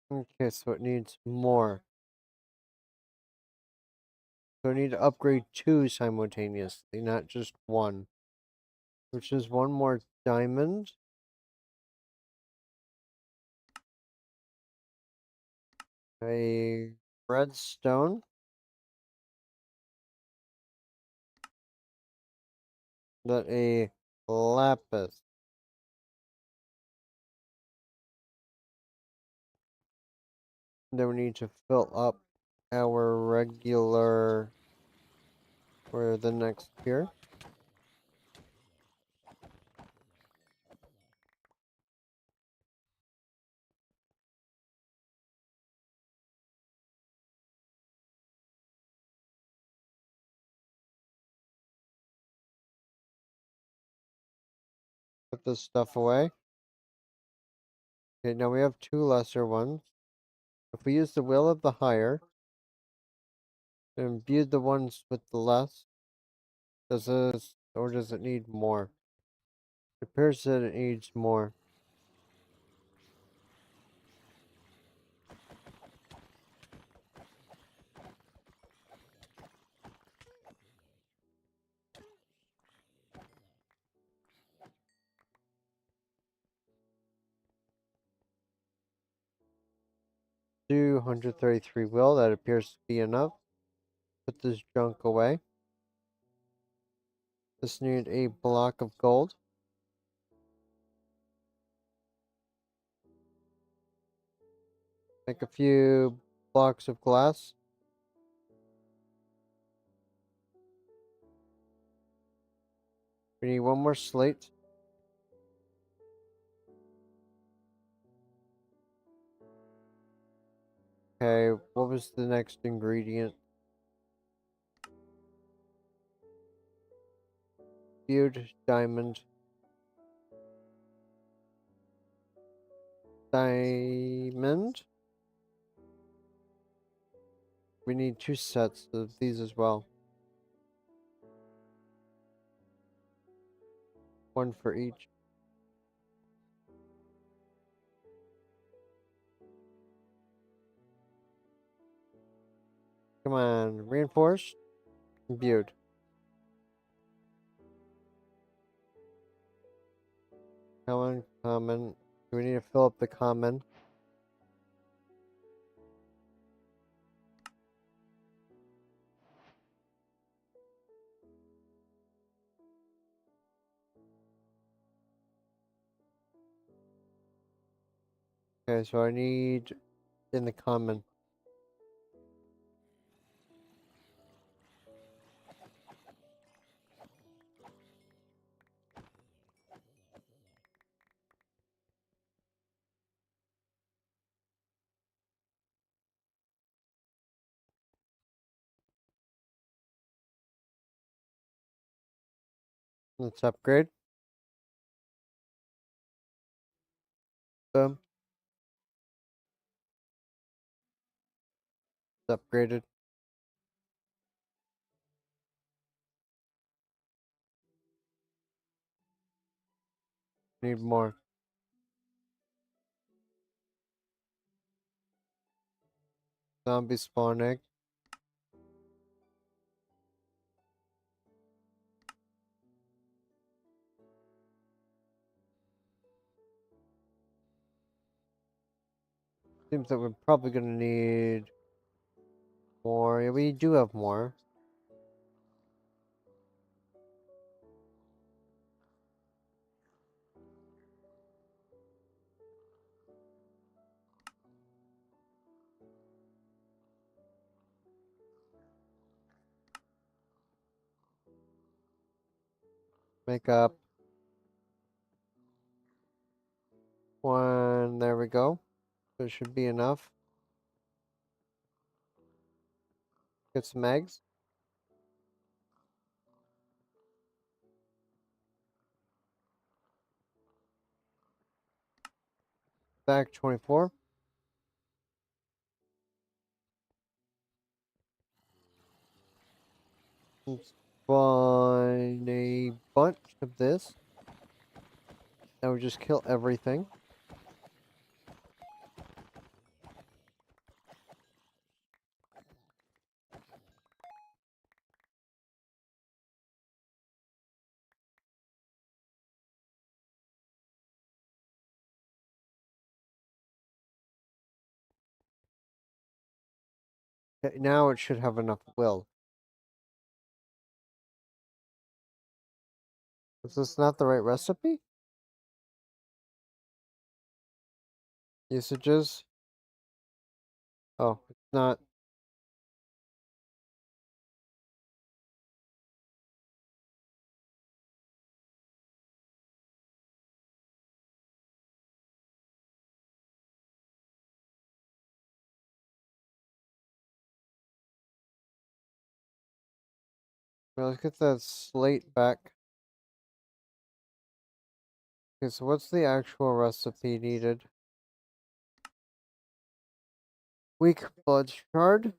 A: Okay, so it needs more. So I need to upgrade 2 simultaneously, not just 1. Which is 1 more diamond. A redstone. Then a lapis. Then we need to fill up our regular for the next tier. Put this stuff away. Okay, now we have 2 lesser ones. If we use the will of the higher and view the ones with the less, does this or does it need more? It appears that it needs more. $233 will, that appears to be enough. Put this junk away. This need a block of gold. Make a few blocks of glass. We need 1 more slate. Okay, what was the next ingredient? Viewed diamond. Diamond. We need 2 sets of these as well. 1 for each. Come on, reinforced. Viewed. Common, common. Do we need to fill up the common? Okay, so I need in the common. Let's upgrade. Boom. It's upgraded. Need more. Zombie spawn egg. Seems that we're probably gonna need more. Yeah, we do have more. Make up one. There we go. There should be enough. Get some eggs. Back 24. Let's find a bunch of this. Now we just kill everything. Okay, now it should have enough will. Is this not the right recipe? Usages? Oh, it's not. Well, let's get that slate back. Okay, so what's the actual recipe needed? Weak blood shard.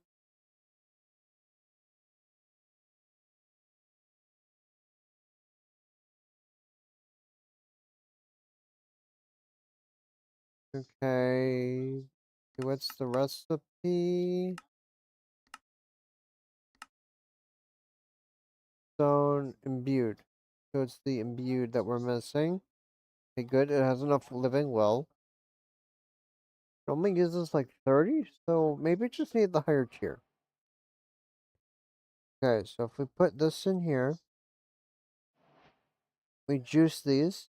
A: Okay. What's the recipe? Stone imbued. So it's the imbued that we're missing. Okay, good. It has enough living well. It only gives us like 30, so maybe it just need the higher tier. Okay, so if we put this in here, we juice these.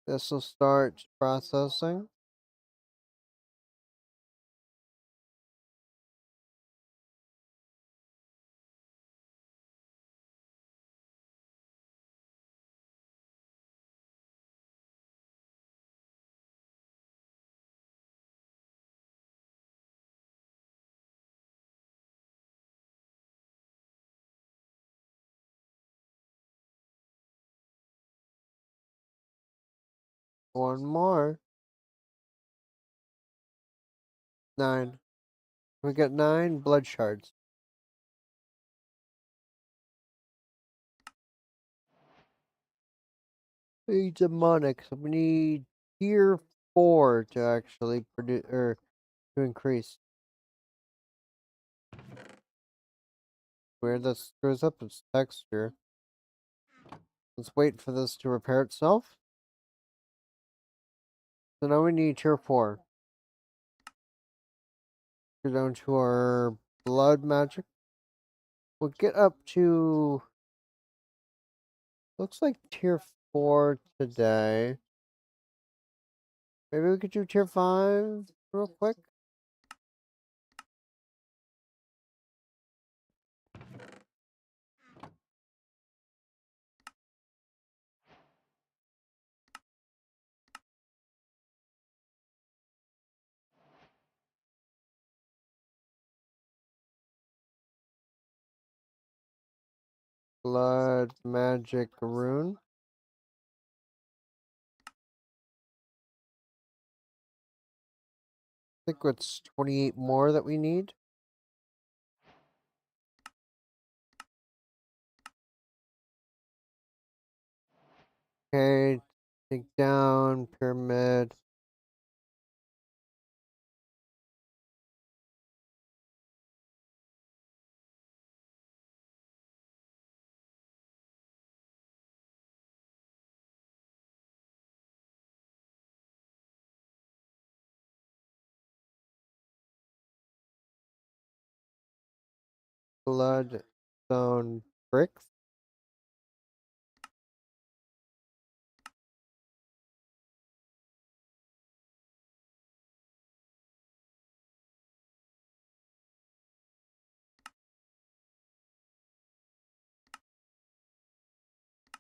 A: This will start processing. One more. 9. We got 9 blood shards. We need demonic, so we need tier 4 to actually produce or to increase. Weird, that screws up its texture. Let's wait for this to repair itself. So now we need tier 4. Go down to our blood magic. We'll get up to... Looks like tier 4 today. Maybe we could do tier 5 real quick. Blood magic rune. I think it's 28 more that we need. Okay, take down pyramid. Bloodstone bricks.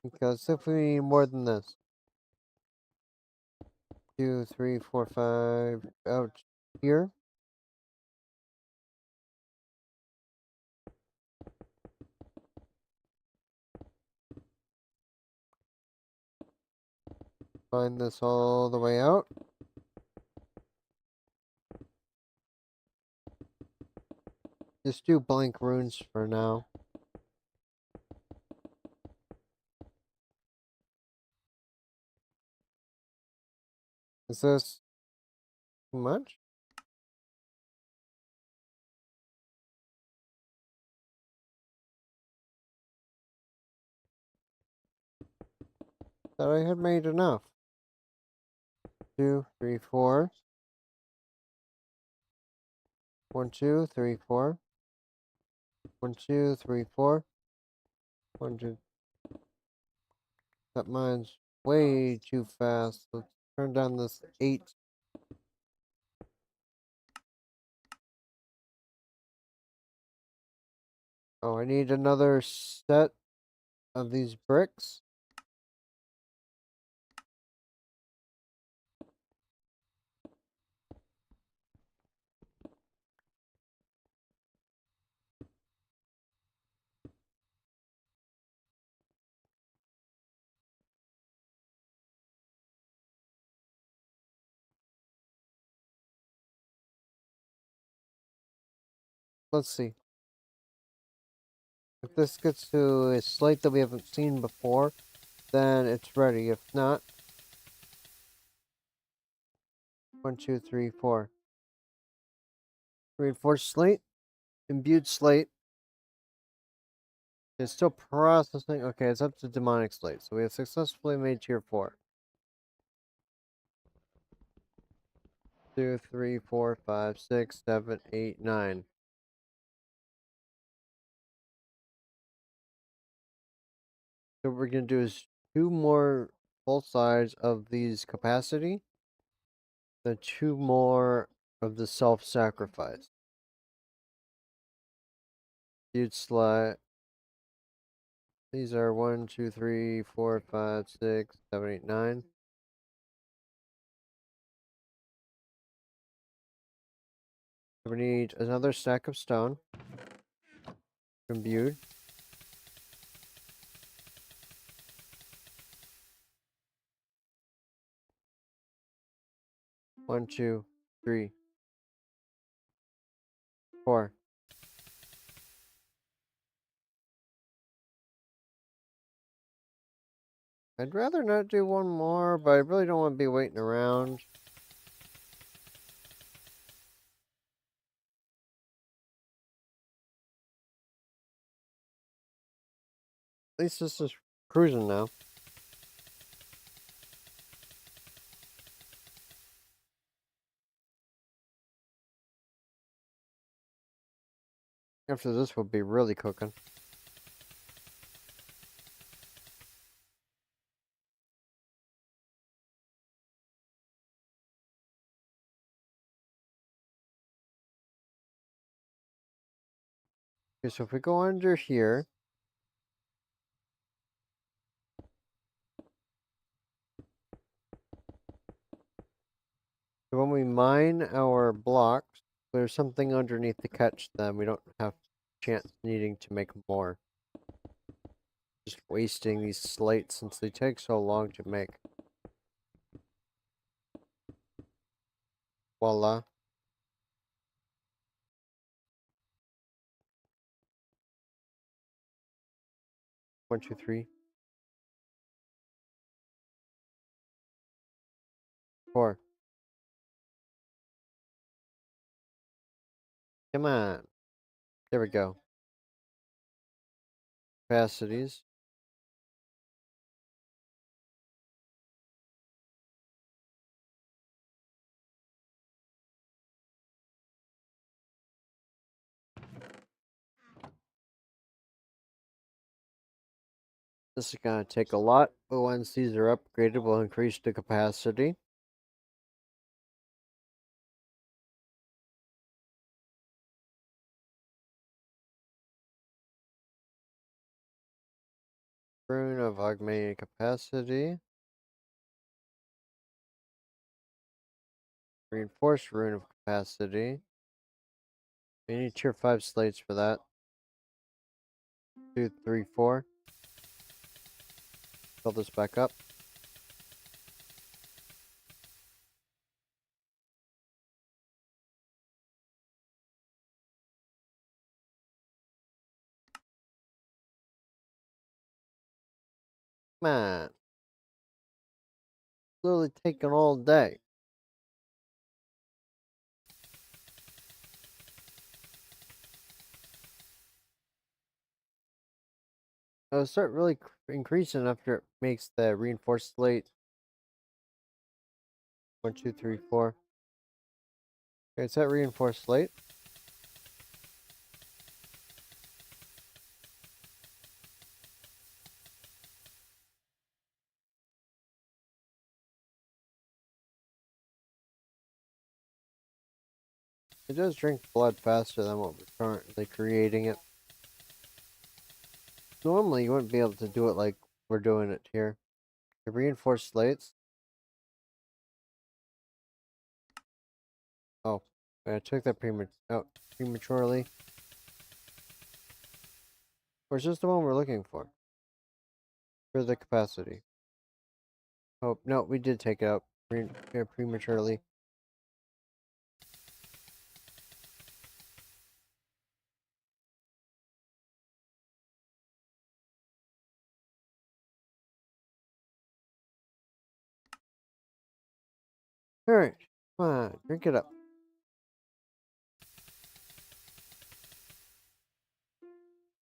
A: Because if we need more than this. 2, 3, 4, 5 out here. Find this all the way out. Just do blank runes for now. Is this too much? Thought I had made enough. 2, 3, 4. 1, 2, 3, 4. 1, 2, 3, 4. 1, 2. That mine's way too fast. Let's turn down this 8. Oh, I need another set of these bricks. Let's see. If this gets to a slate that we haven't seen before, then it's ready. If not, 1, 2, 3, 4. Reinforced slate, imbued slate. It's still processing. Okay, it's up to demonic slate. So we have successfully made tier 4. 2, 3, 4, 5, 6, 7, 8, 9. So what we're gonna do is 2 more full sides of these capacity, then 2 more of the self-sacrifice. Huge slot. These are 1, 2, 3, 4, 5, 6, 7, 8, 9. We need another stack of stone. Imbued. One, two, 3, 4. I'd rather not do one more, but I really don't want to be waiting around. At least this is cruising now. After this, we'll be really cooking. Okay, so if we go under here, so when we mine our blocks, there's something underneath to catch them. We don't have chance needing to make more. Just wasting these slates since they take so long to make. Voila. 1, 2, 3, 4. Come on. There we go. Capacities. This is going to take a lot, but once these are upgraded, we'll increase the capacity. Rune of augmented capacity. Reinforced rune of capacity. We need tier 5 slates for that. 2, 3, 4. Fill this back up. Man. Literally taking all day. It'll start really increasing after it makes the reinforced slate. 1, 2, 3, 4. Okay, it's that reinforced slate. It does drink blood faster than what we're currently creating it. Normally, you wouldn't be able to do it like we're doing it here. The reinforced slates. Oh, I took that out prematurely. Or is this the one we're looking for? For the capacity. Oh, no, we did take it out prematurely. Alright, come on, drink it up.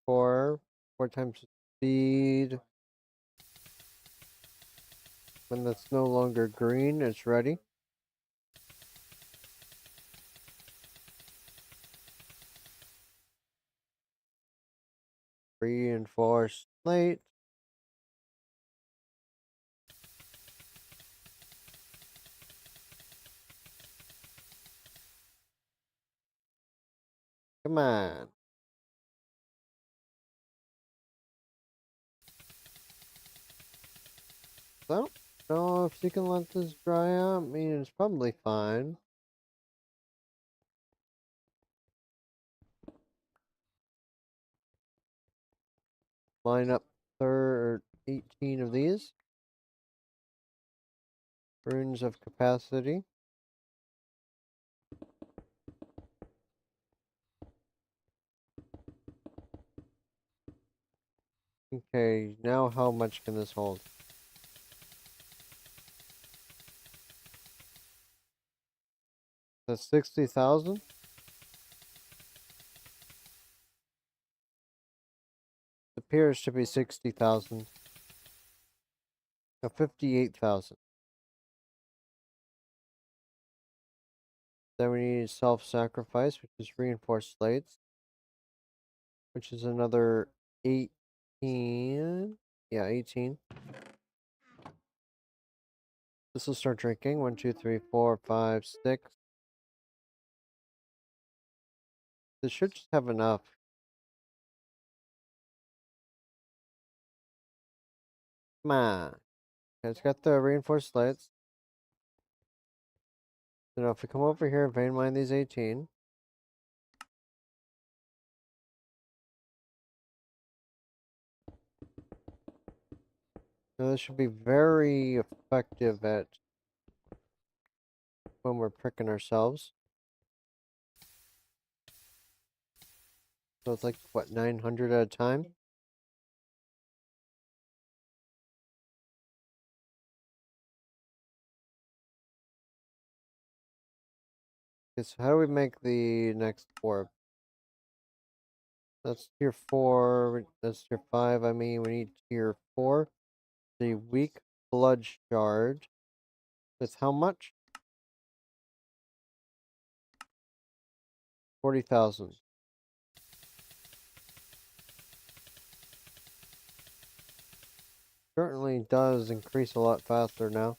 A: 4 times speed. When that's no longer green, it's ready. Reinforced slate. Come on. So, no, if you can let this dry out, I mean, it's probably fine. Line up 18 of these. Runes of capacity. Okay, now how much can this hold? That's 60,000? Appears to be 60,000. No, 58,000. Then we need self-sacrifice, which is reinforced slates. which is another 18. Yeah, 18. This will start drinking. 1, 2, 3, 4, 5, 6. This should just have enough. Come on. Okay, it's got the reinforced lights. So now if we come over here and vein mine these 18. So this should be very effective at when we're pricking ourselves. So it's like, what, 900 at a time? Okay, so how do we make the next orb? That's tier 4. That's tier 5. I mean, we need tier 4. The weak blood shard. With how much? 40,000. Certainly does increase a lot faster now.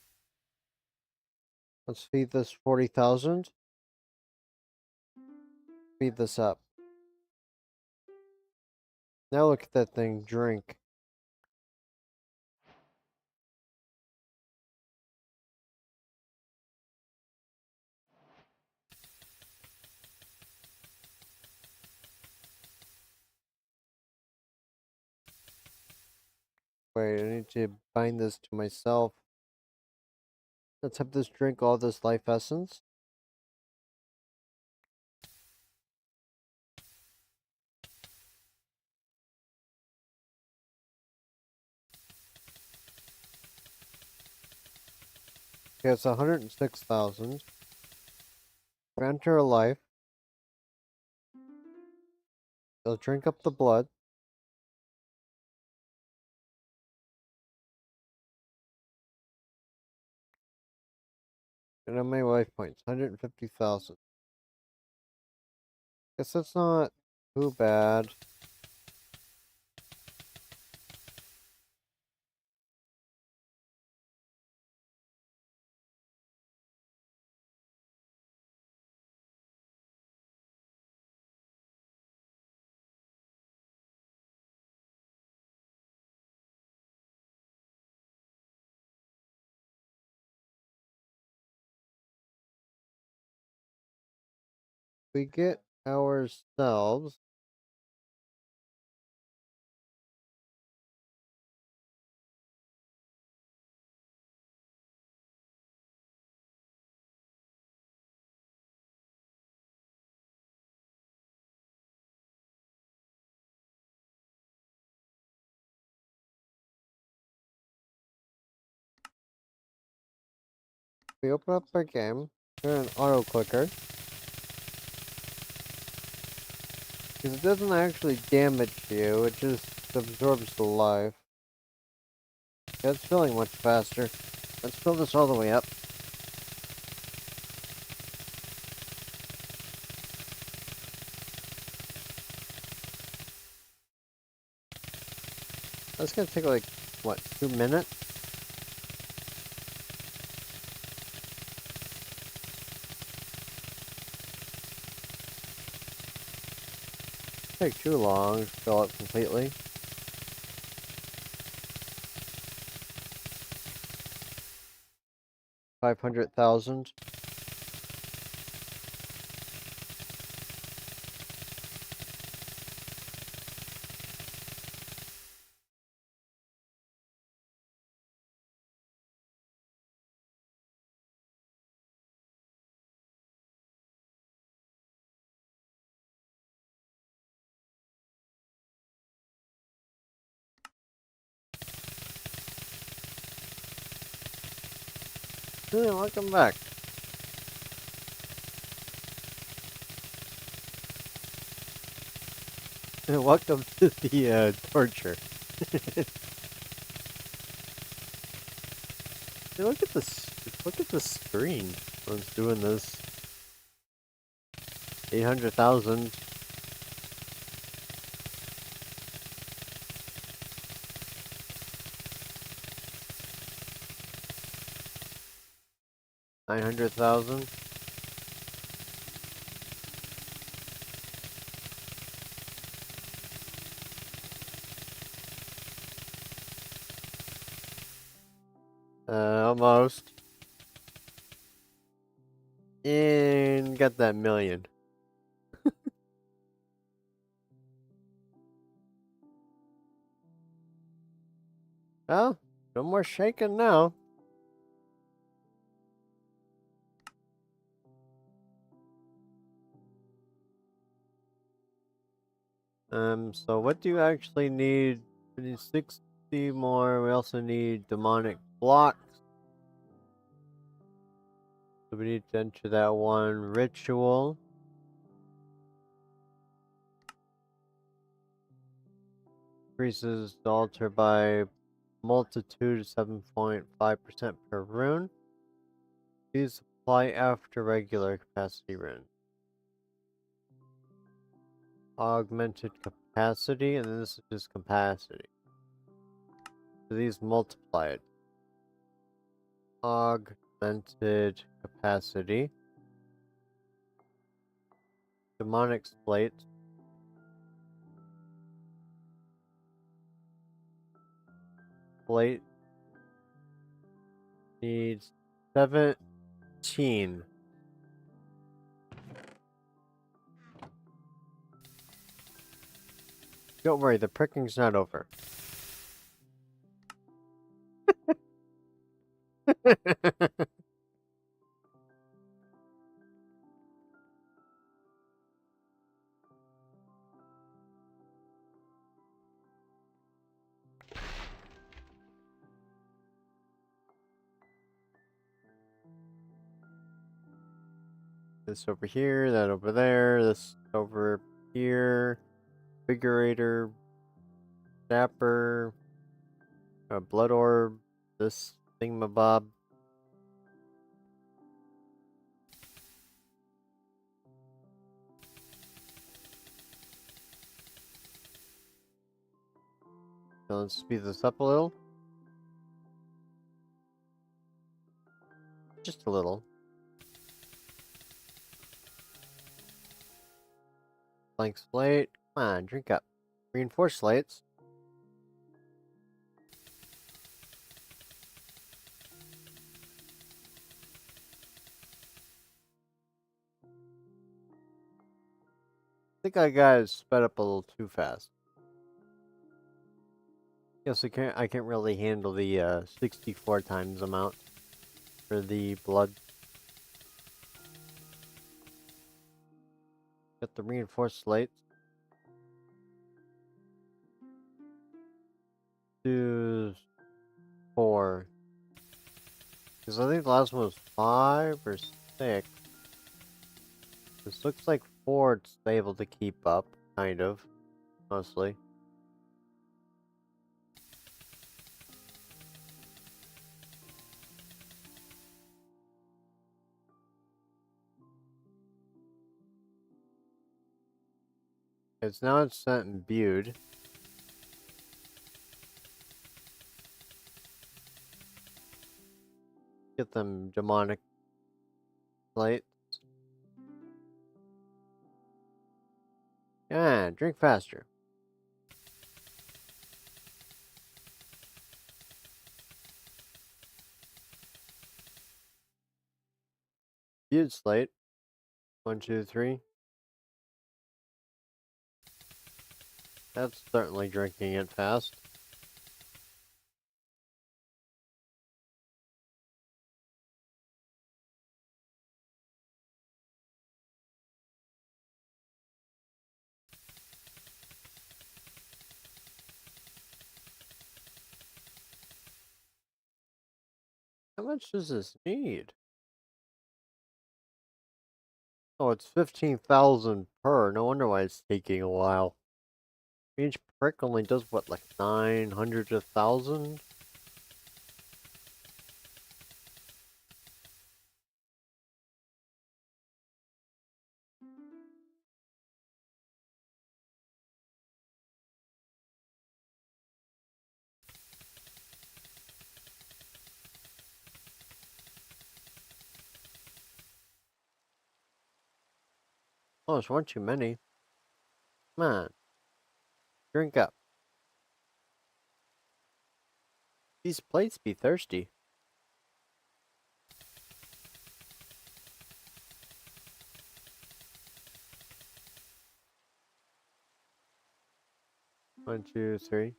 A: Let's feed this 40,000. Feed this up. Now look at that thing drink. Wait, I need to bind this to myself. Let's have this drink all this life essence. Okay, it's 106,000. Grant her a life. They'll drink up the blood. And how many life points? 150,000. Guess that's not too bad. We get ourselves we open up our game, turn an auto clicker, because it doesn't actually damage you, it just absorbs the life. Yeah, it's filling much faster. Let's fill this all the way up. That's gonna take like, what, 2 minutes? Take too long to fill up completely. $500,000. Hey, welcome back. Welcome to the torture. Hey, look at this. Look at the screen. I was doing this. 800,000. 900,000. Almost. And got that million. Well, no more shaking now. So what do you actually need? We need 60 more. We also need demonic blocks. So we need to enter that one ritual. Increases the altar by multitude 7.5% per rune. Use supply after regular capacity rune. Augmented capacity, and then this is just capacity. So these multiply it. Augmented capacity. Demonic slate. Slate needs 17. Don't worry, the pricking's not over. This over here, that over there, this over here. Figurator, Dapper, Blood Orb, this thingamabob. So let's speed this up a little. Just a little. Blank slate. Come on, drink up. Reinforced slates. I think I got it sped up a little too fast. Yes, I can't really handle the 64 times amount for the blood. Got the reinforced slates. To 4. Because I think the last one was 5 or 6. This looks like 4 it's able to keep up, kind of, mostly. It's sent and imbued. Get them demonic lights. Yeah, drink faster. Imbued slate. 1, 2, 3. That's certainly drinking it fast. How much does this need? Oh, it's 15,000 per. No wonder why it's taking a while. Each prick only does what, like 900 to 1,000? Oh, it's one too many. Come on. Drink up. These plates be thirsty. One, two, three.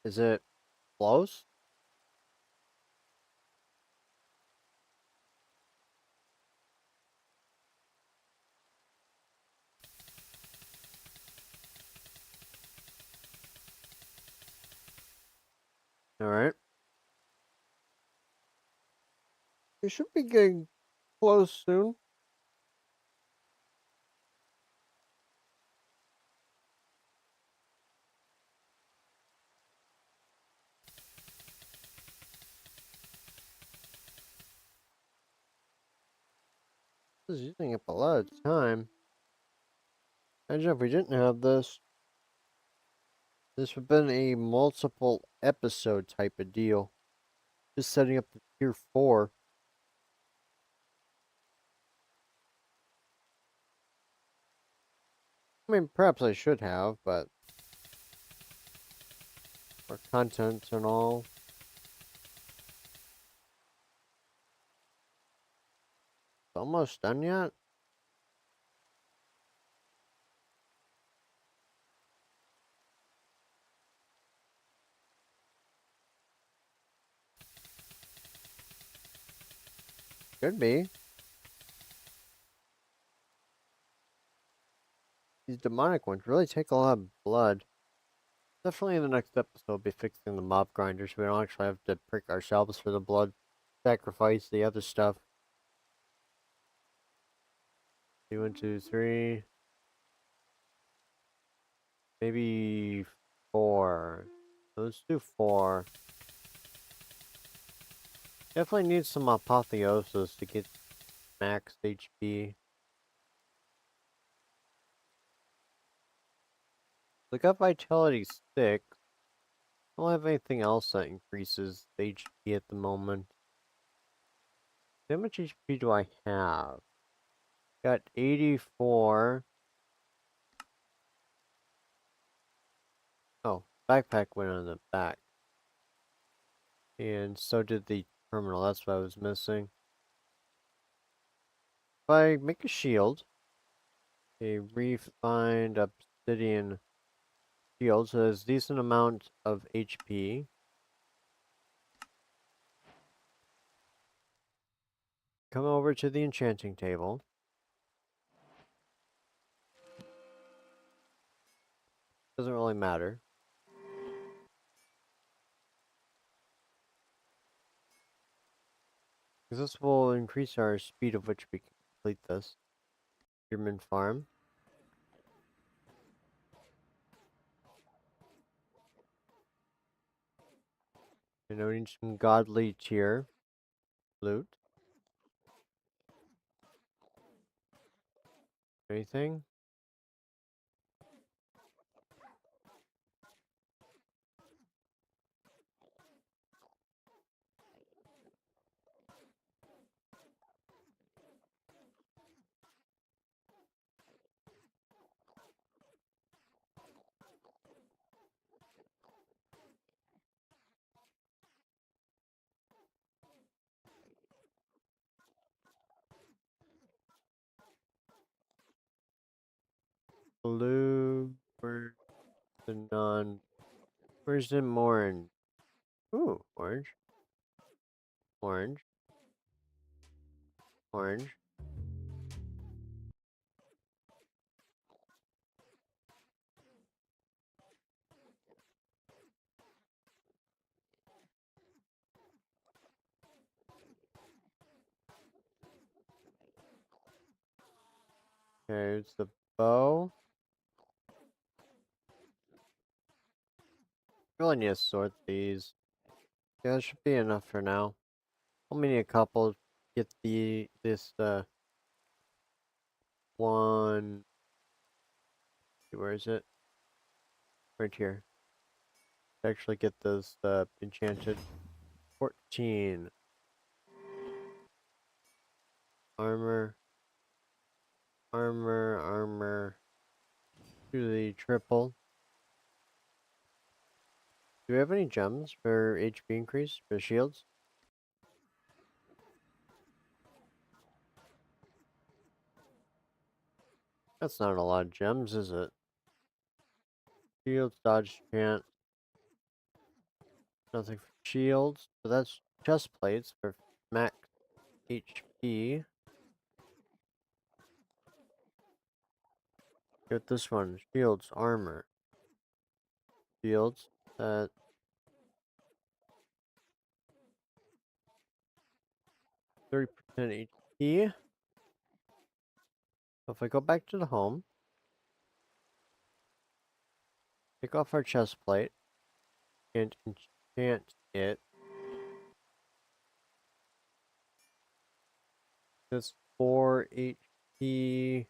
A: Is it close? Alright. You should be getting close soon. This is using up a lot of time. Imagine if we didn't have this. This would have been a multiple episode type of deal. Just setting up the tier 4. I mean, perhaps I should have, but for content and all. It's almost done yet? Could be. These demonic ones really take a lot of blood. Definitely in the next episode, we'll be fixing the mob grinders. We don't actually have to prick ourselves for the blood. Sacrifice the other stuff. 1, 2, 3. Maybe 4. Let's do 4. Definitely need some apotheosis to get max HP. We got vitality 6. I don't have anything else that increases the HP at the moment. How much HP do I have? Got 84. Oh, backpack went on the back. And so did the terminal. That's what I was missing. If I make a shield, a refined obsidian shield, so there's a decent amount of HP. Come over to the enchanting table. Doesn't really matter. Because this will increase our speed of which we can complete this. German farm. And we need some godly tier loot. Anything? Blue. Where's the non? Where's the orange? Ooh, orange. Orange. Orange. Okay, it's the bow. Really need to sort these. Yeah, that should be enough for now. Only need a couple. Get this one. Where is it? Right here. Actually get those enchanted. 14. Armor. Armor. Do the triple. Do we have any gems for HP increase for shields? That's not a lot of gems, is it? Shields, dodge, chant. Nothing for shields. So that's chest plates for max HP. Get this one. Shields, armor. Shields. 30% HP. So if I go back to the home, take off our chest plate, and enchant it. That's 4 HP.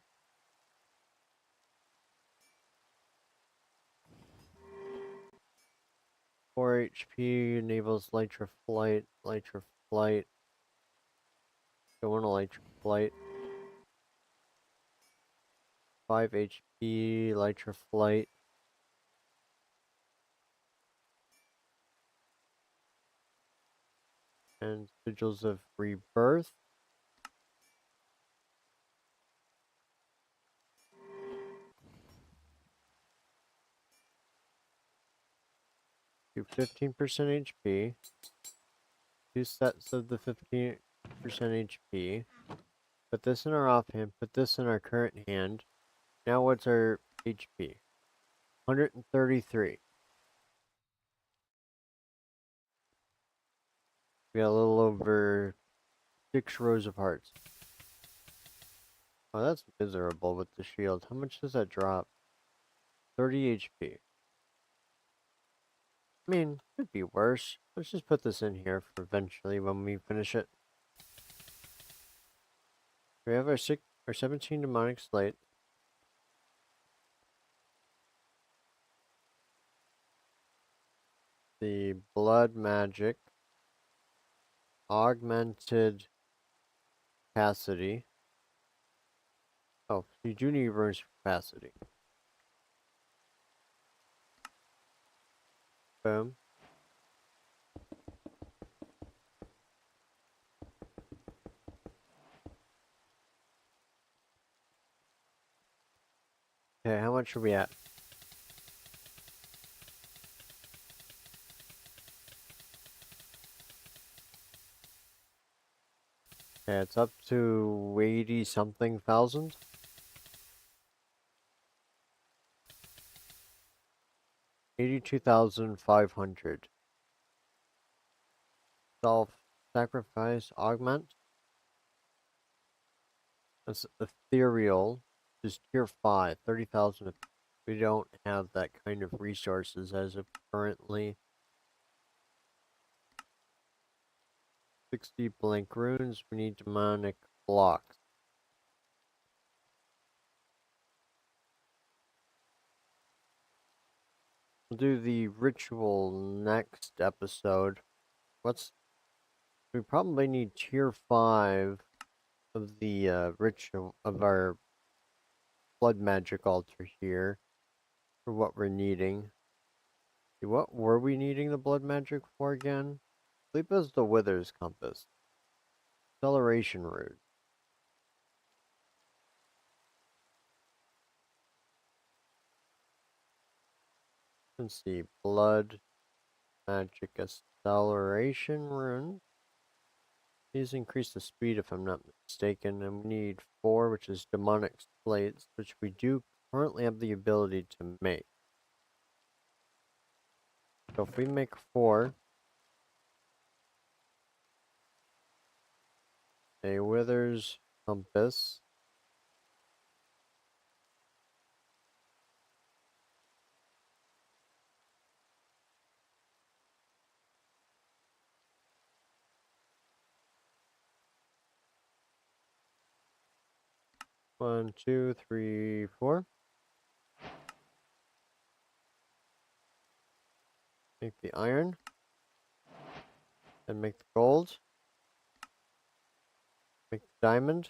A: 4 HP enables Lytra Flight. Lytra Flight. Go on a Lytra Flight. 5 HP Lytra Flight. And Sigils of Rebirth. Do 15% HP. 2 sets of the 15% HP. Put this in our offhand. Put this in our current hand. Now what's our HP? 133. We got a little over 6 rows of hearts. Oh, that's miserable with the shield. How much does that drop? 30 HP. I mean, could be worse. Let's just put this in here for eventually when we finish it. We have our 17 demonic slate. The blood magic. Augmented capacity. Oh, you do need runes capacity. Boom. Okay, how much are we at? Okay, it's up to 80 something thousand. 82,500. Self-sacrifice augment. That's ethereal. Just tier 5, 30,000. We don't have that kind of resources as of currently. 60 blank runes. We need demonic blocks. We'll do the ritual next episode. We probably need tier 5 of the ritual of our blood magic altar here for what we're needing. What were we needing the blood magic for again? Sleep as the Wither's Compass. Acceleration Root. Let's see. Blood magic acceleration rune. These increase the speed if I'm not mistaken. And we need 4, which is demonic slates, which we do currently have the ability to make. So if we make 4, a Wither's Compass. One, two, three, 4. Make the iron. Then make the gold. Make the diamond.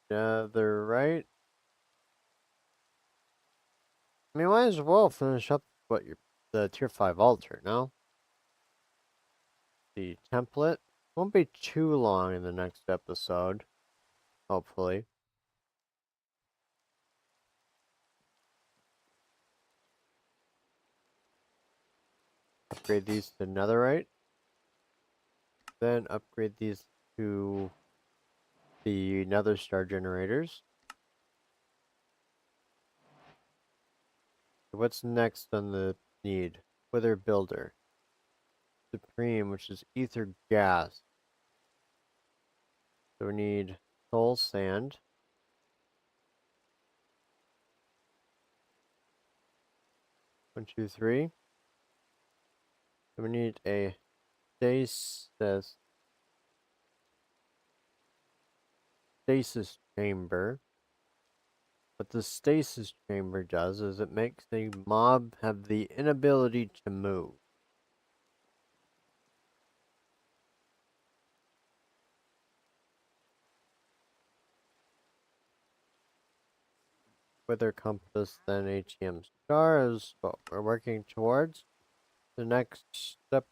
A: They're right. I mean, might as well finish up the tier 5 altar, no? The template won't be too long in the next episode, hopefully. Upgrade these to netherite. Then upgrade these to the nether star generators. What's next on the need? Wither builder. Supreme, which is ether gas. So we need soul sand. 1, 2, 3. So we need a stasis chamber. What the stasis chamber does is it makes the mob have the inability to move. Wither compass, then ATM star is what we're working towards. The next step,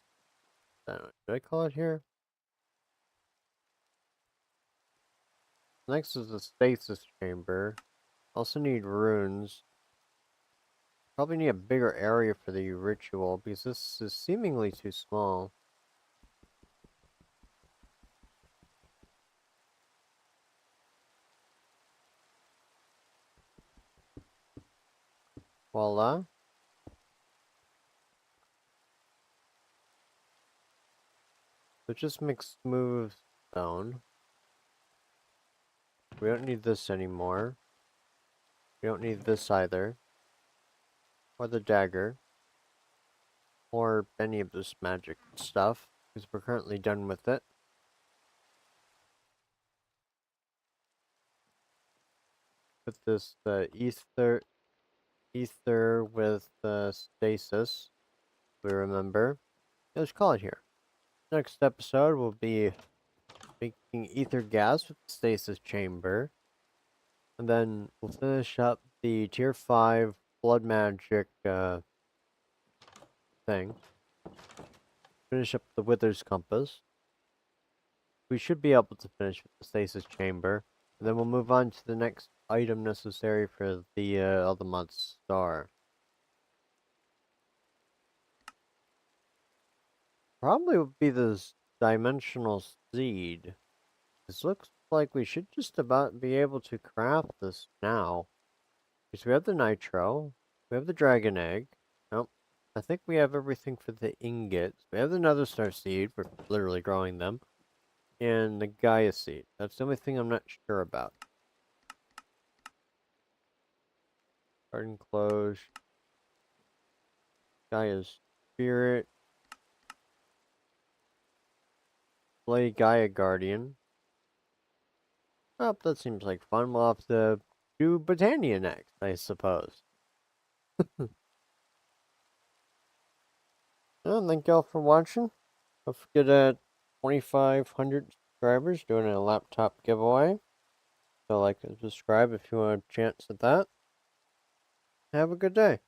A: should I call it here? Next is the stasis chamber. Also need runes. Probably need a bigger area for the ritual because this is seemingly too small. Voila. So just make smooth stone. We don't need this anymore. We don't need this either. Or the dagger. Or any of this magic stuff. Because we're currently done with it. Put this ether with stasis. We remember. Let's call it here. Next episode will be making ether gas with the stasis chamber. And then we'll finish up the tier 5 blood magic thing. Finish up the Wither's Compass. We should be able to finish with the stasis chamber. And then we'll move on to the next item necessary for the Eldermont star. Probably would be this dimensional seed. This looks like we should just about be able to craft this now. Because we have the nitro, we have the dragon egg. Nope. I think we have everything for the ingots. We have the nether star seed, we're literally growing them. And the Gaia seed. That's the only thing I'm not sure about. Garden close. Gaia's spirit. Play Gaia Guardian. Oh, that seems like fun. We'll have to do Botania next, I suppose. Well, thank y'all for watching. Don't forget at 2,500 subscribers doing a laptop giveaway. So like and subscribe if you want a chance at that. Have a good day.